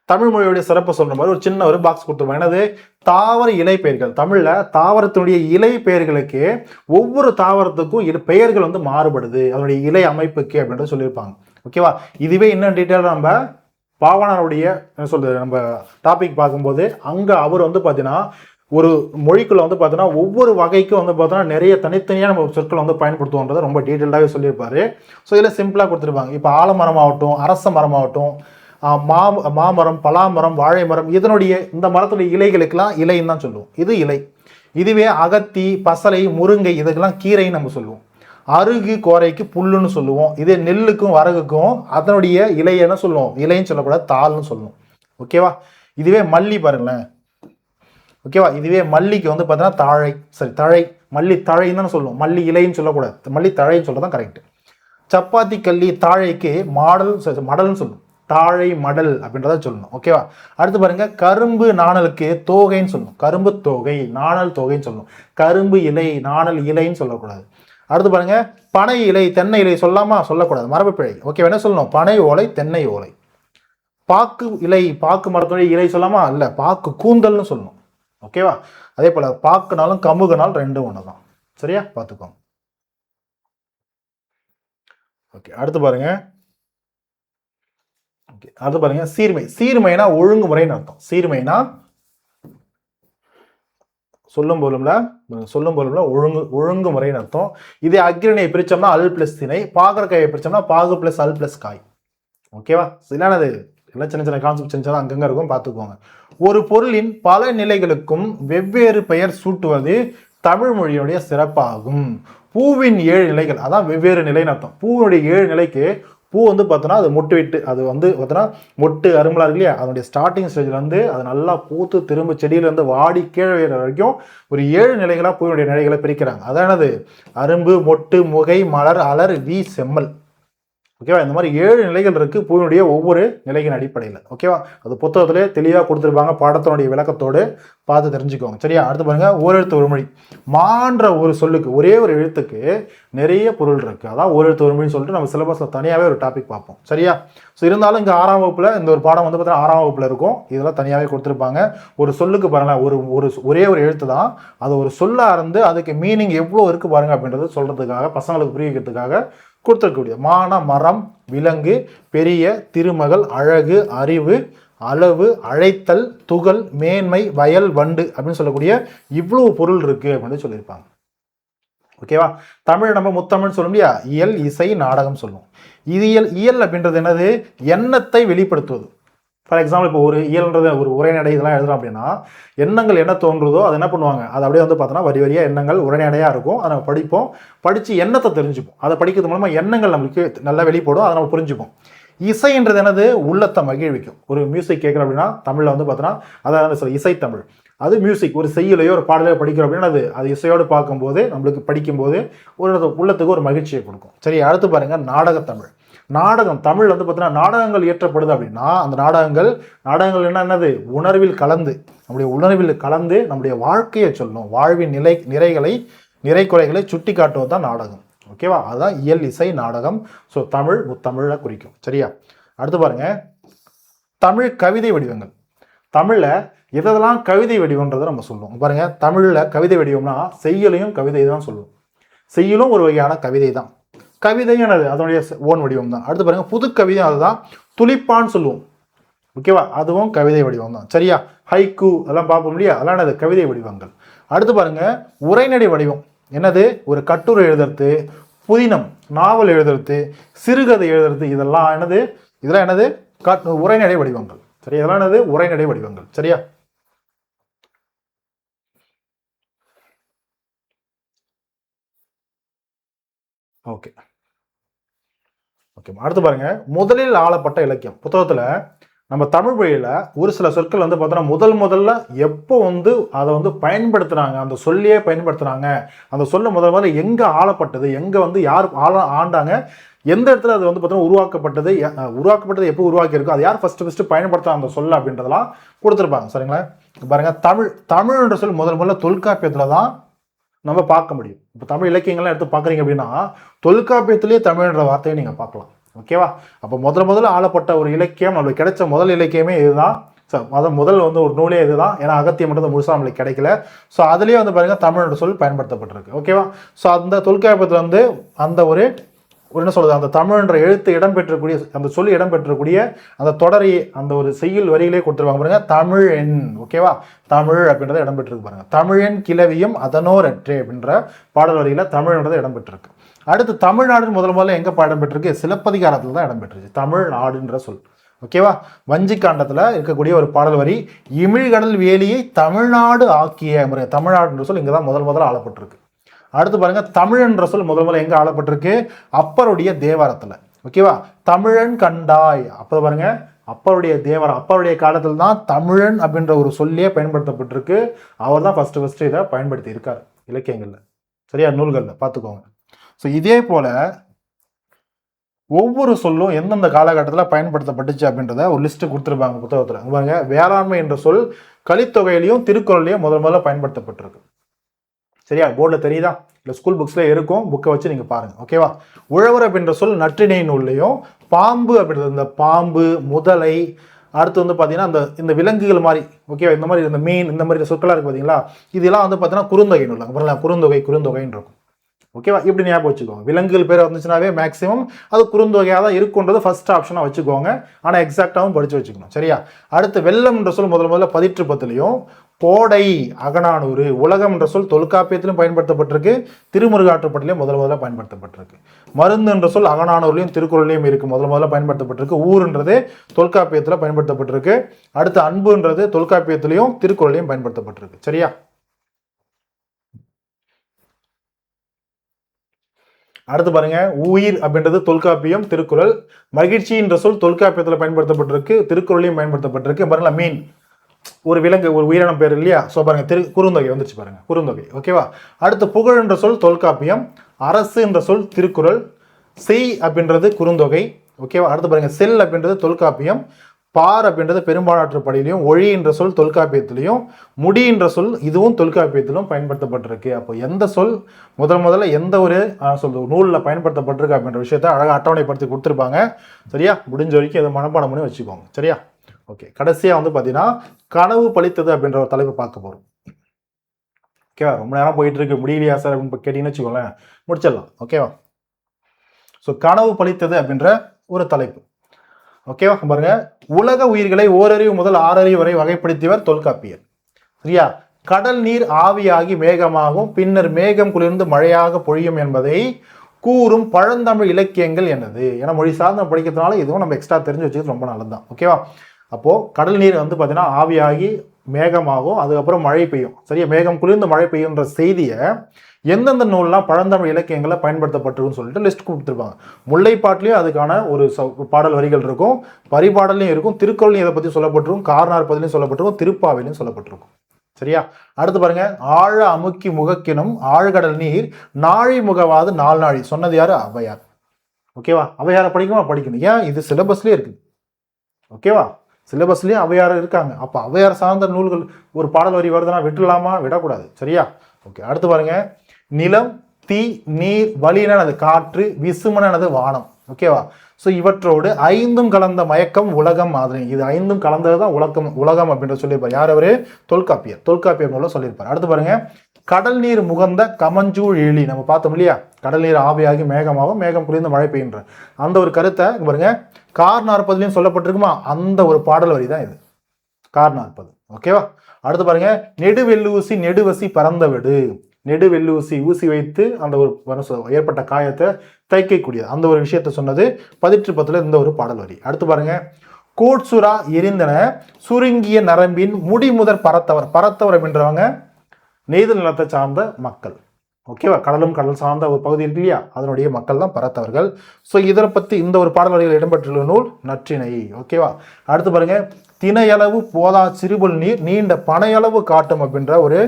தமிழ் மொழியுடைய சிறப்பு சொல்ற மாதிரி ஒரு சின்ன ஒரு பாக்ஸ் கொடுத்துருவாங்க. என்னது? தாவர இலை பெயர்கள். தமிழ்ல தாவரத்தினுடைய இலை பெயர்களுக்கு ஒவ்வொரு தாவரத்துக்கும் பெயர்கள் வந்து மாறுபடுது அதனுடைய இலை அமைப்புக்கு அப்படின்றது சொல்லியிருப்பாங்க. ஓகேவா? இதுவே இன்னும் டீட்டெயிலாக நம்ம பாவனாருடைய என்ன சொல்றது நம்ம டாபிக் பார்க்கும்போது அங்கே அவர் வந்து பார்த்தீங்கன்னா ஒரு மொழிக்குள்ள வந்து பார்த்தீங்கன்னா ஒவ்வொரு வகைக்கும் வந்து பார்த்தீங்கன்னா நிறைய தனித்தனியாக நம்ம சொற்களை வந்து பயன்படுத்துவோன்றதை ரொம்ப டீட்டெயிலாகவே சொல்லியிருப்பாரு. ஸோ இதில் சிம்பிளாக கொடுத்துருப்பாங்க. இப்போ ஆலமரம் ஆகட்டும், அரச மரம் ஆகட்டும், மாமரம், பலாமரம், வாழை மரம், இதனுடைய இந்த மரத்துடைய இலைகளுக்கெல்லாம் இலைன்னு தான் சொல்லுவோம். இது இலை. இதுவே அகத்தி, பசலை, முருங்கை இதுக்கெல்லாம் கீரைன்னு நம்ம சொல்லுவோம். அருகு கோரைக்கு புல்லுன்னு சொல்லுவோம். இதே நெல்லுக்கும் வரகுக்கும் அதனுடைய இலையை என்ன சொல்லுவோம்? இலைன்னு சொல்லக்கூடாது, தாள்னு சொல்லுவோம். ஓகேவா? இதுவே மல்லி பாருங்களேன். ஓகேவா? இதுவே மல்லிக்கு வந்து பார்த்தீங்கன்னா தாழை, சரி தழை, மல்லி தழைன்னு தானே சொல்லுவோம். மல்லி இலைன்னு சொல்லக்கூடாது, மல்லி தழைன்னு சொல்லதான் கரெக்ட். சப்பாத்தி கல்லி தாழைக்கு மடல்னு சொல்லுவோம். தாழை மடல் அப்படின்றத சொல்லணும். ஓகேவா? அடுத்து பாருங்க, கரும்பு நாணலுக்கு தோகைன்னு சொல்லணும். கரும்பு தோகை, நாணல் தோகைன்னு சொல்லணும். கரும்பு இலை, நாணல் இலைன்னு சொல்லக்கூடாது. அடுத்து பாருங்க, பனை இலை, தென்னை இலை சொல்லாமா? சொல்லக்கூடாது, மரபு பிழை. ஓகே, என்ன சொல்லணும்? பனை ஓலை, தென்னை ஓலை. பாக்கு இலை, பாக்கு மரத்துடைய இலை சொல்லாமா? இல்ல, பாக்கு கூந்தல்னு சொல்லணும். ஓகேவா? அதே போல பாக்குனாலும் கமுகுனால் ரெண்டும் ஒண்ணுதான். சரியா? பார்த்துக்கோங்க. ஓகே, அடுத்து பாருங்க. ஓகே, அடுத்து பாருங்க, சீர்மை. சீர்மைனா ஒழுங்குமுறைன்னு அர்த்தம். சீர்மைனா சொல்லும் போலும்ல ஒழுங்குமுறைன்னு அர்த்தம். இதே அக்ரணியை பிரிச்சோம்னா அல் பிளஸ் திணை, பாகற்காயை பிரிச்சோம்னா பாகு பிளஸ் அல் பிளஸ் காய். ஓகேவா? என்னது? எல்லாம் சின்ன சின்ன கான்செப்ட் சின்ன அங்கங்க இருக்கும், பார்த்துக்கோங்க. ஒரு பொருளின் பல நிலைகளுக்கும் வெவ்வேறு பெயர் சூட்டுவது தமிழ் மொழியுடைய சிறப்பாகும். பூவின் 7 நிலைகள், அதான் வெவ்வேறு நிலைன்னு அர்த்தம். பூவுடைய 7 நிலைக்கு பூ வந்து பார்த்தோன்னா அது மொட்டு விட்டு, அது வந்து பார்த்தோன்னா மொட்டு அரும்பலா இருக்கு இல்லையா, அதனுடைய ஸ்டார்டிங் ஸ்டேஜ்ல வந்து அது நல்லா பூத்து திரும்ப செடியிலேருந்து வாடி கீழே வேற வரைக்கும் ஒரு 7 நிலைகளாக பூவினுடைய நிலைகளை பிரிக்கிறாங்க. அதானது அரும்பு, மொட்டு, முகை, மலர், அலர், வி, செம்மல். ஓகேவா? இந்த மாதிரி 7 நிலைகள் இருக்கு பூவினுடைய ஒவ்வொரு நிலையின் அடிப்படையில். ஓகேவா? அது புத்தகத்திலே தெளிவாக கொடுத்துருப்பாங்க, பாடத்தினுடைய விளக்கத்தோடு பார்த்து தெரிஞ்சுக்கோங்க. சரியா? அடுத்து பாருங்க, ஓரெழுத்து ஒருமொழி. மான்ற ஒரு சொல்லுக்கு, ஒரே ஒரு எழுத்துக்கு நிறைய பொருள் இருக்கு. அதான் ஓரெழுத்து ஒருமொழின்னு சொல்லிட்டு நம்ம சிலபஸ்ல தனியாகவே ஒரு டாபிக் பார்ப்போம். சரியா? ஸோ இருந்தாலும் இங்கே 6ஆம் வகுப்புல இந்த ஒரு பாடம் வந்து பார்த்தீங்கன்னா 6ஆம் வகுப்புல இருக்கும். இதெல்லாம் தனியாகவே கொடுத்துருப்பாங்க. ஒரு சொல்லுக்கு பாருங்களேன், ஒரே ஒரு எழுத்து தான், அது ஒரு சொல்லா இருந்து அதுக்கு மீனிங் எவ்வளோ இருக்கு பாருங்க அப்படின்றது சொல்றதுக்காக, பசங்களுக்கு புரிவிக்கிறதுக்காக கொடுத்துருக்கக்கூடிய மான, மரம், விலங்கு, பெரிய, திருமகள், அழகு, அறிவு, அளவு, அழைத்தல், துகள், மேன்மை, வயல், வண்டு அப்படின்னு சொல்லக்கூடிய இவ்வளவு பொருள் இருக்கு அப்படின்னு சொல்லியிருப்பாங்க. ஓகேவா? தமிழ் நம்ம முத்தமிழ் சொல்லும் இல்லையா, இயல், இசை, நாடகம் சொல்லுவோம். இயல் அப்படின்றது என்னது? எண்ணத்தை வெளிப்படுத்துவது. ஃபார் எக்ஸாம்பிள், இப்போ ஒரு இயல்ன்றது ஒரு உரைநடை இதெல்லாம் எழுதுறோம் அப்படின்னா, எண்ணங்கள் என்ன தோன்றுதோ அதை என்ன பண்ணுவாங்க, அது அப்படியே வந்து பார்த்தோன்னா வரி வரியாக எண்ணங்கள் உரைநடையாக இருக்கும். அதை நம்ம படிப்போம், படித்து எண்ணத்தை தெரிஞ்சுப்போம். அதை படிக்கிறது மூலமாக எண்ணங்கள் நம்மளுக்கு நல்லா வெளிப்படும், அதை நம்ம புரிஞ்சுப்போம். இசைன்றது என்னது? உள்ளத்தை மகிழ்விக்கும். ஒரு மியூசிக் கேட்குறோம் அப்படின்னா தமிழில் வந்து பார்த்தோன்னா அதாவது சொல்ல இசைத்தமிழ். அது மியூசிக், ஒரு செய்யலையோ ஒரு பாடலையோ படிக்கிறோம் அப்படின்னா அது இசையோடு பார்க்கும்போது நம்மளுக்கு படிக்கும்போது ஒரு உள்ளத்துக்கு ஒரு மகிழ்ச்சியை கொடுக்கும். சரி, அடுத்து பாருங்க, நாடகத்தமிழ். நாடகம் தமிழ் வந்து பார்த்தீங்கன்னா நாடகங்கள் இயற்றப்படுது அப்படின்னா அந்த நாடகங்கள் என்னது? உணர்வில் கலந்து, நம்முடைய உணர்வில் கலந்து நம்முடைய வாழ்க்கையை சொல்லணும், வாழ்வின் நிறை குறைகளை சுட்டி காட்டுவது தான் நாடகம். ஓகேவா? அதுதான் இயல், இசை, நாடகம். ஸோ தமிழ் முத்தமிழை குறிக்கும். சரியா? அடுத்து பாருங்க, தமிழ் கவிதை வடிவங்கள். தமிழ்ல எதெல்லாம் கவிதை வடிவம்ன்றதை நம்ம சொல்லுவோம். பாருங்க, தமிழ்ல கவிதை வடிவம்னா செய்யலையும் கவிதை தான் சொல்லுவோம். செய்யலும் ஒரு வகையான கவிதை தான். கவிதையும் என்னது அதனுடைய ஓன் வடிவம் தான். அடுத்து பாருங்க புது கவிதையும் அதுதான், துளிப்பான்னு சொல்லுவோம். ஓகேவா, அதுவும் கவிதை வடிவம் தான். சரியா, ஹைக்கூ அதெல்லாம் பார்ப்போம் இல்லையா, அதெல்லாம் என்னது கவிதை வடிவங்கள். அடுத்து பாருங்க உரைநடை வடிவம், என்னது ஒரு கட்டுரை எழுதுறது, புதினம் நாவல் எழுதுறது, சிறுகதை எழுதுறது, இதெல்லாம் என்னது உரைநடை வடிவங்கள். சரியா, இதெல்லாம் என்னது உரைநடை வடிவங்கள். சரியா, ஓகே ஓகே. அடுத்து பாருங்க முதலில் ஆளப்பட்ட இலக்கியம். புத்தகத்துல நம்ம தமிழ் மொழியில ஒரு சில சொற்கள் வந்து பார்த்தோன்னா முதல்ல எப்போ வந்து அதை வந்து பயன்படுத்துறாங்க, அந்த சொல்லியே பயன்படுத்துறாங்க, அந்த சொல்ல முதல்ல எங்க ஆளப்பட்டது, எங்க வந்து யார் ஆண்டாங்க, எந்த இடத்துல அது வந்து பார்த்தோன்னா உருவாக்கப்பட்டது எப்போ உருவாக்கியிருக்கோ, அது யார் ஃபர்ஸ்ட் பயன்படுத்துறாங்க அந்த சொல்ல அப்படின்றதெல்லாம் கொடுத்துருப்பாங்க. சரிங்களா, பாருங்க தமிழ்ன்ற சொல் முதல்ல தொல்காப்பியத்துல தான் நம்ம பார்க்க முடியும். இப்போ தமிழ் இலக்கியங்கள்லாம் எடுத்து பார்க்குறீங்க அப்படின்னா தொல்காப்பியத்திலேயே தமிழ்ன்ற வார்த்தையை நீங்கள் பார்க்கலாம். ஓகேவா, அப்போ முதல்ல ஆளப்பட்ட ஒரு இலக்கியம் நம்மளுக்கு கிடைச்ச முதல் இலக்கியமே இதுதான். முதல் வந்து ஒரு நூலே இதுதான். ஏன்னா அகத்தியம் மட்டும் முழுசாக நம்மளுக்கு கிடைக்கல. ஸோ அதுலேயே வந்து பாருங்க தமிழோட சொல் பயன்படுத்தப்பட்டிருக்கு. ஓகேவா, ஸோ அந்த தொல்காப்பியத்தில் வந்து அந்த ஒரு என்ன சொல்றது, அந்த தமிழ்ன்ற எழுத்து இடம்பெற்றக்கூடிய அந்த சொல்லி இடம்பெற்றக்கூடிய அந்த தொடரை அந்த ஒரு செய்யுள் வரியிலே கொடுத்துருவாங்க பாருங்க, தமிழ் எண். ஓகேவா, தமிழ் அப்படின்றத இடம்பெற்றிருக்கு பாருங்க. தமிழன் கிளவியும் அதனோரற்றே அப்படின்ற பாடல் வரியில தமிழ்ன்றது இடம்பெற்றிருக்கு. அடுத்து தமிழ்நாடு முதல்ல எங்க இடம்பெற்றிருக்கு, சிலப்பதிகாரத்தில் தான் இடம்பெற்றிருக்கு தமிழ்நாடுன்ற சொல். ஓகேவா, வஞ்சிக்காண்டத்துல இருக்கக்கூடிய ஒரு பாடல் வரி, இமிழ்கடல் வேலியை தமிழ்நாடு ஆக்கிய முறை, தமிழ்நாடுன்ற சொல் இங்கதான் முதல்ல ஆளப்பட்டிருக்கு. அடுத்து பாருங்க தமிழன்ற சொல் முதல்ல எங்க ஆளப்பட்டிருக்கு, அப்பருடைய தேவாரத்துல. ஓகேவா, தமிழன் கண்டாய், அப்ப பாருங்க அப்பருடைய தேவாரம், அப்பருடைய காலத்தில் தான் தமிழன் அப்படின்ற ஒரு சொல்லியே பயன்படுத்தப்பட்டிருக்கு. அவர் தான் ஃபர்ஸ்ட் இதை பயன்படுத்தி இருக்காரு இலக்கியங்கள்ல. சரியா, நூல்கள்ல பார்த்துக்கோங்க. ஸோ இதே போல ஒவ்வொரு சொல்லும் எந்தெந்த காலகட்டத்தில் பயன்படுத்தப்பட்டுச்சு அப்படின்றத ஒரு லிஸ்ட் கொடுத்துருப்பாங்க புத்தகத்தில். பாருங்க வேளாண்மை என்ற சொல் கலித்தொகையிலையும் திருக்குறள்லையும் முதல்ல பயன்படுத்தப்பட்டிருக்கு. சரியா, போர்டில் தெரியுதா, இல்லை ஸ்கூல் புக்ஸ்ல இருக்கும், புக்கை வச்சு நீங்க பாருங்க. ஓகேவா, உழவர் அப்படின்ற சொல் நற்றிணை நூல்லையும், பாம்பு அப்படின்றது இந்த பாம்பு முதலை, அடுத்து வந்து பார்த்தீங்கன்னா இந்த விலங்குகள் மாதிரி, ஓகேவா, இந்த மாதிரி இந்த மீன் இந்த மாதிரி சொற்களாக இருக்கு பார்த்தீங்களா, இதெல்லாம் வந்து பார்த்தீங்கன்னா குறுந்தொகை நூல், குறுந்தொகைன்னு இருக்கும். ஓகேவா, இப்படி ஞாபகம் வச்சுக்கோங்க. விலங்குகள் பேர் வந்துச்சுனாவே மேக்ஸிமம் அது குறுந்தொகையாக தான் இருக்குன்றது ஃபர்ஸ்ட் ஆப்ஷனாக வச்சுக்கோங்க. ஆனால் எக்ஸாக்டாகவும் படிச்சு வச்சுக்கணும். சரியா, அடுத்து வெள்ளம் என்ற சொல் முதல்ல பதிற்று பத்துலையும், கோடை அகநானூறு, உலகம் என்ற சொல் தொல்காப்பியத்திலும் பயன்படுத்தப்பட்டிருக்கு, திருமுருகாற்றுப்பட்டிலையும் முதல்ல பயன்படுத்தப்பட்டிருக்கு. மருந்து என்ற சொல் அகநானூர்லையும் திருக்குறளையும் இருக்கு, முதல்ல பயன்படுத்தப்பட்டிருக்கு. ஊருன்றது தொல்காப்பியத்தில் பயன்படுத்தப்பட்டிருக்கு. அடுத்து அன்புன்றது தொல்காப்பியத்திலையும் திருக்குறளையும் பயன்படுத்தப்பட்டிருக்கு. சரியா, அடுத்து பாருங்க உயிர் அப்படின்றது தொல்காப்பியம் திருக்குறள், மகிழ்ச்சி என்ற சொல் தொல்காப்பியத்தில் பயன்படுத்தப்பட்டிருக்கு, திருக்குறளையும் பயன்படுத்தப்பட்டிருக்கு. பாருங்களா, மீன் ஒரு விலங்கு ஒரு உயிரினம் பேர் இல்லையா, ஸோ பாருங்க குறுந்தொகை வந்துச்சு பாருங்க, குறுந்தொகை. ஓகேவா, அடுத்து புகழ் என்ற சொல் தொல்காப்பியம், அரசு என்ற சொல் திருக்குறள், செய் அப்படின்றது குறுந்தொகை. ஓகேவா, அடுத்து பாருங்க செல் அப்படின்றது தொல்காப்பியம், பார் அப்படின்றது பெரும்பாலாற்றுப்படையிலையும், ஒழி என்ற சொல் தொல்காப்பியத்திலையும், முடி என்ற சொல் இதுவும் தொல்காப்பியத்திலும் பயன்படுத்தப்பட்டிருக்கு. அப்போ எந்த சொல் முதல்ல எந்த ஒரு நூலில் பயன்படுத்தப்பட்டிருக்கு அப்படின்ற விஷயத்த அழகாக அட்டவணைப்படுத்தி கொடுத்துருப்பாங்க. சரியா, முடிஞ்ச வரைக்கும் எதை மனப்பாடம் பண்ணி வச்சுக்கோங்க. சரியா, ஓகே. கடைசியாக வந்து பார்த்தீங்கன்னா கனவு பழித்தது அப்படின்ற ஒரு தலைப்பு பார்க்க போகிறோம். ஓகேவா, ரொம்ப நேரம் போயிட்டு இருக்கு, முடியலையா சார் அப்படின்னு கேட்டீங்கன்னு வச்சுக்கோங்களேன், முடிச்சிடலாம். ஓகேவா, ஸோ கனவு பழித்தது அப்படின்ற ஒரு தலைப்பு. ஓகேவா, பாருங்க உலக உயிர்களை ஓரறிவு முதல் ஆறறிவு வரை வகைப்படுத்தியவர் தொல்காப்பியர். சரியா, கடல் நீர் ஆவியாகி மேகமாகும், பின்னர் மேகம் குளிர்ந்து மழையாக பொழியும் என்பதை கூறும் பழந்தமிழ் இலக்கியங்கள் என்னது. ஏன்னா மொழி சார்ந்த படிக்கிறதுனால இதுவும் நம்ம எக்ஸ்ட்ரா தெரிஞ்சு வச்சுக்கிறது ரொம்ப நல்லதுதான். ஓகேவா, அப்போ கடல் நீர் வந்து பார்த்தீங்கன்னா ஆவியாகி மேகமாகும், அதுக்கப்புறம் மழை பெய்யும். சரியா, மேகம் குளிர்ந்து மழை பெய்யுன்ற செய்தியை எந்தெந்த நூல்லாம் பழந்தமிழ் இலக்கியங்களை பயன்படுத்தப்பட்டிருக்குன்னு சொல்லிட்டு லிஸ்ட் கொடுத்துருப்பாங்க. முல்லைப்பாட்டிலையும் அதுக்கான ஒரு பாடல் வரிகள் இருக்கும், பரிபாடலையும் இருக்கும், திருக்குறளையும் இதை பற்றி சொல்லப்பட்டிருக்கும், காரணாற்பதிலையும் சொல்லப்பட்டிருக்கும், திருப்பாவிலையும் சொல்லப்பட்டிருக்கும். சரியா, அடுத்து பாருங்க ஆழ அமுக்கி முகக்கினும் ஆழ்கடல் நீர் நாழி முகவாது நாள் நாழி, சொன்னது யாரு, ஔவையார். ஓகேவா, ஔவையாரை படிக்கணும். ஏன், இது சிலபஸ்லேயே இருக்கு. ஓகேவா, சிலபஸ்லேயும் ஔவையார் இருக்காங்க. அப்போ ஔவையார் சார்ந்த நூல்கள் ஒரு பாடல் வரி வருதுன்னா விட்டுலாமா, விடக்கூடாது. சரியா, ஓகே. அடுத்து பாருங்க நிலம், தீ, நீர், வலினது காற்று, விசுமனது வானம். ஓகேவா, ஸோ இவற்றோடு ஐந்தும் கலந்த மயக்கம் உலகம் மாதிரி, இது ஐந்தும் கலந்தது தான் உலகம் அப்படின்ற சொல்லியிருப்பார். யார் அவரு, தொல்காப்பியர் நூலில் சொல்லியிருப்பார். அடுத்து பாருங்க கடல் நீர் முகந்த கமஞ்சூழ் எலி, நம்ம பார்த்தோம் இல்லையா, கடல் நீர் ஆவியாகி மேகமாகும், மேகம் குளிர்ந்து மழை பெய்கின்ற அந்த ஒரு கருத்தை பாருங்க கார் 40 சொல்லப்பட்டிருக்குமா, அந்த ஒரு பாடல் வரி தான் இது கார் 40. ஓகேவா? அடுத்து பாருங்க, நெடுவெல்லூசி நெடுவசி பறந்த விடு, நெடுவெல்லூசி ஊசி வைத்து அந்த ஒரு ஏற்பட்ட காயத்தை தைக்கக்கூடியது அந்த ஒரு விஷயத்த சொன்னது 18 இந்த ஒரு பாடல் வரி. அடுத்து பாருங்க, கோட்சுரா எரிந்தன சுருங்கிய நரம்பின் முடிமுதற் பறத்தவர், பறத்தவர் அப்படின்றவங்க நெய்தல் நிலத்தை சார்ந்த மக்கள். ஓகேவா? கடலும் கடல் சார்ந்த ஒரு பகுதி இருக்கு இல்லையா, அதனுடைய மக்கள் தான் பறத்தவர்கள். ஸோ இதை பற்றி இந்த ஒரு பாடல் வரிகள் இடம்பெற்றுள்ள நூல் நற்றிணை. ஓகேவா? அடுத்து பாருங்க, திணையளவு போதா சிறுபுல் நீர் நீண்ட பனையளவு காட்டும் அப்படின்ற ஒரு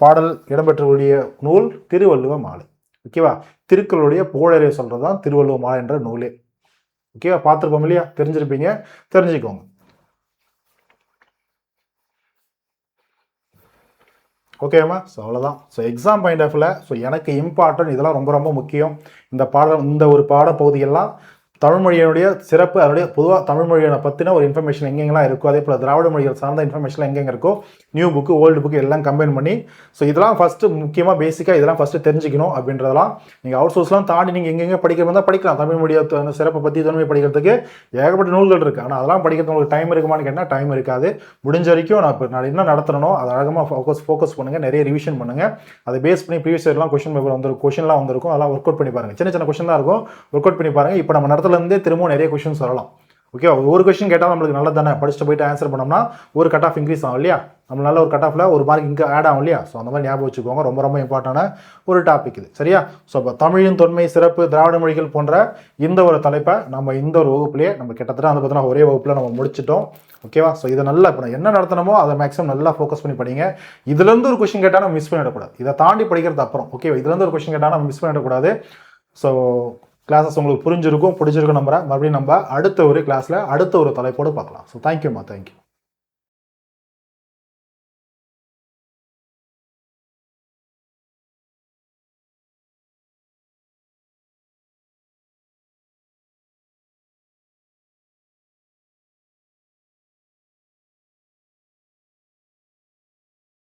பாடல் இடம்பெற்றக்கூடிய நூல் திருவள்ளுவ மாலை. ஓகேவா? திருக்குறளுடைய புகழரை சொல்றது தான் திருவள்ளுவ மாலை என்ற நூலே. ஓகேவா? பார்த்துருப்போம் இல்லையா, தெரிஞ்சிருப்பீங்க, தெரிஞ்சுக்கோங்க. ஓகேம்மா? ஸோ அவ்வளோதான். ஸோ எக்ஸாம் பாயிண்ட் ஆஃப் வியூவில் ஸோ எனக்கு இம்பார்ட்டன்ட் இதெல்லாம் ரொம்ப ரொம்ப முக்கியம். இந்த ஒரு பாடப்பகுதியெல்லாம் தமிழ் மொழியினுடைய சிறப்பு, அதனுடைய பொதுவாக தமிழ் மொழியை பற்றின ஒரு இன்ஃபர்மேஷன் எங்கெங்கெல்லாம் இருக்கோ, அதே போல் திராவிட மொழிகள் சார்ந்த இன்ஃபர்மேஷன் எங்கெங்கே இருக்கோ, நியூ புக்கு ஓல்டு புக்கு எல்லாம் கம்பைன் பண்ணி ஸோ இதெல்லாம் ஃபஸ்ட்டு முக்கியமாக பேசிக்காக இதெல்லாம் ஃபஸ்ட்டு தெரிஞ்சுக்கணும் அப்படின்றதெல்லாம். நீங்கள் அவுட் சோர்ஸ்லாம் தாண்டி நீங்கள் எங்கெங்கே படிக்கிறதா இருந்தால் படிக்கலாம். தமிழ் மொழியை சிறப்பை பற்றி தொன்மை படிக்கிறதுக்கு ஏகப்பட்ட நூல்கள் இருக்குது. ஆனால் அதெல்லாம் படிக்கிறது உங்களுக்கு டைம் இருக்குமான்னு கேட்டால் டைம் இருக்காது. முடிஞ்ச வரைக்கும் நான் என்ன நடத்தணும் அதை அழகமாக ஃபோக்கஸ் பண்ணுங்கள், நிறைய ரிவிஷன் பண்ணுங்கள். அதை பேஸ் பண்ணி ப்ரீவியஸ் இயர்லாம் கொஷின் பேப்பர் கொஷின்லாம் வந்திருக்கும், அதெல்லாம் ஒர்க் அவுட் பண்ணி பாருங்கள். சின்ன சின்ன கொஷின் தான் இருக்கும், ஒர்க் அவுட் பண்ணி பாருங்கள். இப்போ நம்ம நடத்துலேருந்தே திரும்பவும் நிறைய கொஷின்ஸ் வரலாம். ஓகே, ஒரு கொஸ்டின் கேட்டால் நம்மளுக்கு நல்லது தானே, படிச்சுட்டு போயிட்டு ஆன்சர் பண்ணோம்னா ஒரு கட் ஆஃப் இன்க்ரீஸ் ஆகும் இல்லையா, நம்ம நல்ல ஒரு கட் ஆஃபில் ஒரு மார்க் இங்கே ஆட் ஆகும் இல்லையா. ஸோ அந்த மாதிரி ஞாபகம் வச்சுக்கோங்க, ரொம்ப ரொம்ப இம்பார்ட்டண்டான ஒரு டாபிக் இது. சரியா? ஸோ இப்போ தமிழின் தொன்மை சிறப்பு திராவிட மொழிகள் போன்ற இந்த ஒரு தலைப்பை நம்ம இந்த ஒரு வகுப்புலேயே நம்ம கிட்டத்தட்ட வந்து பார்த்தீங்கன்னா ஒரே வகுப்பில் நம்ம முடிச்சிட்டோம். ஓகேவா? ஸோ இதை நல்லா இப்போ என்ன நடத்தணுமோ அதை மேக்ஸிமம் நல்லா ஃபோக்கஸ் பண்ணி படிங்க. இதுலேருந்து ஒரு கொஸ்டின் கேட்டால் நம்ம மிஸ் பண்ணிடக்கூடாது, இதை தாண்டி படிக்கிறது அப்புறம். ஓகேவா? இதுலேருந்து ஒரு கொஸ்டின் கேட்டால் நம்ம மிஸ் பண்ணிடக்கூடாது. ஸோ கிளாஸஸ் உங்களுக்கு பிடிச்சிருக்கும் நம்புறேன். மறுபடியும் நம்ம அடுத்த ஒரு கிளாஸில் அடுத்த ஒரு தலைப்போடு பார்க்கலாம். ஸோ தேங்க்யூம்மா, தேங்க்யூ.